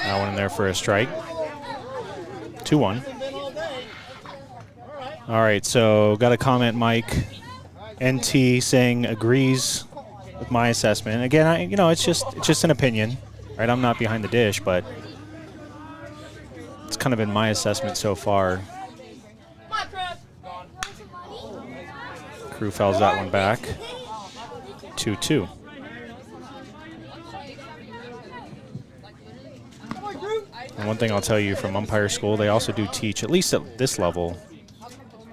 That one in there for a strike. 2-1. All right, so got a comment, Mike. NT saying agrees with my assessment. Again, it's just an opinion, right? I'm not behind the dish, but it's kind of been my assessment so far. Crew fouls that one back. 2-2. And one thing I'll tell you from umpire school, they also do teach, at least at this level,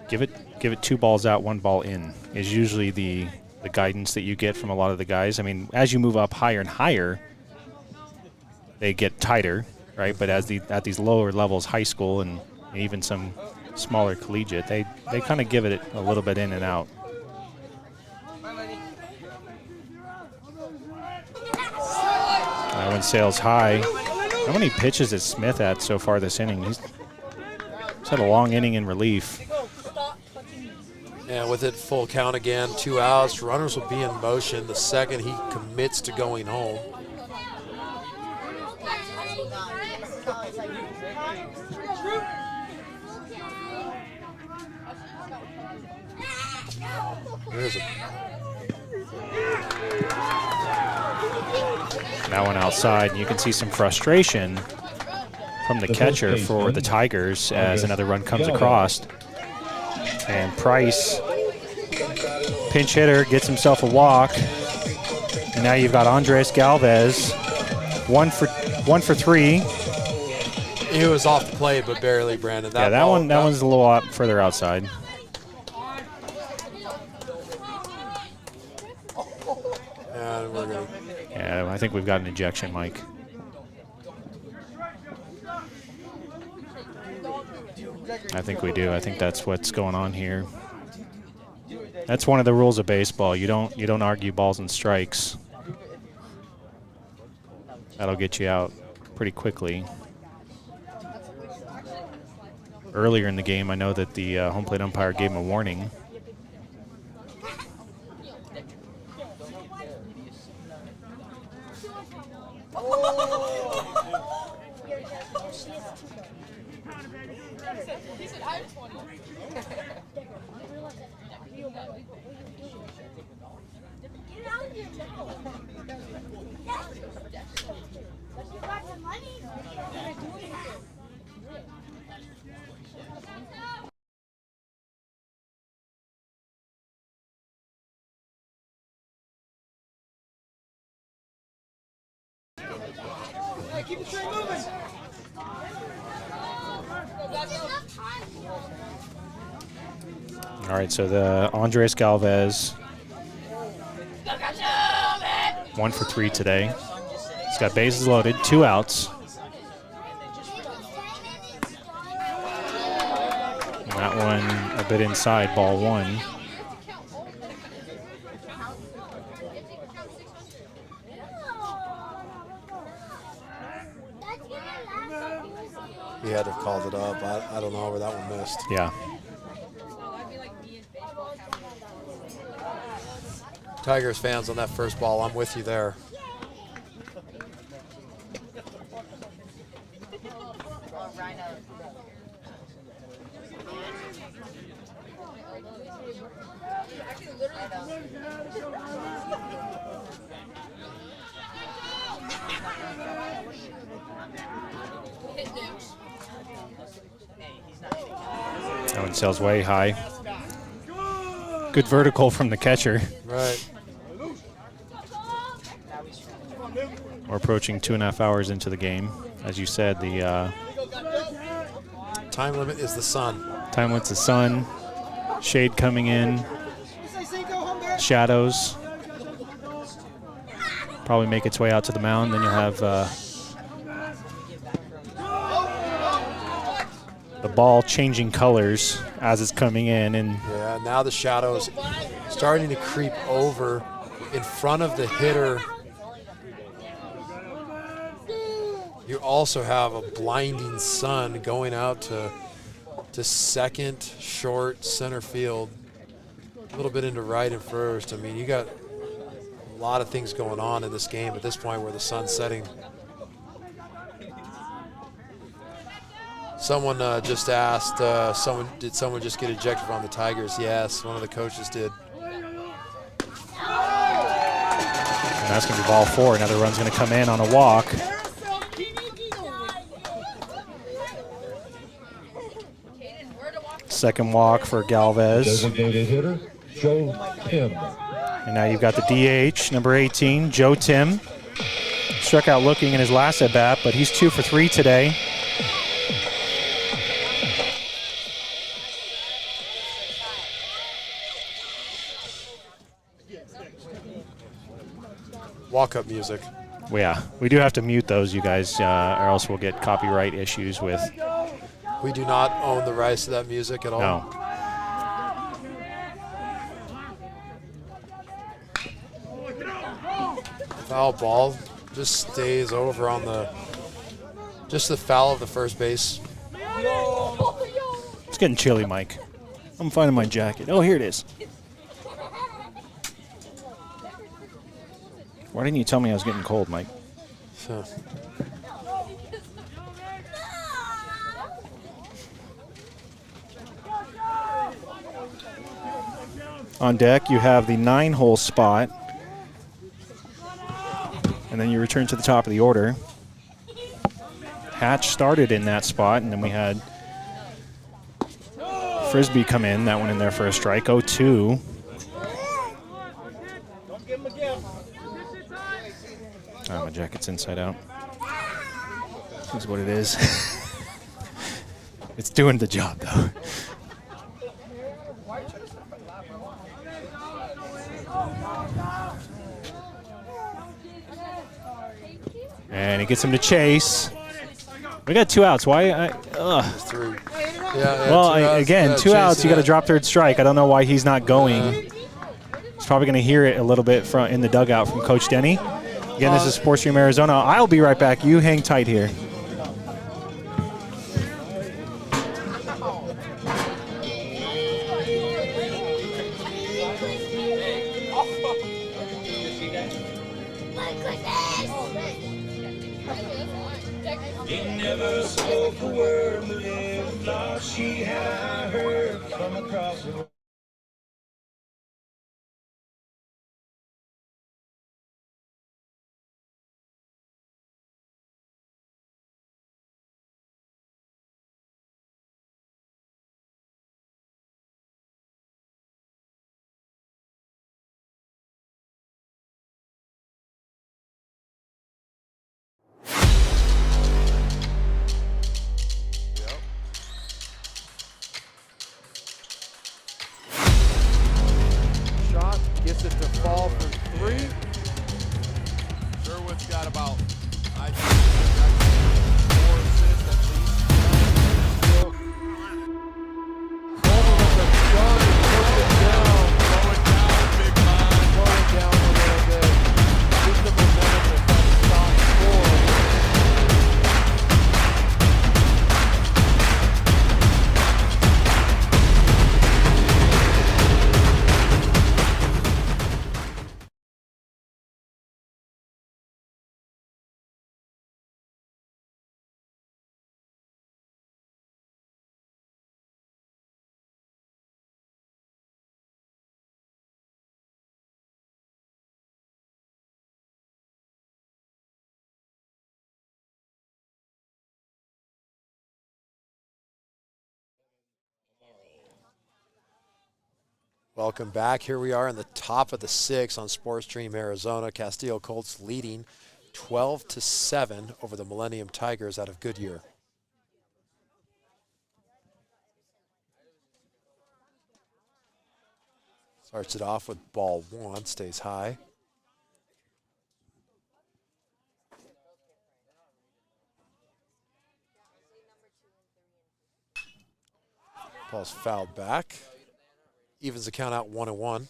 give it 2 balls out, 1 ball in is usually the guidance that you get from a lot of the guys. I mean, as you move up higher and higher, they get tighter, right? But at these lower levels, high school and even some smaller collegiate, they kind of give it a little bit in and out. That one sails high. How many pitches is Smith at so far this inning? He's had a long inning in relief. And with it full count again, 2 outs, runners will be in motion the second he commits to going home. There's that one outside. You can see some frustration from the catcher for the Tigers as another run comes across. And Price, pinch hitter, gets himself a walk. And now you've got Andres Galvez, 1 for 3. He was off the plate, but barely, Brandon. That one's a little further outside. And we're gonna. Yeah, I think we've got an ejection, Mike. I think we do. I think that's what's going on here. That's one of the rules of baseball. You don't argue balls and strikes. That'll get you out pretty quickly. Earlier in the game, I know that the home plate umpire gave him a warning. Keep the train moving. All right, so the Andres Galvez, 1 for 3 today. He's got bases loaded, 2 outs. And that one a bit inside, ball 1. I don't know where that one missed. Yeah. Tigers fans on that first ball, I'm with you there. That one sails way high. Good vertical from the catcher. Right. We're approaching 2.5 hours into the game. As you said, the time limit is the sun. Time limit's the sun. Shade coming in. Shadows. Probably make its way out to the mound. Then you'll have the ball changing colors as it's coming in. And yeah, now the shadows starting to creep over in front of the hitter. You also have a blinding sun going out to second, short, center field, a little bit into right and first. I mean, you got a lot of things going on in this game at this point where the sun's setting. Someone just asked, did someone just get ejected from the Tigers? Yes, one of the coaches did. And that's going to be ball 4. Another run's going to come in on a walk. Second walk for Galvez. Designated hitter, Joe Tim. And now you've got the DH, number 18, Joe Tim. Struck out looking in his last at-bat, but he's 2 for 3 today. Walk-up music. Well, yeah, we do have to mute those, you guys, or else we'll get copyright issues with. We do not own the rights to that music at all. No. Foul ball just stays over on the foul of the first base. It's getting chilly, Mike. I'm finding my jacket. Oh, here it is. Why didn't you tell me I was getting cold, Mike? So. On deck, you have the 9-hole spot. And then you return to the top of the order. Hatch started in that spot, and then we had Frisbee come in. That one in there for a strike. 0-2. Oh, my jacket's inside out. That's what it is. It's doing the job, though. And he gets him to chase. We got 2 outs. Why? Three. Yeah, well, again, 2 outs. You got to drop third strike. I don't know why he's not going. He's probably going to hear it a little bit in the dugout from Coach Denny. Again, this is Sports Stream Arizona. I'll be right back. You hang tight here. He never spoke a word, but every thought she had I heard from across the road. Welcome back. Here we are in the top of the 6 on Sports Stream Arizona. Casteel Colts leading 12-7 over the Millennium Tigers out of Goodyear. Starts it off with ball 1, stays high. Ball's fouled back. Evens the count out 1-1.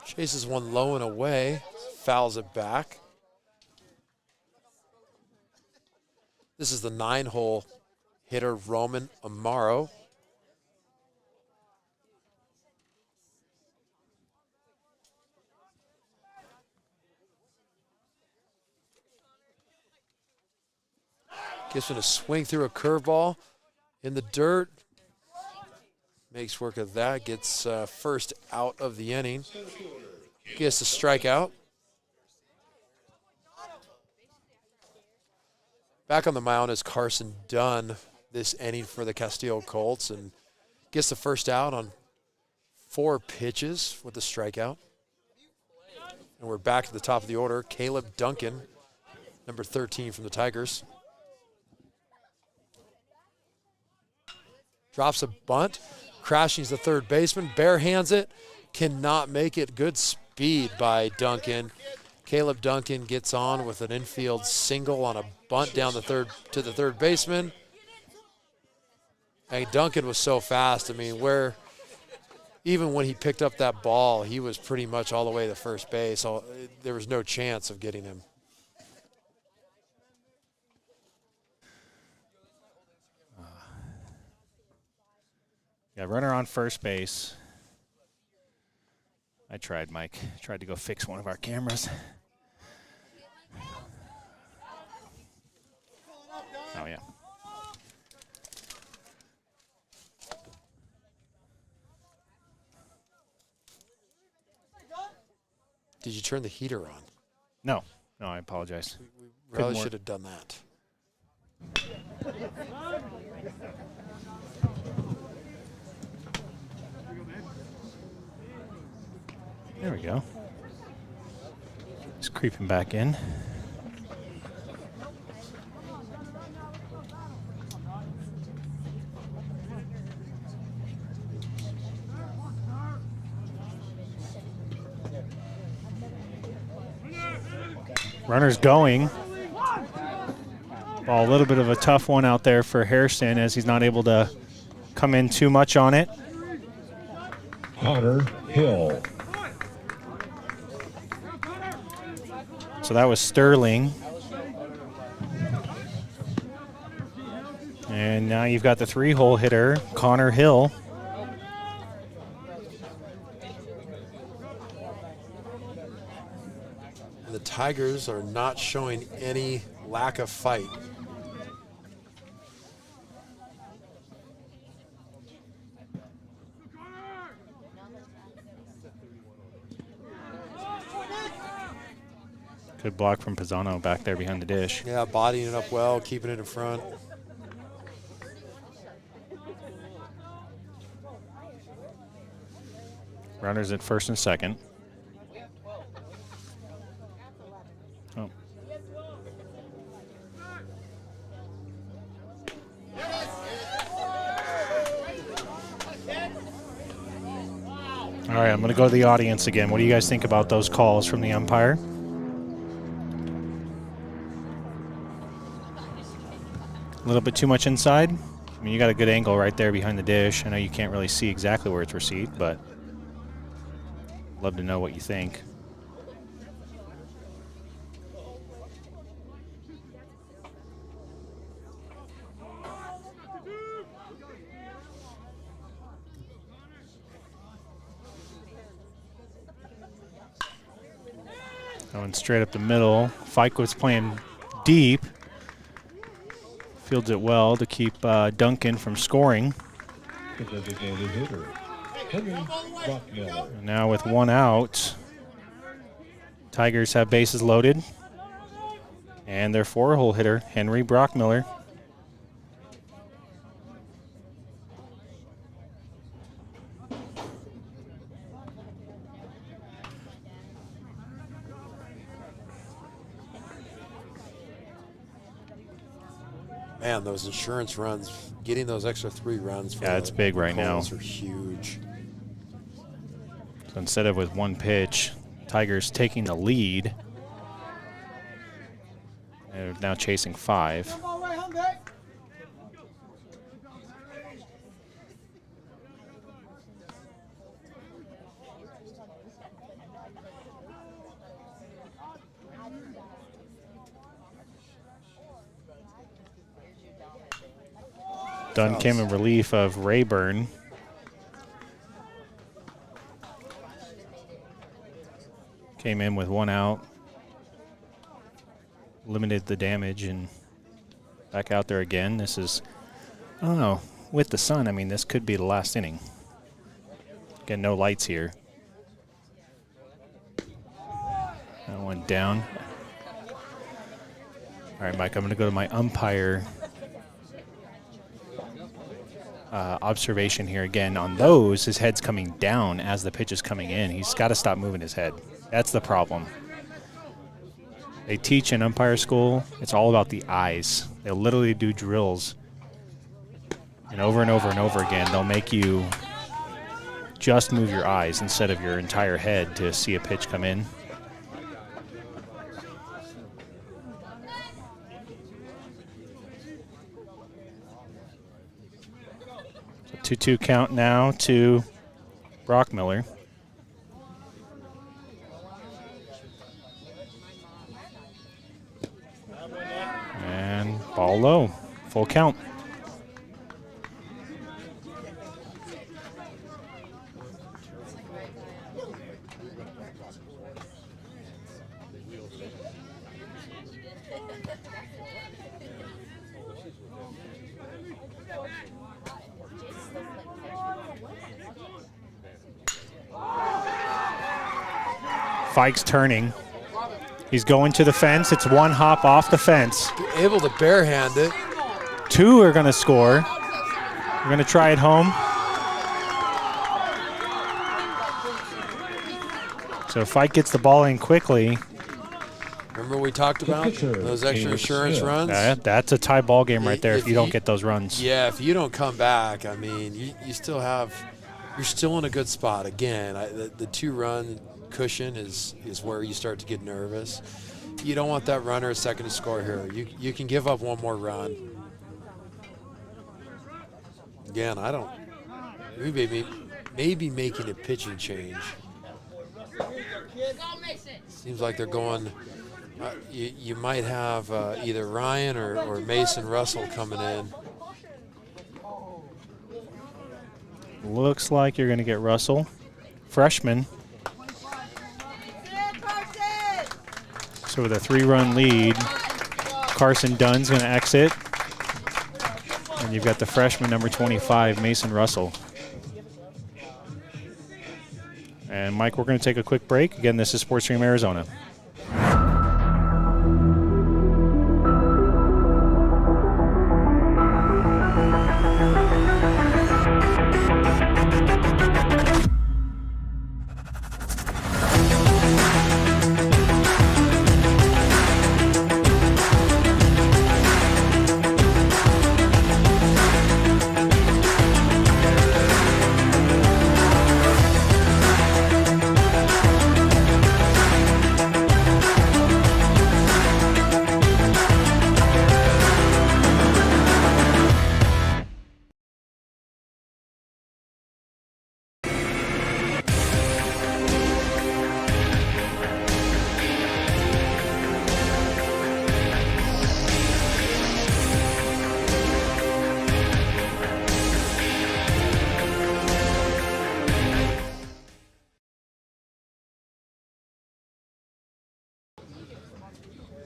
Chases one low and away, fouls it back. This is the 9-hole hitter, Roman Amaro. Gives him a swing through a curveball in the dirt. Makes work of that. Gets first out of the inning. Gets a strikeout. Back on the mound is Carson Dunn this inning for the Casteel Colts and gets the first out on 4 pitches with the strikeout. And we're back to the top of the order. Caleb Duncan, number 13 from the Tigers. Drops a bunt, crashing the third baseman, bare hands it, cannot make it. Good speed by Duncan. Caleb Duncan gets on with an infield single on a bunt down the third to the third baseman. And Duncan was so fast. I mean, even when he picked up that ball, he was pretty much all the way to first base. So there was no chance of getting him. Yeah, runner on first base. I tried, Mike. Tried to go fix one of our cameras. Oh, yeah. Did you turn the heater on? No, I apologize. We probably should have done that. There we go. It's creeping back in. Runner's going. Ball, a little bit of a tough one out there for Hairston as he's not able to come in too much on it. Connor Hill. So that was Sterling. And now you've got the 3-hole hitter, Connor Hill. The Tigers are not showing any lack of fight. Good block from Pisano back there behind the dish. Yeah, bodying it up well, keeping it in front. Runners at first and second. Oh. All right, I'm going to go to the audience again. What do you guys think about those calls from the umpire? A little bit too much inside. I mean, you got a good angle right there behind the dish. I know you can't really see exactly where it's received, but love to know what you think. Going straight up the middle. Fike was playing deep. Fields it well to keep Duncan from scoring. The designated hitter. Henry Brockmiller. And now with one out, Tigers have bases loaded. And their 4-hole hitter, Henry Brockmiller. Man, those insurance runs, getting those extra 3 runs for it's big right now. Colts are huge. So instead of with one pitch, Tigers taking the lead. They're now chasing 5. Dunn came in relief of Rayburn. Came in with 1 out. Limited the damage and back out there again. This is, I don't know, with the sun, I mean, this could be the last inning. Again, no lights here. That one down. All right, Mike, I'm going to go to my umpire observation here again. On those, his head's coming down as the pitch is coming in. He's got to stop moving his head. That's the problem. They teach in umpire school, it's all about the eyes. They'll literally do drills. And over and over and over again, they'll make you just move your eyes instead of your entire head to see a pitch come in. So 2-2 count now to Brockmiller. And ball low, full count. Fike's turning. He's going to the fence. It's 1 hop off the fence. Able to barehand it. 2 are going to score. We're going to try it home. So Fike gets the ball in quickly. Remember we talked about those extra insurance runs? That's a tie ball game right there if you don't get those runs. Yeah, if you don't come back, I mean, you still have, you're still in a good spot. Again, the 2-run cushion is where you start to get nervous. You don't want that runner a second to score here. You can give up 1 more run. Again, I don't. Maybe making a pitching change. Seems like they're going. You might have either Ryan or Mason Russell coming in. Looks like you're going to get Russell, freshman. So with a 3-run lead, Carson Dunn's going to exit. And you've got the freshman, number 25, Mason Russell. And Mike, we're going to take a quick break. Again, this is SportsStream Arizona.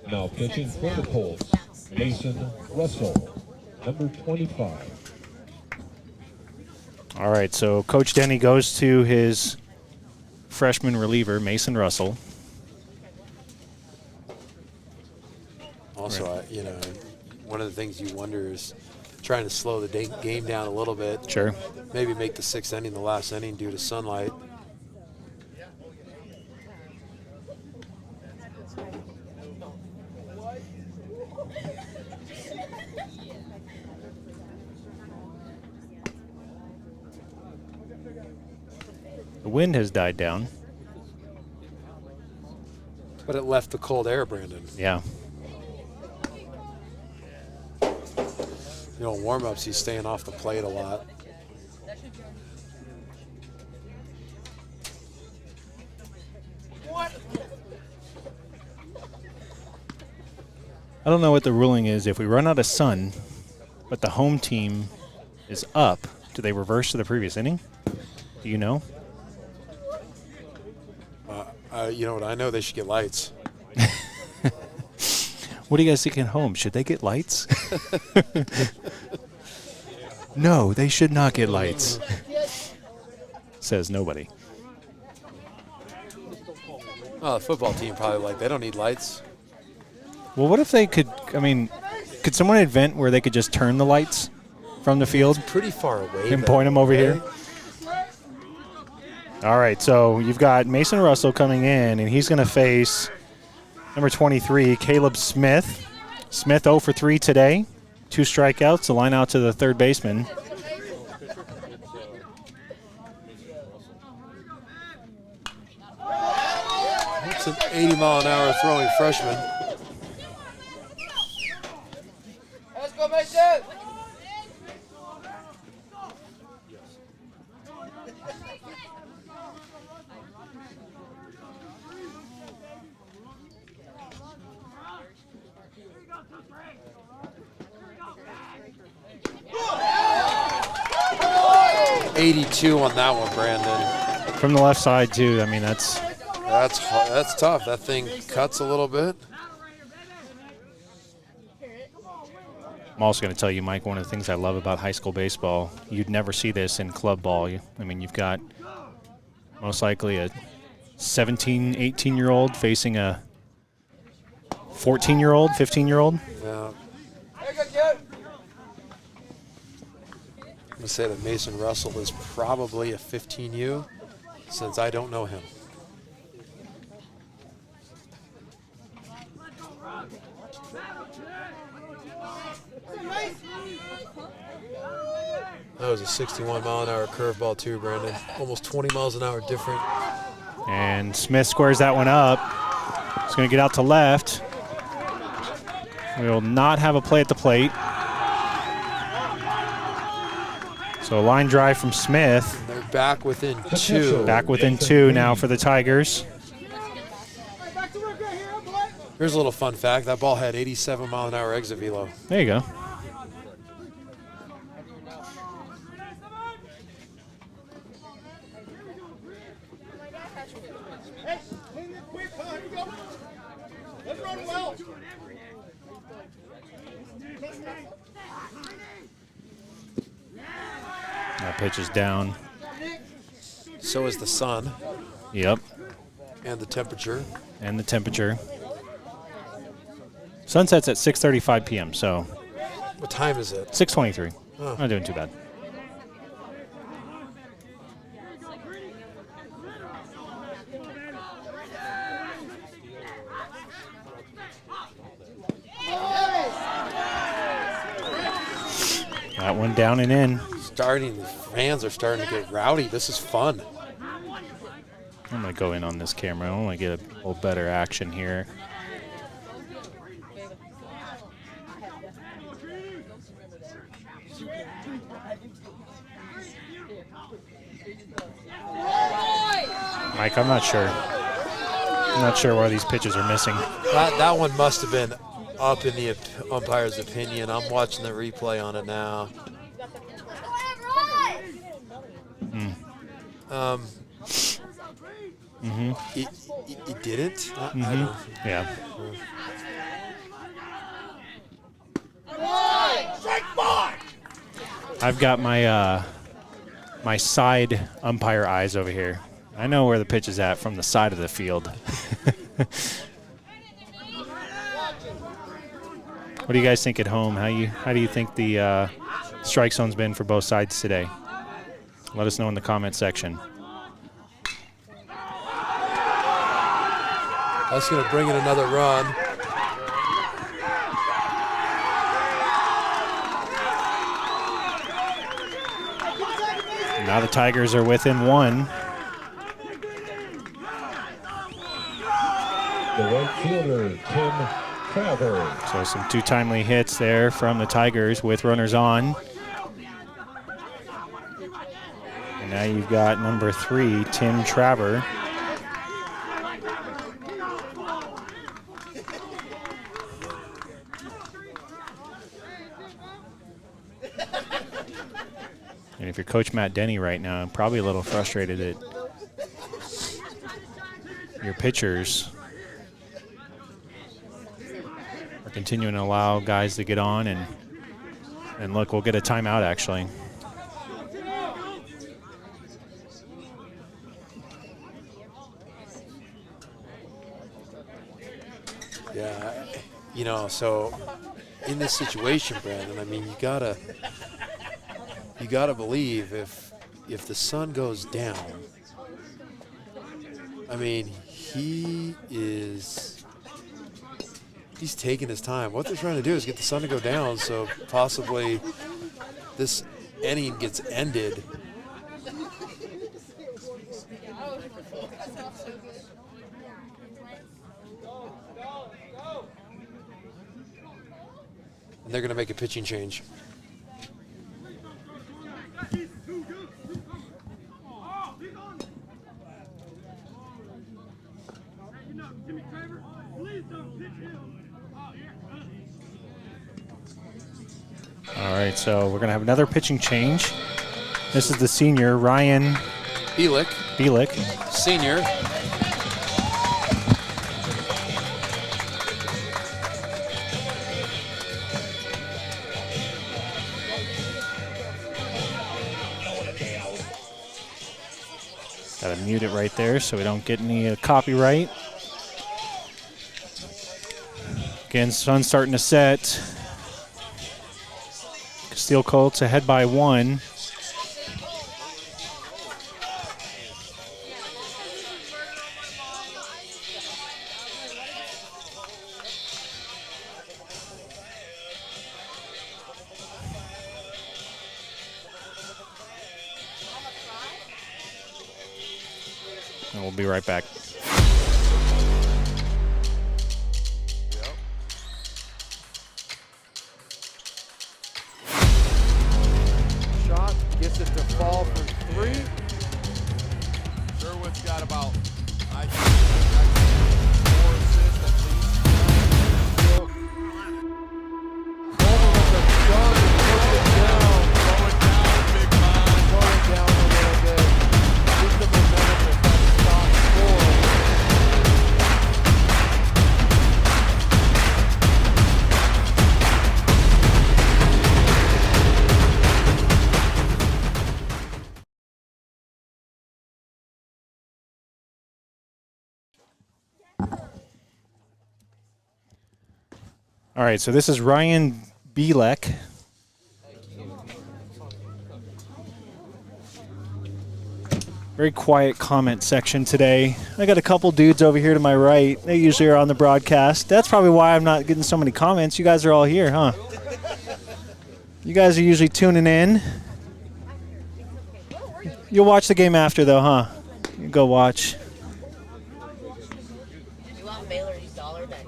Now pitching for the Colts, Mason Russell, number 25. All right, so Coach Denny goes to his freshman reliever, Mason Russell. Also, one of the things you wonder is trying to slow the game down a little bit. Sure. Maybe make the 6th inning the last inning due to sunlight. The wind has died down. But it left the cold air, Brandon. Yeah. In warm-ups, he's staying off the plate a lot. I don't know what the ruling is. If we run out of sun, but the home team is up, do they reverse to the previous inning? Do you know? You know what? I know they should get lights. What do you guys think at home? Should they get lights? No, they should not get lights. Says nobody. Oh, the football team probably they don't need lights. Well, what if they could, could someone invent where they could just turn the lights from the field? It's pretty far away. And point them over here? All right, so you've got Mason Russell coming in, and he's going to face number 23, Caleb Smith. Smith 0 for 3 today. 2 strikeouts, a line out to the third baseman. It's an 80-mile-an-hour throwing freshman. Let's go, Mason! 82 on that one, Brandon. From the left side, too. That's tough. That thing cuts a little bit. I'm also going to tell you, Mike, one of the things I love about high school baseball, you'd never see this in club ball. You've got most likely a 17, 18-year-old facing a 14-year-old, 15-year-old. Yeah. I'm going to say that Mason Russell is probably a 15U since I don't know him. That was a 61-mile-an-hour curveball too, Brandon. Almost 20 miles an hour different. And Smith squares that one up. He's going to get out to left. We will not have a play at the plate. So a line drive from Smith. They're back within 2. Back within 2 now for the Tigers. Here's a little fun fact. That ball had 87-mile-an-hour exit velo. There you go. That pitch is down. So is the sun. Yep. And the temperature. And the temperature. Sunset's at 6:35 p.m., so. What time is it? 6:23. Oh. Not doing too bad. That one down and in. The fans are starting to get rowdy. This is fun. I'm going to go in on this camera. I want to get a little better action here. Mike, I'm not sure. I'm not sure why these pitches are missing. That one must have been up in the umpire's opinion. I'm watching the replay on it now. It didn't? Yeah. I've got my my side umpire eyes over here. I know where the pitch is at from the side of the field. What do you guys think at home? How do you think the strike zone's been for both sides today? Let us know in the comment section. That's going to bring in another run. Now the Tigers are within 1. The right fielder, Tim Travers. So some 2 timely hits there from the Tigers with runners on. And now you've got number 3, Tim Traver. And if you're Coach Matt Denny right now, I'm probably a little frustrated that your pitchers are continuing to allow guys to get on. And look, we'll get a timeout actually. Yeah, you know, so in this situation, Brandon, I mean, you gotta believe if the sun goes down, I mean, he's taking his time. What they're trying to do is get the sun to go down so possibly this inning gets ended. And they're going to make a pitching change. All right, so we're going to have another pitching change. This is the senior, Ryan Bielik. Senior. Got to mute it right there so we don't get any copyright. Again, sun's starting to set. Casteel Colts ahead by 1. And we'll be right back. Shot gets it to fall for 3. Sherwood's got about, I think, 4 assists at least. Over with the shot and push it down. Throw it down, big man. Slow it down a little bit. Keep the momentum if that shot scores. All right, so this is Ryan Bielik. Very quiet comment section today. I got a couple dudes over here to my right. They usually are on the broadcast. That's probably why I'm not getting so many comments. You guys are all here, huh? You guys are usually tuning in. You'll watch the game after, though, huh? You go watch. You want Baylor's dollar that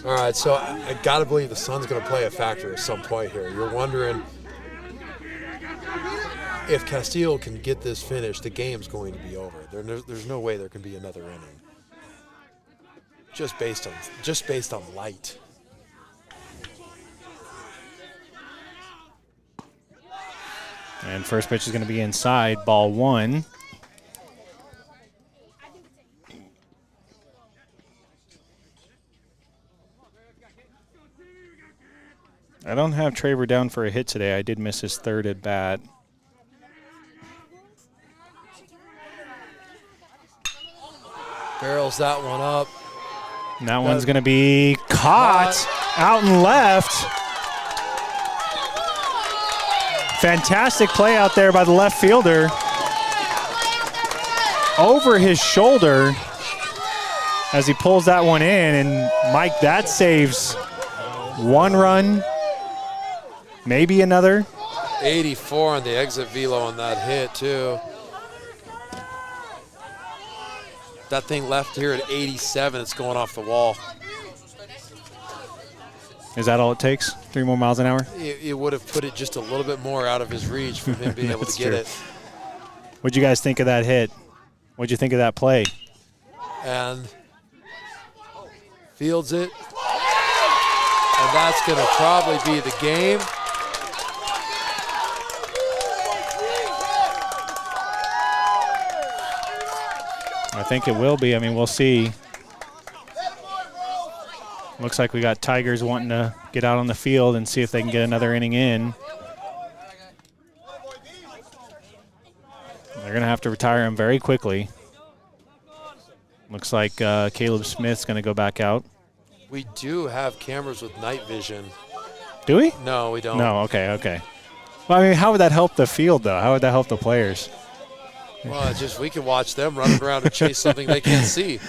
All right, so I got to believe the sun's going to play a factor at some point here. You're wondering if Casteel can get this finished, the game's going to be over. There's no way there can be another inning. Just based on light. And first pitch is going to be inside, ball 1. I don't have Traver down for a hit today. I did miss his third at bat. Barrels that one up. And that one's going to be caught out and left. Fantastic play out there by the left fielder. Over his shoulder as he pulls that one in. And, Mike, that saves one run, maybe another. 84 on the exit velo on that hit, too. That thing left here at 87. It's going off the wall. Is that all it takes? 3 more miles an hour? It would have put it just a little bit more out of his reach for him being able to get it. What'd you guys think of that hit? What'd you think of that play? And fields it. And that's going to probably be the game. I think it will be. I mean, we'll see. Looks like we got Tigers wanting to get out on the field and see if they can get another inning in. They're going to have to retire him very quickly. Looks like Caleb Smith's going to go back out. We do have cameras with night vision. Do we? No, we don't. No, okay. Well, I mean, how would that help the field, though? How would that help the players? Well, it's just we can watch them running around and chase something they can't see.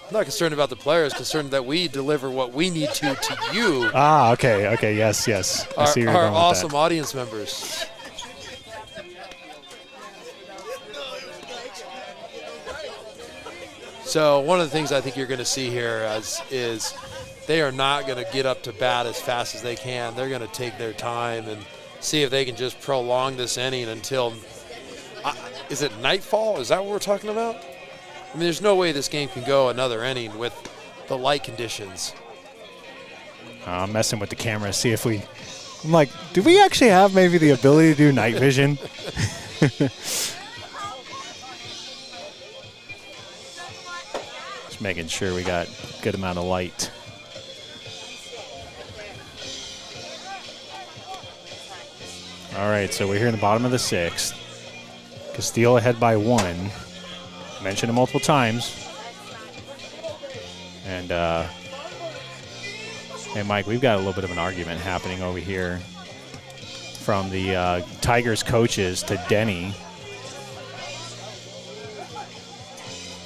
I'm not concerned about the players, concerned that we deliver what we need to you. Ah, okay, yes. I see where you're going with awesome that. audience members. So one of the things I think you're going to see here is they are not going to get up to bat as fast as they can. They're going to take their time and see if they can just prolong this inning until is it nightfall? Is that what we're talking about? I mean, there's no way this game can go another inning with the light conditions. I'm messing with the camera, see if we... I'm like, do we actually have maybe the ability to do night vision? Just making sure we got a good amount of light. All right, so we're here in the bottom of the 6th. Casteel ahead by 1. Mentioned it multiple times. And, hey, Mike, we've got a little bit of an argument happening over here from the Tigers coaches to Denny.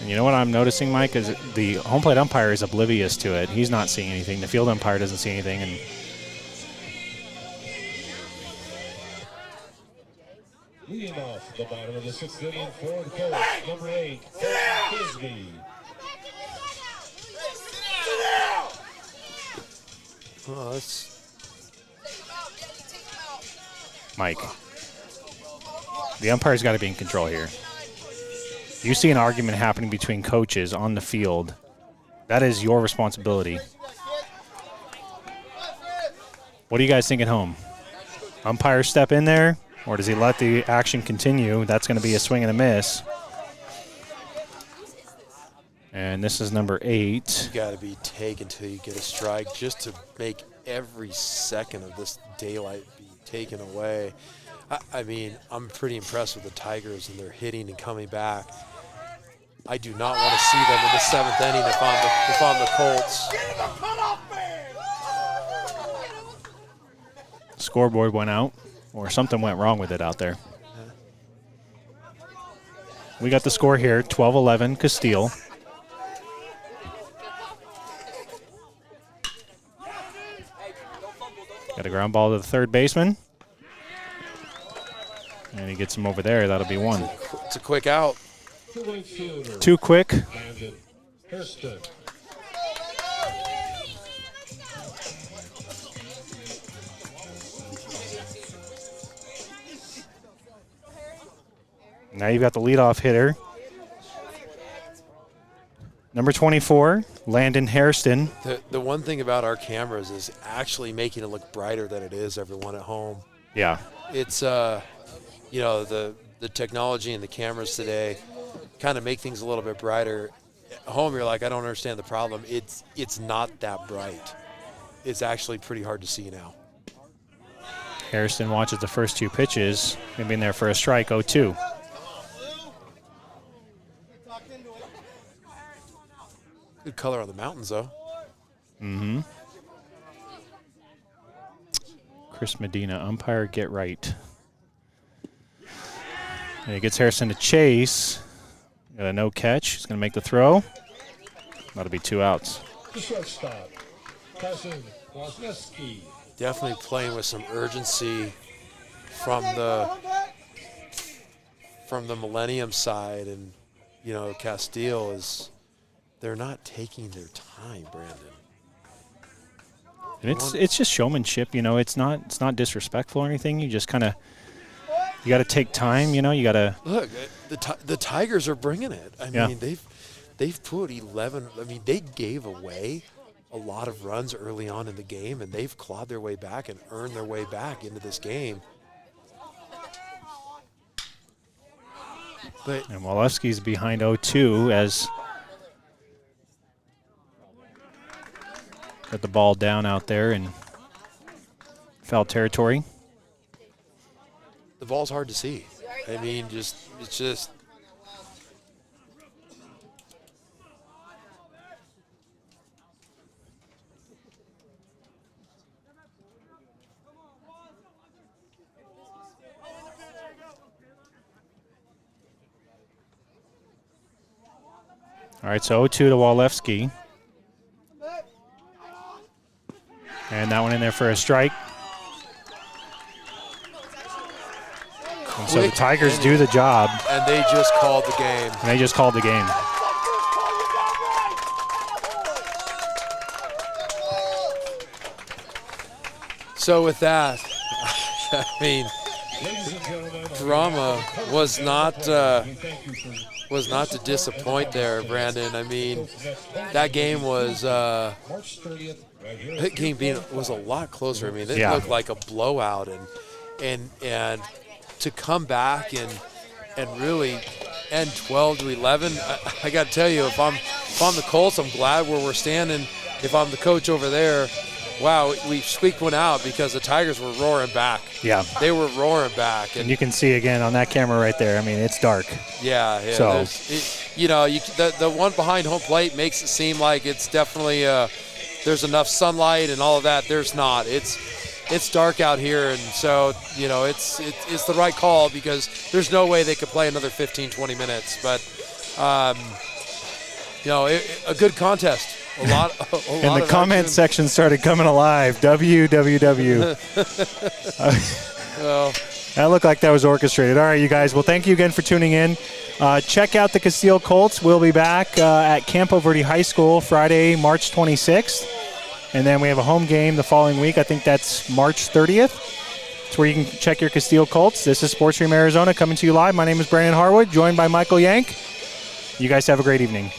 And you know what I'm noticing, Mike, is the home plate umpire is oblivious to it. He's not seeing anything. The field umpire doesn't see anything. And leading off the bottom of the 6th inning for the Colts, number 8, Frisbee. Oh, that's Mike, the umpire's got to be in control here. You see an argument happening between coaches on the field. That is your responsibility. What do you guys think at home? Umpire step in there, or does he let the action continue? That's going to be a swing and a miss. And this is number 8. You got to be taken till you get a strike just to make every second of this daylight be taken away. I mean, I'm pretty impressed with the Tigers and their hitting and coming back. I do not want to see them in the 7th inning if I'm the Colts. Scoreboard went out, or something went wrong with it out there. We got the score here, 12-11, Casteel. Got a ground ball to the third baseman. And he gets him over there. That'll be 1. It's a quick out. Too quick. Now you've got the leadoff hitter. Number 24, Landon Hairston. The one thing about our cameras is actually making it look brighter than it is, everyone at home. Yeah. It's, you know, the technology and the cameras today kind of make things a little bit brighter. At home, you're like, I don't understand the problem. It's not that bright. it's actually pretty hard to see now. Harrison watches the first 2 pitches. Going to be in there for a strike, 0-2. Good color on the mountains, though. Mm-hmm. Chris Medina, umpire, get right. And he gets Harrison to chase. Got a no catch. He's going to make the throw. That'll be 2 outs. The shortstop, Carson Wozniewski. Definitely playing with some urgency from the Millennium side, and you know, Casteel is, they're not taking their time, Brandon. And it's just showmanship, you know. It's not disrespectful or anything. You just kind of, you got to take time, you know. You got to look. The Tigers are bringing it. I mean, they've put 11. I mean, they gave away a lot of runs early on in the game, and they've clawed their way back and earned their way back into this game. But and Walewski's behind 0-2 as got the ball down out there in foul territory. The ball's hard to see. I mean, it's just. All right, so 0-2 to Walewski. And that one in there for a strike. And so the Tigers do the job. And they just called the game. So with that, I mean, drama was not to disappoint there, Brandon. I mean, that game was was a lot closer. I mean, it looked like a blowout, and to come back and really end 12-11. I got to tell you, if I'm the Colts, I'm glad where we're standing. If I'm the coach over there, wow, we squeaked one out because the Tigers were roaring back. Yeah. They were roaring back. And you can see again on that camera right there, I mean, it's dark. Yeah. So, the one behind home plate makes it seem like it's definitely there's enough sunlight and all of that. There's not. It's dark out here, and so, you know, it's the right call because there's no way they could play another 15, 20 minutes. But, a good contest. And the comment section started coming alive. WWW. Well, that looked like that was orchestrated. All right, you guys. Well, thank you again for tuning in. Check out the Casteel Colts. We'll be back at Campo Verde High School Friday, March 26th. And then we have a home game the following week. I think that's March 30th. It's where you can check your Casteel Colts. This is Sports Stream Arizona coming to you live. My name is Brandon Harwood, joined by Michael Yank. You guys have a great evening.